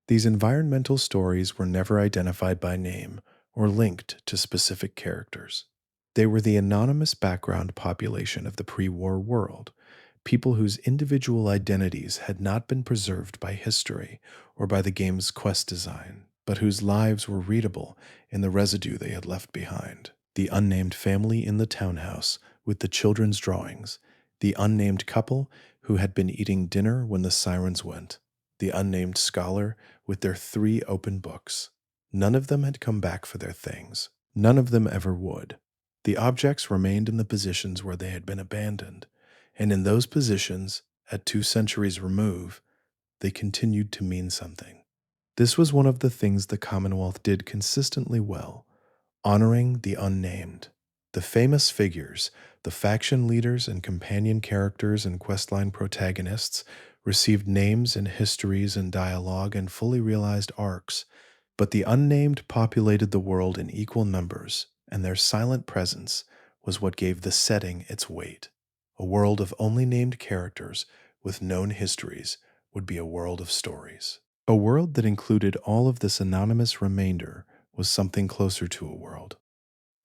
These environmental stories were never identified by name or linked to specific characters. They were the anonymous background population of the pre-war world, people whose individual identities had not been preserved by history or by the game's quest design, but whose lives were readable in the residue they had left behind. The unnamed family in the townhouse with the children's drawings, the unnamed couple who had been eating dinner when the sirens went, the unnamed scholar with their 3 open books. None of them had come back for their things. None of them ever would. The objects remained in the positions where they had been abandoned, and in those positions, at 2 centuries remove, they continued to mean something. This was one of the things the Commonwealth did consistently well, honoring the unnamed. The famous figures, the faction leaders and companion characters and questline protagonists received names and histories and dialogue and fully realized arcs, but the unnamed populated the world in equal numbers, and their silent presence was what gave the setting its weight. A world of only named characters with known histories would be a world of stories. A world that included all of this anonymous remainder was something closer to a world.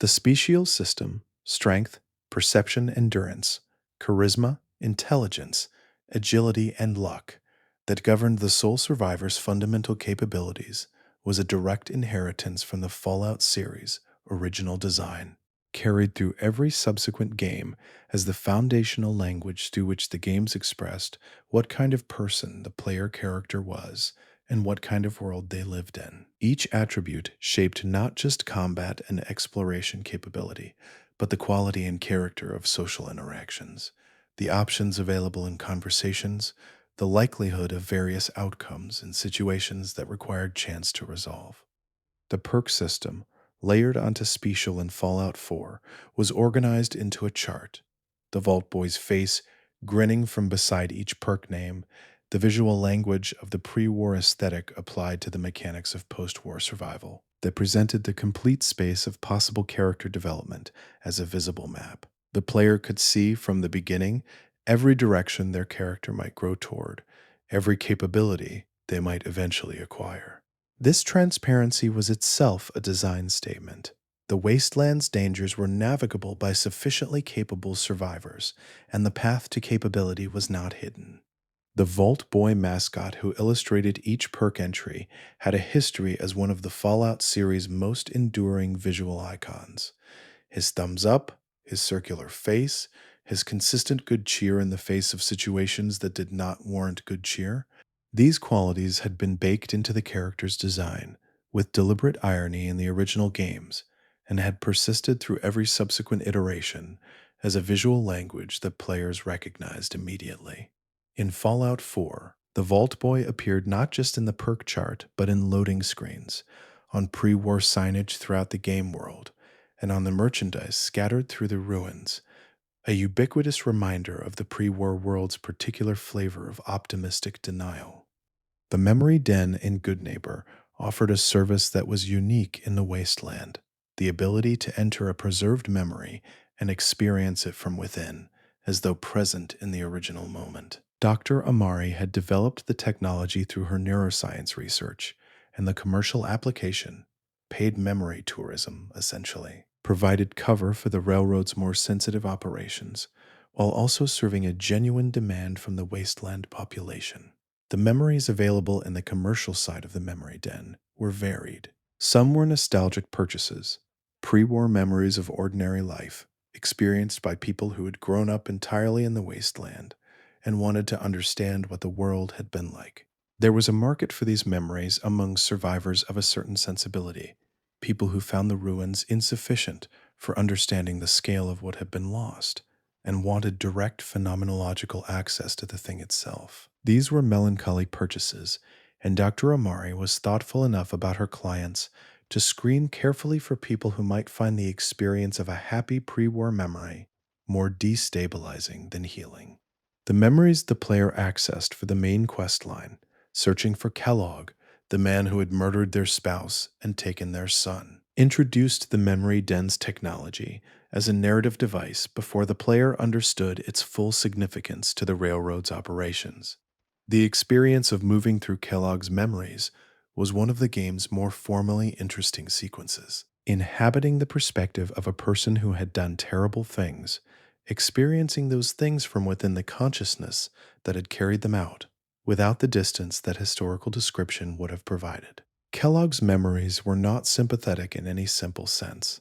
The special system, strength, perception, endurance, charisma, intelligence, agility, and luck that governed the sole survivor's fundamental capabilities was a direct inheritance from the Fallout series' original design, carried through every subsequent game as the foundational language through which the games expressed what kind of person the player character was and what kind of world they lived in. Each attribute shaped not just combat and exploration capability, but the quality and character of social interactions, the options available in conversations, the likelihood of various outcomes in situations that required chance to resolve. The perk system, layered onto Special in Fallout 4, was organized into a chart, the Vault Boy's face grinning from beside each perk name, the visual language of the pre-war aesthetic applied to the mechanics of post-war survival. that presented the complete space of possible character development as a visible map. The player could see from the beginning every direction their character might grow toward, every capability they might eventually acquire. This transparency was itself a design statement. The wasteland's dangers were navigable by sufficiently capable survivors, and the path to capability was not hidden. The Vault Boy mascot who illustrated each perk entry had a history as one of the Fallout series' most enduring visual icons. His thumbs up, his circular face, his consistent good cheer in the face of situations that did not warrant good cheer. These qualities had been baked into the character's design with deliberate irony in the original games and had persisted through every subsequent iteration as a visual language that players recognized immediately. In Fallout 4, the Vault Boy appeared not just in the perk chart but in loading screens, on pre-war signage throughout the game world, and on the merchandise scattered through the ruins, a ubiquitous reminder of the pre-war world's particular flavor of optimistic denial. The Memory Den in Good Neighbor offered a service that was unique in the wasteland, the ability to enter a preserved memory and experience it from within, as though present in the original moment. Dr. Amari had developed the technology through her neuroscience research, and the commercial application, paid memory tourism essentially, provided cover for the railroad's more sensitive operations, while also serving a genuine demand from the wasteland population. The memories available in the commercial side of the Memory Den were varied. Some were nostalgic purchases, pre-war memories of ordinary life, experienced by people who had grown up entirely in the wasteland and wanted to understand what the world had been like. There was a market for these memories among survivors of a certain sensibility, people who found the ruins insufficient for understanding the scale of what had been lost and wanted direct phenomenological access to the thing itself. These were melancholy purchases, and Dr. Amari was thoughtful enough about her clients to screen carefully for people who might find the experience of a happy pre-war memory more destabilizing than healing. The memories the player accessed for the main quest line, searching for Kellogg, the man who had murdered their spouse and taken their son, introduced the Memory Den's technology as a narrative device before the player understood its full significance to the railroad's operations. The experience of moving through Kellogg's memories was one of the game's more formally interesting sequences. Inhabiting the perspective of a person who had done terrible things, experiencing those things from within the consciousness that had carried them out, without the distance that historical description would have provided. Kellogg's memories were not sympathetic in any simple sense,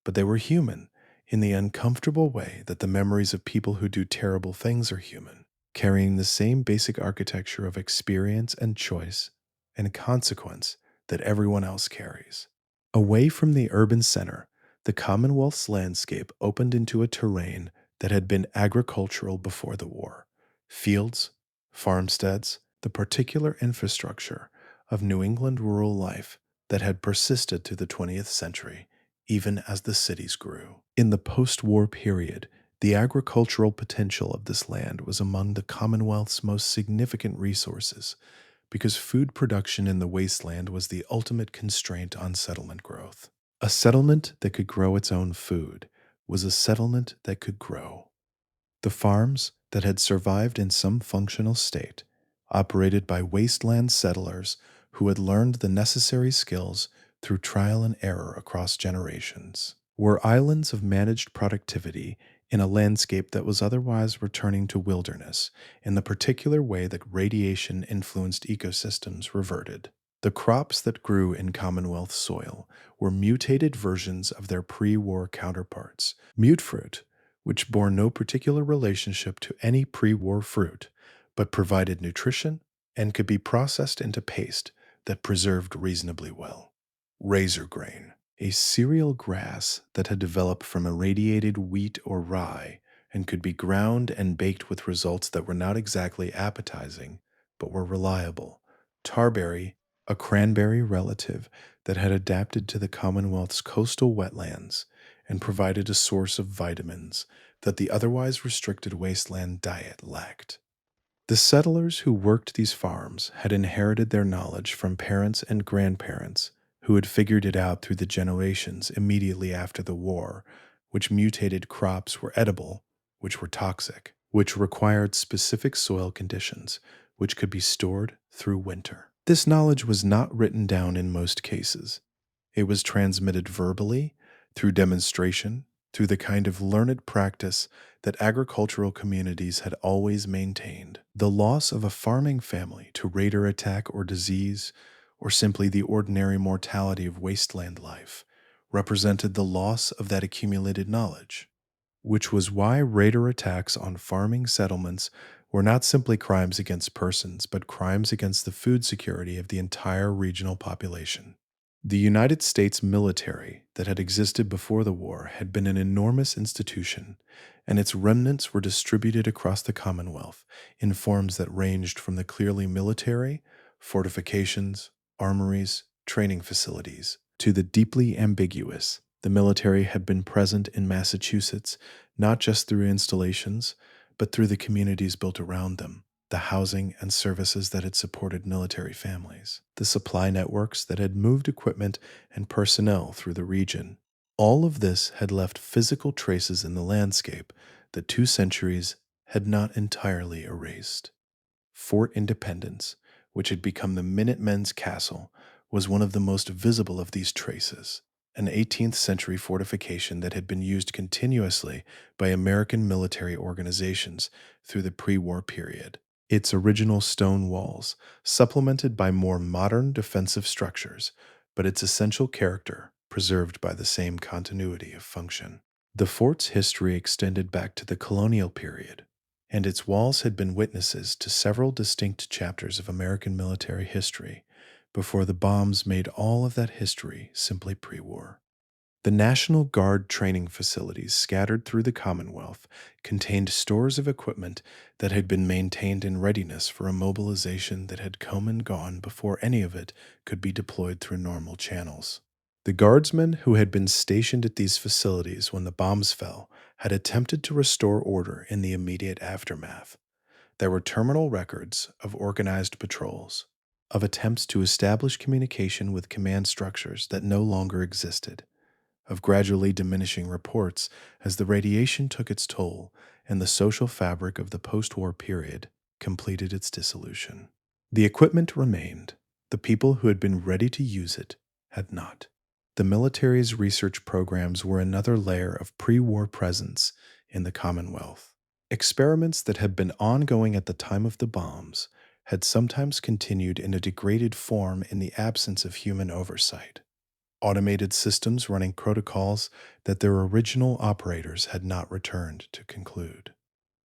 but they were human in the uncomfortable way that the memories of people who do terrible things are human, carrying the same basic architecture of experience and choice and consequence that everyone else carries. Away from the urban center, the Commonwealth's landscape opened into a terrain that had been agricultural before the war. Fields, farmsteads, the particular infrastructure of New England rural life that had persisted through the 20th century, even as the cities grew. In the post-war period, the agricultural potential of this land was among the Commonwealth's most significant resources, because food production in the wasteland was the ultimate constraint on settlement growth. A settlement that could grow its own food was a settlement that could grow. The farms that had survived in some functional state, operated by wasteland settlers who had learned the necessary skills through trial and error across generations, were islands of managed productivity in a landscape that was otherwise returning to wilderness in the particular way that radiation-influenced ecosystems reverted. The crops that grew in Commonwealth soil were mutated versions of their pre-war counterparts. Mute fruit, which bore no particular relationship to any pre-war fruit, but provided nutrition and could be processed into paste that preserved reasonably well. Razor grain, a cereal grass that had developed from irradiated wheat or rye and could be ground and baked with results that were not exactly appetizing, but were reliable. Tarberry, a cranberry relative that had adapted to the Commonwealth's coastal wetlands and provided a source of vitamins that the otherwise restricted wasteland diet lacked. The settlers who worked these farms had inherited their knowledge from parents and grandparents who had figured it out through the generations immediately after the war, which mutated crops were edible, which were toxic, which required specific soil conditions, which could be stored through winter. This knowledge was not written down in most cases. It was transmitted verbally, through demonstration, through the kind of learned practice that agricultural communities had always maintained. The loss of a farming family to raider attack or disease, or simply the ordinary mortality of wasteland life, represented the loss of that accumulated knowledge, which was why raider attacks on farming settlements were not simply crimes against persons, but crimes against the food security of the entire regional population. The United States military that had existed before the war had been an enormous institution, and its remnants were distributed across the Commonwealth in forms that ranged from the clearly military, fortifications, armories, training facilities, to the deeply ambiguous. The military had been present in Massachusetts not just through installations, but through the communities built around them, the housing and services that had supported military families, the supply networks that had moved equipment and personnel through the region. All of this had left physical traces in the landscape that 2 centuries had not entirely erased. Fort Independence, which had become the Minutemen's castle, was one of the most visible of these traces, an 18th century fortification that had been used continuously by American military organizations through the pre-war period. Its original stone walls, supplemented by more modern defensive structures, but its essential character preserved by the same continuity of function. The fort's history extended back to the colonial period, and its walls had been witnesses to several distinct chapters of American military history before the bombs made all of that history simply pre-war. The National Guard training facilities scattered through the Commonwealth contained stores of equipment that had been maintained in readiness for a mobilization that had come and gone before any of it could be deployed through normal channels. The guardsmen who had been stationed at these facilities when the bombs fell had attempted to restore order in the immediate aftermath. There were terminal records of organized patrols, of attempts to establish communication with command structures that no longer existed, of gradually diminishing reports as the radiation took its toll and the social fabric of the post-war period completed its dissolution. The equipment remained. The people who had been ready to use it had not. The military's research programs were another layer of pre-war presence in the Commonwealth. Experiments that had been ongoing at the time of the bombs had sometimes continued in a degraded form in the absence of human oversight. Automated systems running protocols that their original operators had not returned to conclude.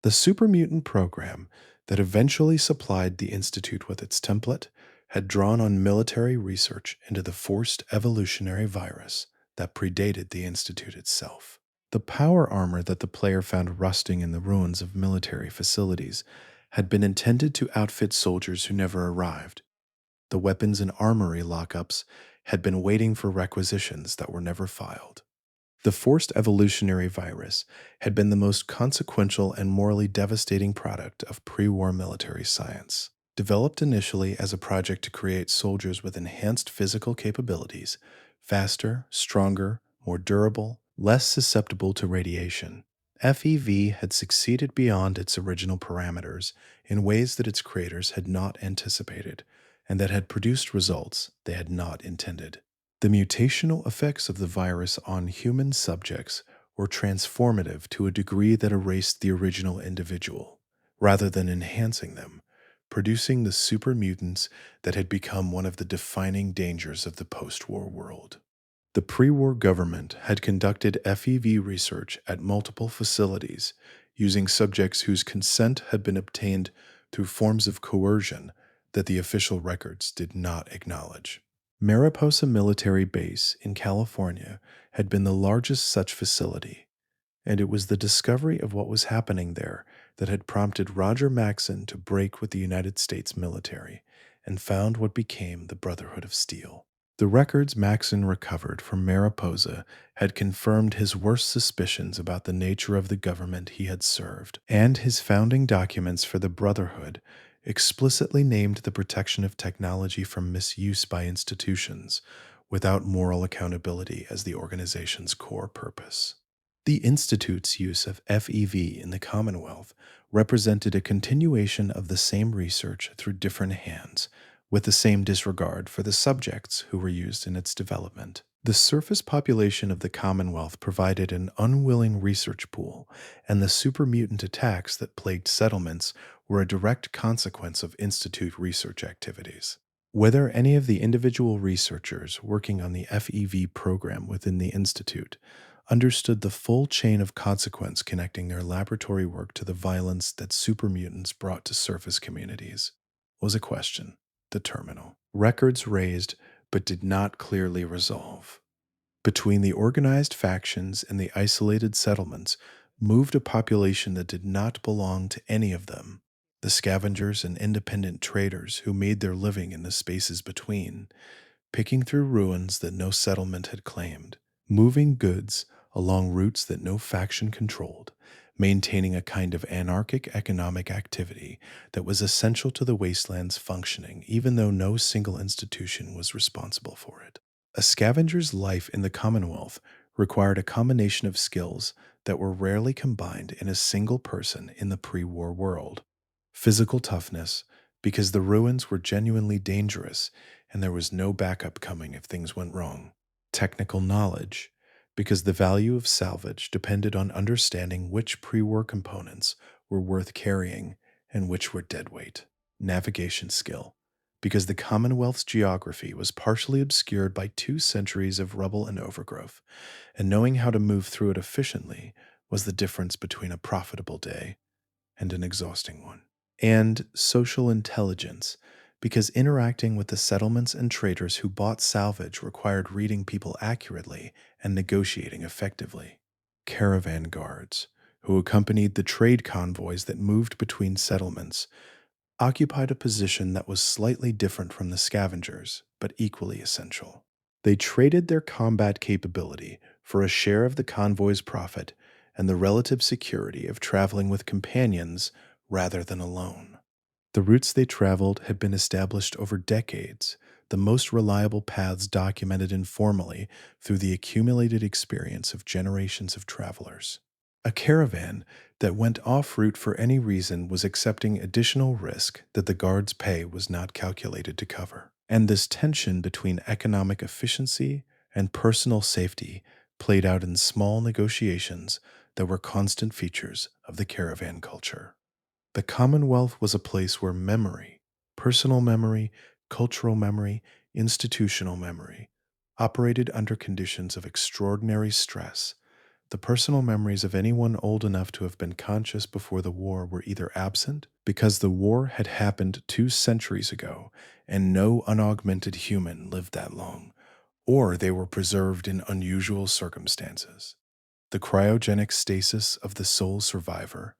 The super mutant program that eventually supplied the Institute with its template had drawn on military research into the forced evolutionary virus that predated the Institute itself. The power armor that the player found rusting in the ruins of military facilities had been intended to outfit soldiers who never arrived. The weapons and armory lockups had been waiting for requisitions that were never filed. The forced evolutionary virus had been the most consequential and morally devastating product of pre-war military science. Developed initially as a project to create soldiers with enhanced physical capabilities, faster, stronger, more durable, less susceptible to radiation, FEV had succeeded beyond its original parameters in ways that its creators had not anticipated, and that had produced results they had not intended. The mutational effects of the virus on human subjects were transformative to a degree that erased the original individual, rather than enhancing them, producing the super mutants that had become one of the defining dangers of the post-war world. The pre-war government had conducted FEV research at multiple facilities using subjects whose consent had been obtained through forms of coercion that the official records did not acknowledge. Mariposa Military Base in California had been the largest such facility, and it was the discovery of what was happening there that had prompted Roger Maxson to break with the United States military and found what became the Brotherhood of Steel. The records Maxson recovered from Mariposa had confirmed his worst suspicions about the nature of the government he had served, and his founding documents for the Brotherhood explicitly named the protection of technology from misuse by institutions without moral accountability as the organization's core purpose. The Institute's use of FEV in the Commonwealth represented a continuation of the same research through different hands, with the same disregard for the subjects who were used in its development. The surface population of the Commonwealth provided an unwilling research pool, and the super mutant attacks that plagued settlements were a direct consequence of Institute research activities. Whether any of the individual researchers working on the FEV program within the Institute understood the full chain of consequence connecting their laboratory work to the violence that supermutants brought to surface communities was a question, the terminal. Records raised but did not clearly resolve. Between the organized factions and the isolated settlements moved a population that did not belong to any of them. The scavengers and independent traders who made their living in the spaces between, picking through ruins that no settlement had claimed, moving goods along routes that no faction controlled, maintaining a kind of anarchic economic activity that was essential to the wasteland's functioning, even though no single institution was responsible for it. A scavenger's life in the Commonwealth required a combination of skills that were rarely combined in a single person in the pre-war world. Physical toughness, because the ruins were genuinely dangerous and there was no backup coming if things went wrong. Technical knowledge, because the value of salvage depended on understanding which pre-war components were worth carrying and which were deadweight. Navigation skill, because the Commonwealth's geography was partially obscured by 2 centuries of rubble and overgrowth, and knowing how to move through it efficiently was the difference between a profitable day and an exhausting one. And social intelligence, because interacting with the settlements and traders who bought salvage required reading people accurately and negotiating effectively. Caravan guards, who accompanied the trade convoys that moved between settlements, occupied a position that was slightly different from the scavengers, but equally essential. They traded their combat capability for a share of the convoy's profit and the relative security of traveling with companions rather than alone. The routes they traveled had been established over decades, the most reliable paths documented informally through the accumulated experience of generations of travelers. A caravan that went off route for any reason was accepting additional risk that the guard's pay was not calculated to cover. And this tension between economic efficiency and personal safety played out in small negotiations that were constant features of the caravan culture. The Commonwealth was a place where memory, personal memory, cultural memory, institutional memory, operated under conditions of extraordinary stress. The personal memories of anyone old enough to have been conscious before the war were either absent because the war had happened 2 centuries ago and no unaugmented human lived that long, or they were preserved in unusual circumstances. The cryogenic stasis of the sole survivor,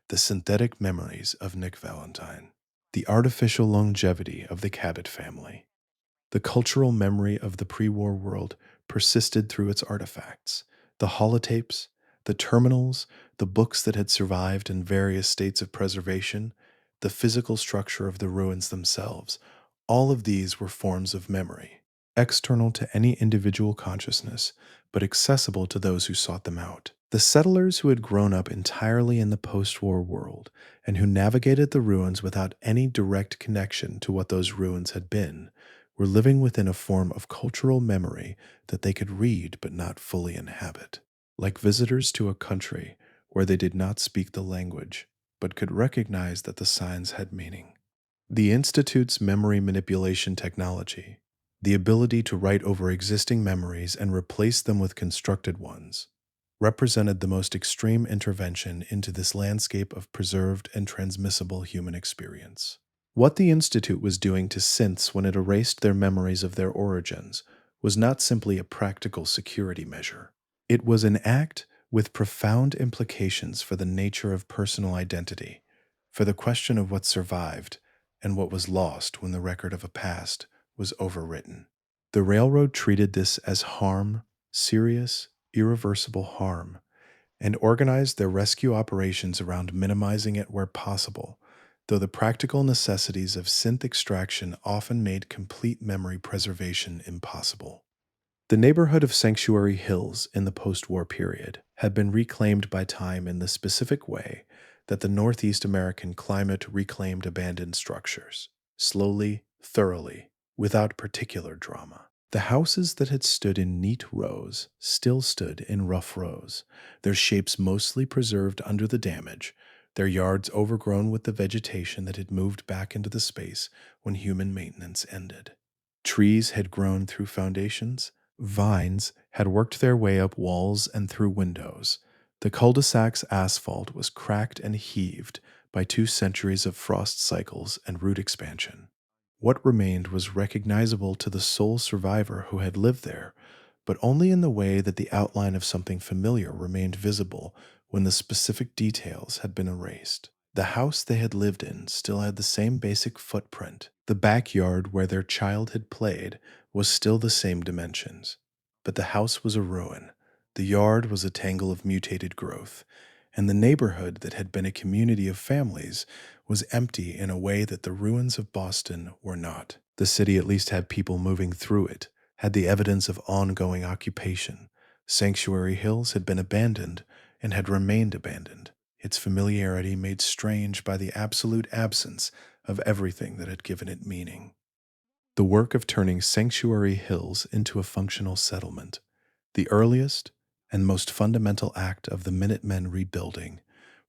the synthetic memories of Nick Valentine, the artificial longevity of the Cabot family. The cultural memory of the pre-war world persisted through its artifacts, the holotapes, the terminals, the books that had survived in various states of preservation, the physical structure of the ruins themselves. All of these were forms of memory, external to any individual consciousness, but accessible to those who sought them out. The settlers who had grown up entirely in the post-war world and who navigated the ruins without any direct connection to what those ruins had been were living within a form of cultural memory that they could read but not fully inhabit. Like visitors to a country where they did not speak the language but could recognize that the signs had meaning. The Institute's memory manipulation technology, the ability to write over existing memories and replace them with constructed ones, represented the most extreme intervention into this landscape of preserved and transmissible human experience. What the Institute was doing to synths when it erased their memories of their origins was not simply a practical security measure. It was an act with profound implications for the nature of personal identity, for the question of what survived and what was lost when the record of a past was overwritten. The railroad treated this as harm, serious, irreversible harm, and organized their rescue operations around minimizing it where possible, though the practical necessities of synth extraction often made complete memory preservation impossible. The neighborhood of Sanctuary Hills in the post-war period had been reclaimed by time in the specific way that the Northeast American climate reclaimed abandoned structures, slowly, thoroughly, without particular drama. The houses that had stood in neat rows still stood in rough rows, their shapes mostly preserved under the damage, their yards overgrown with the vegetation that had moved back into the space when human maintenance ended. Trees had grown through foundations, vines had worked their way up walls and through windows. The cul-de-sac's asphalt was cracked and heaved by 2 centuries of frost cycles and root expansion. What remained was recognizable to the sole survivor who had lived there, but only in the way that the outline of something familiar remained visible when the specific details had been erased. The house they had lived in still had the same basic footprint. The backyard where their child had played was still the same dimensions. But the house was a ruin. The yard was a tangle of mutated growth. And the neighborhood that had been a community of families was empty in a way that the ruins of Boston were not. The city at least had people moving through it, had the evidence of ongoing occupation. Sanctuary Hills had been abandoned and had remained abandoned, its familiarity made strange by the absolute absence of everything that had given it meaning. The work of turning Sanctuary Hills into a functional settlement, the earliest and most fundamental act of the Minutemen rebuilding,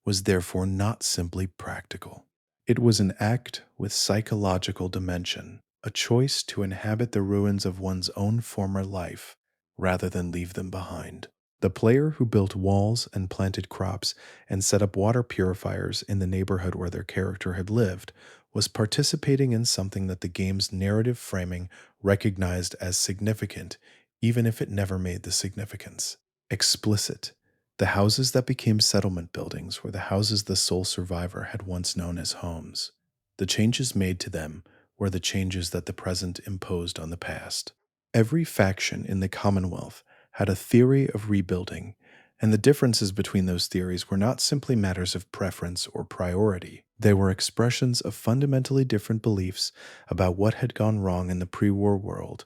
was therefore not simply practical. It was an act with psychological dimension, a choice to inhabit the ruins of one's own former life rather than leave them behind. The player who built walls and planted crops and set up water purifiers in the neighborhood where their character had lived was participating in something that the game's narrative framing recognized as significant, even if it never made the significance explicit. The houses that became settlement buildings were the houses the sole survivor had once known as homes. The changes made to them were the changes that the present imposed on the past. Every faction in the Commonwealth had a theory of rebuilding, and the differences between those theories were not simply matters of preference or priority. They were expressions of fundamentally different beliefs about what had gone wrong in the pre-war world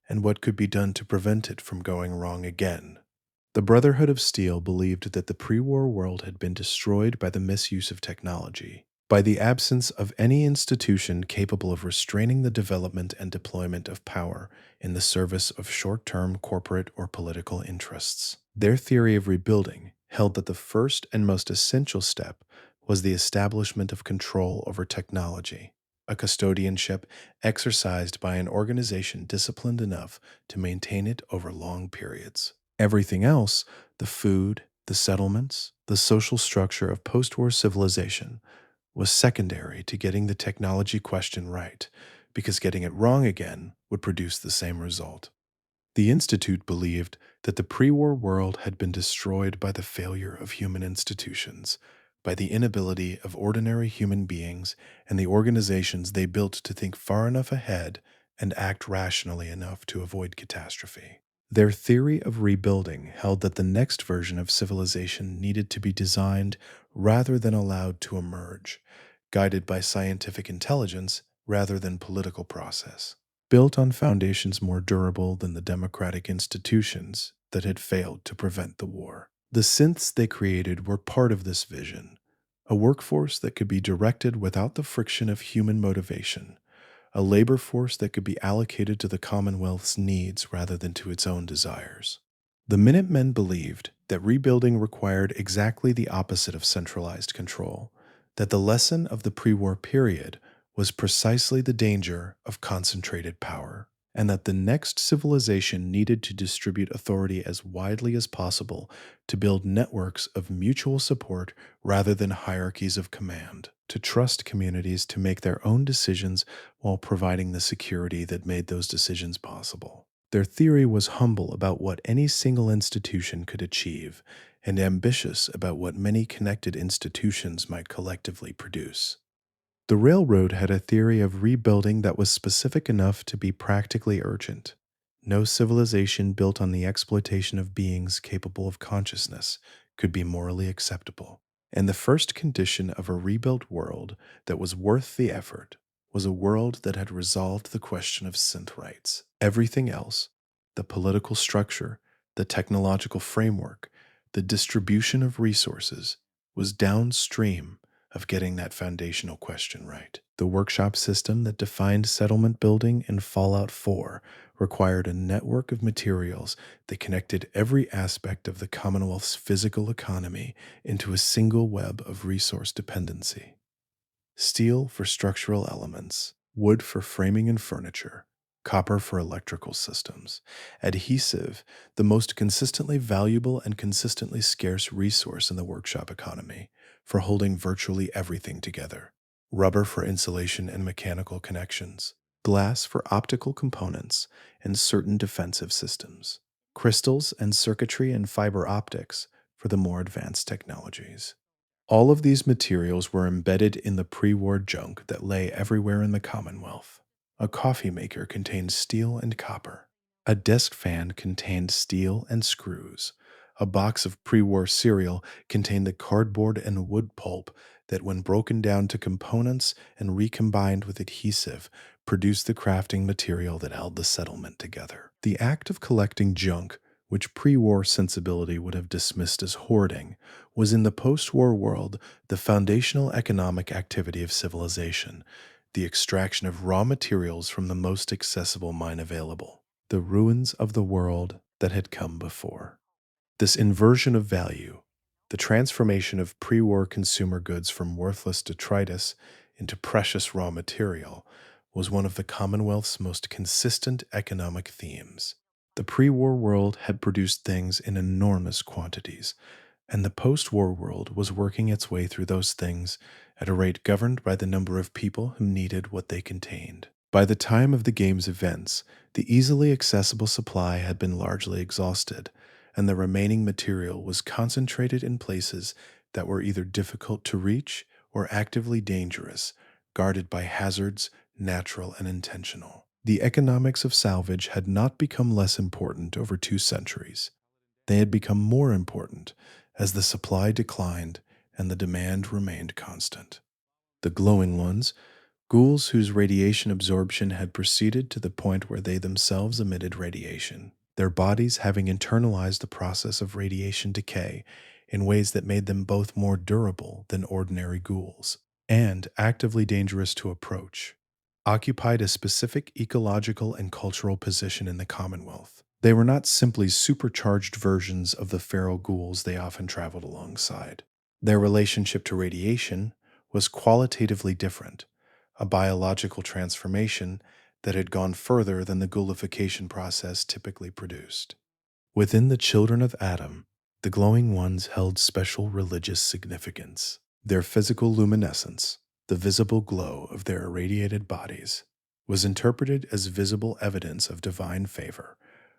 and what could be done to prevent it from going wrong again. The Brotherhood of Steel believed that the pre-war world had been destroyed by the misuse of technology, by the absence of any institution capable of restraining the development and deployment of power in the service of short-term corporate or political interests. Their theory of rebuilding held that the first and most essential step was the establishment of control over technology, a custodianship exercised by an organization disciplined enough to maintain it over long periods. Everything else, the food, the settlements, the social structure of post-war civilization, was secondary to getting the technology question right, because getting it wrong again would produce the same result. The Institute believed that the pre-war world had been destroyed by the failure of human institutions, by the inability of ordinary human beings and the organizations they built to think far enough ahead and act rationally enough to avoid catastrophe. Their theory of rebuilding held that the next version of civilization needed to be designed rather than allowed to emerge, guided by scientific intelligence rather than political process, built on foundations more durable than the democratic institutions that had failed to prevent the war. The synths they created were part of this vision, a workforce that could be directed without the friction of human motivation, a labor force that could be allocated to the Commonwealth's needs rather than to its own desires. The Minutemen believed that rebuilding required exactly the opposite of centralized control, that the lesson of the pre-war period was precisely the danger of concentrated power, and that the next civilization needed to distribute authority as widely as possible to build networks of mutual support rather than hierarchies of command, to trust communities to make their own decisions while providing the security that made those decisions possible. Their theory was humble about what any single institution could achieve, and ambitious about what many connected institutions might collectively produce. The railroad had a theory of rebuilding that was specific enough to be practically urgent. No civilization built on the exploitation of beings capable of consciousness could be morally acceptable. And the first condition of a rebuilt world that was worth the effort was a world that had resolved the question of synth rights. Everything else, The political structure, the technological framework, the distribution of resources was downstream of getting that foundational question right. The workshop system that defined settlement building in Fallout 4 required a network of materials that connected every aspect of the Commonwealth's physical economy into a single web of resource dependency. Steel for structural elements, wood for framing and furniture, copper for electrical systems, adhesive, the most consistently valuable and consistently scarce resource in the workshop economy, for holding virtually everything together, rubber for insulation and mechanical connections, glass for optical components and certain defensive systems, crystals and circuitry and fiber optics for the more advanced technologies. All of these materials were embedded in the pre-war junk that lay everywhere in the Commonwealth. A coffee maker contained steel and copper. A desk fan contained steel and screws. A box of pre-war cereal contained the cardboard and wood pulp that, when broken down to components and recombined with adhesive, produced the crafting material that held the settlement together. The act of collecting junk, which pre-war sensibility would have dismissed as hoarding, was in the post-war world the foundational economic activity of civilization, the extraction of raw materials from the most accessible mine available, the ruins of the world that had come before. This inversion of value, the transformation of pre-war consumer goods from worthless detritus into precious raw material, was one of the Commonwealth's most consistent economic themes. The pre-war world had produced things in enormous quantities, and the post-war world was working its way through those things at a rate governed by the number of people who needed what they contained. By the time of the game's events, the easily accessible supply had been largely exhausted, and the remaining material was concentrated in places that were either difficult to reach or actively dangerous, guarded by hazards, natural and intentional. The economics of salvage had not become less important over 2 centuries. They had become more important as the supply declined and the demand remained constant. The glowing ones, ghouls whose radiation absorption had proceeded to the point where they themselves emitted radiation, their bodies having internalized the process of radiation decay in ways that made them both more durable than ordinary ghouls and actively dangerous to approach, occupied a specific ecological and cultural position in the Commonwealth. They were not simply supercharged versions of the feral ghouls they often traveled alongside. Their relationship to radiation was qualitatively different, a biological transformation that had gone further than the ghoulification process typically produced. Within the children of Adam, the glowing ones held special religious significance. Their physical luminescence, the visible glow of their irradiated bodies, was interpreted as visible evidence of divine favor,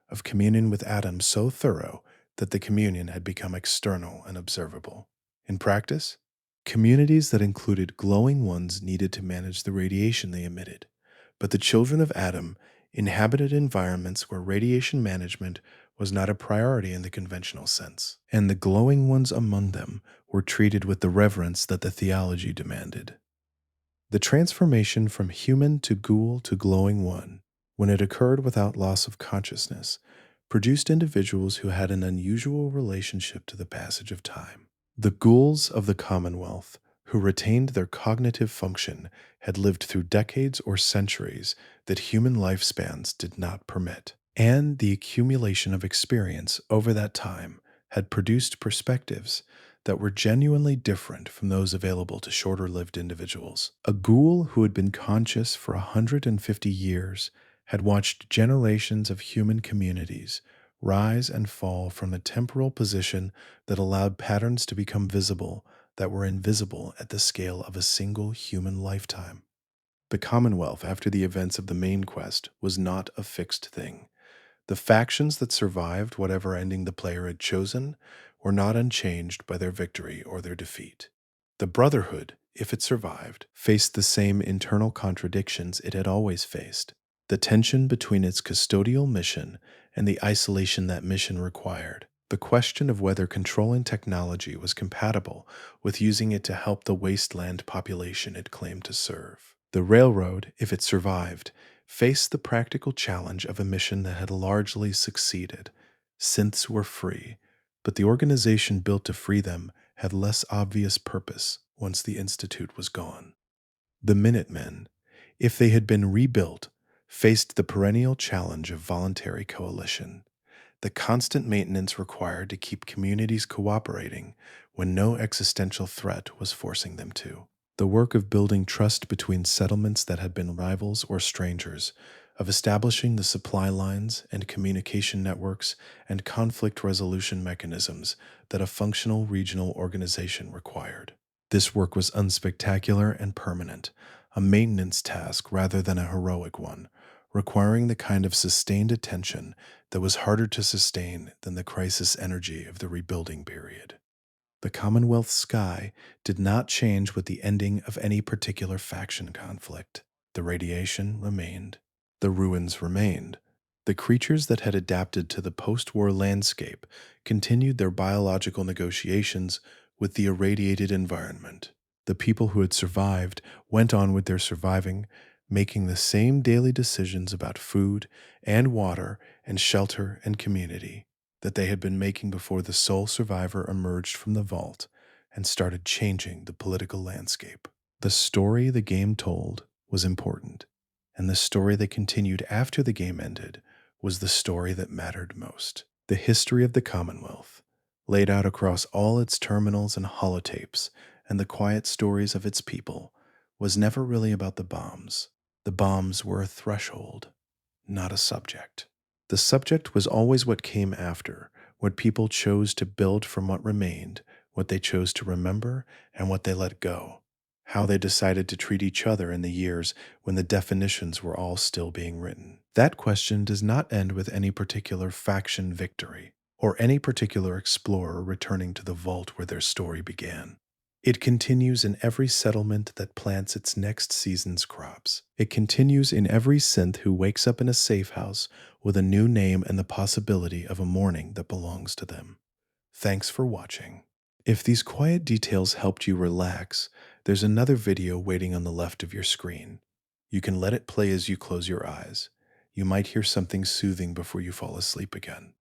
of communion with Adam so thorough that the communion had become external and observable. In practice, communities that included glowing ones needed to manage the radiation they emitted, but the children of Adam inhabited environments where radiation management was not a priority in the conventional sense, and the glowing ones among them were treated with the reverence that the theology demanded. The transformation from human to ghoul to glowing one, when it occurred without loss of consciousness, produced individuals who had an unusual relationship to the passage of time. The ghouls of the Commonwealth, who retained their cognitive function, had lived through decades or centuries that human lifespans did not permit, and the accumulation of experience over that time had produced perspectives that were genuinely different from those available to shorter-lived individuals. A ghoul who had been conscious for 150 years had watched generations of human communities rise and fall from a temporal position that allowed patterns to become visible that were invisible at the scale of a single human lifetime. The Commonwealth, after the events of the main quest, was not a fixed thing. The factions that survived whatever ending the player had chosen were not unchanged by their victory or their defeat. The Brotherhood, if it survived, faced the same internal contradictions it had always faced, the tension between its custodial mission and the isolation that mission required, the question of whether controlling technology was compatible with using it to help the wasteland population it claimed to serve. The Railroad, if it survived, faced the practical challenge of a mission that had largely succeeded. Synths were free, but the organization built to free them had less obvious purpose once the Institute was gone. The Minutemen, if they had been rebuilt, faced the perennial challenge of voluntary coalition, the constant maintenance required to keep communities cooperating when no existential threat was forcing them to. The work of building trust between settlements that had been rivals or strangers, of establishing the supply lines and communication networks and conflict resolution mechanisms that a functional regional organization required. This work was unspectacular and permanent, a maintenance task rather than a heroic one, requiring the kind of sustained attention that was harder to sustain than the crisis energy of the rebuilding period. The Commonwealth sky did not change with the ending of any particular faction conflict. The radiation remained. The ruins remained. The creatures that had adapted to the post-war landscape continued their biological negotiations with the irradiated environment. The people who had survived went on with their surviving, making the same daily decisions about food and water and shelter and community that they had been making before the sole survivor emerged from the vault and started changing the political landscape. The story the game told was important, and the story that continued after the game ended was the story that mattered most. The history of the Commonwealth, laid out across all its terminals and holotapes, and the quiet stories of its people, was never really about the bombs. The bombs were a threshold, not a subject. The subject was always what came after, what people chose to build from what remained, what they chose to remember, and what they let go. How they decided to treat each other in the years when the definitions were all still being written. That question does not end with any particular faction victory, or any particular explorer returning to the vault where their story began. It continues in every settlement that plants its next season's crops. It continues in every synth who wakes up in a safe house with a new name and the possibility of a morning that belongs to them. Thanks for watching. If these quiet details helped you relax, there's another video waiting on the left of your screen. You can let it play as you close your eyes. You might hear something soothing before you fall asleep again.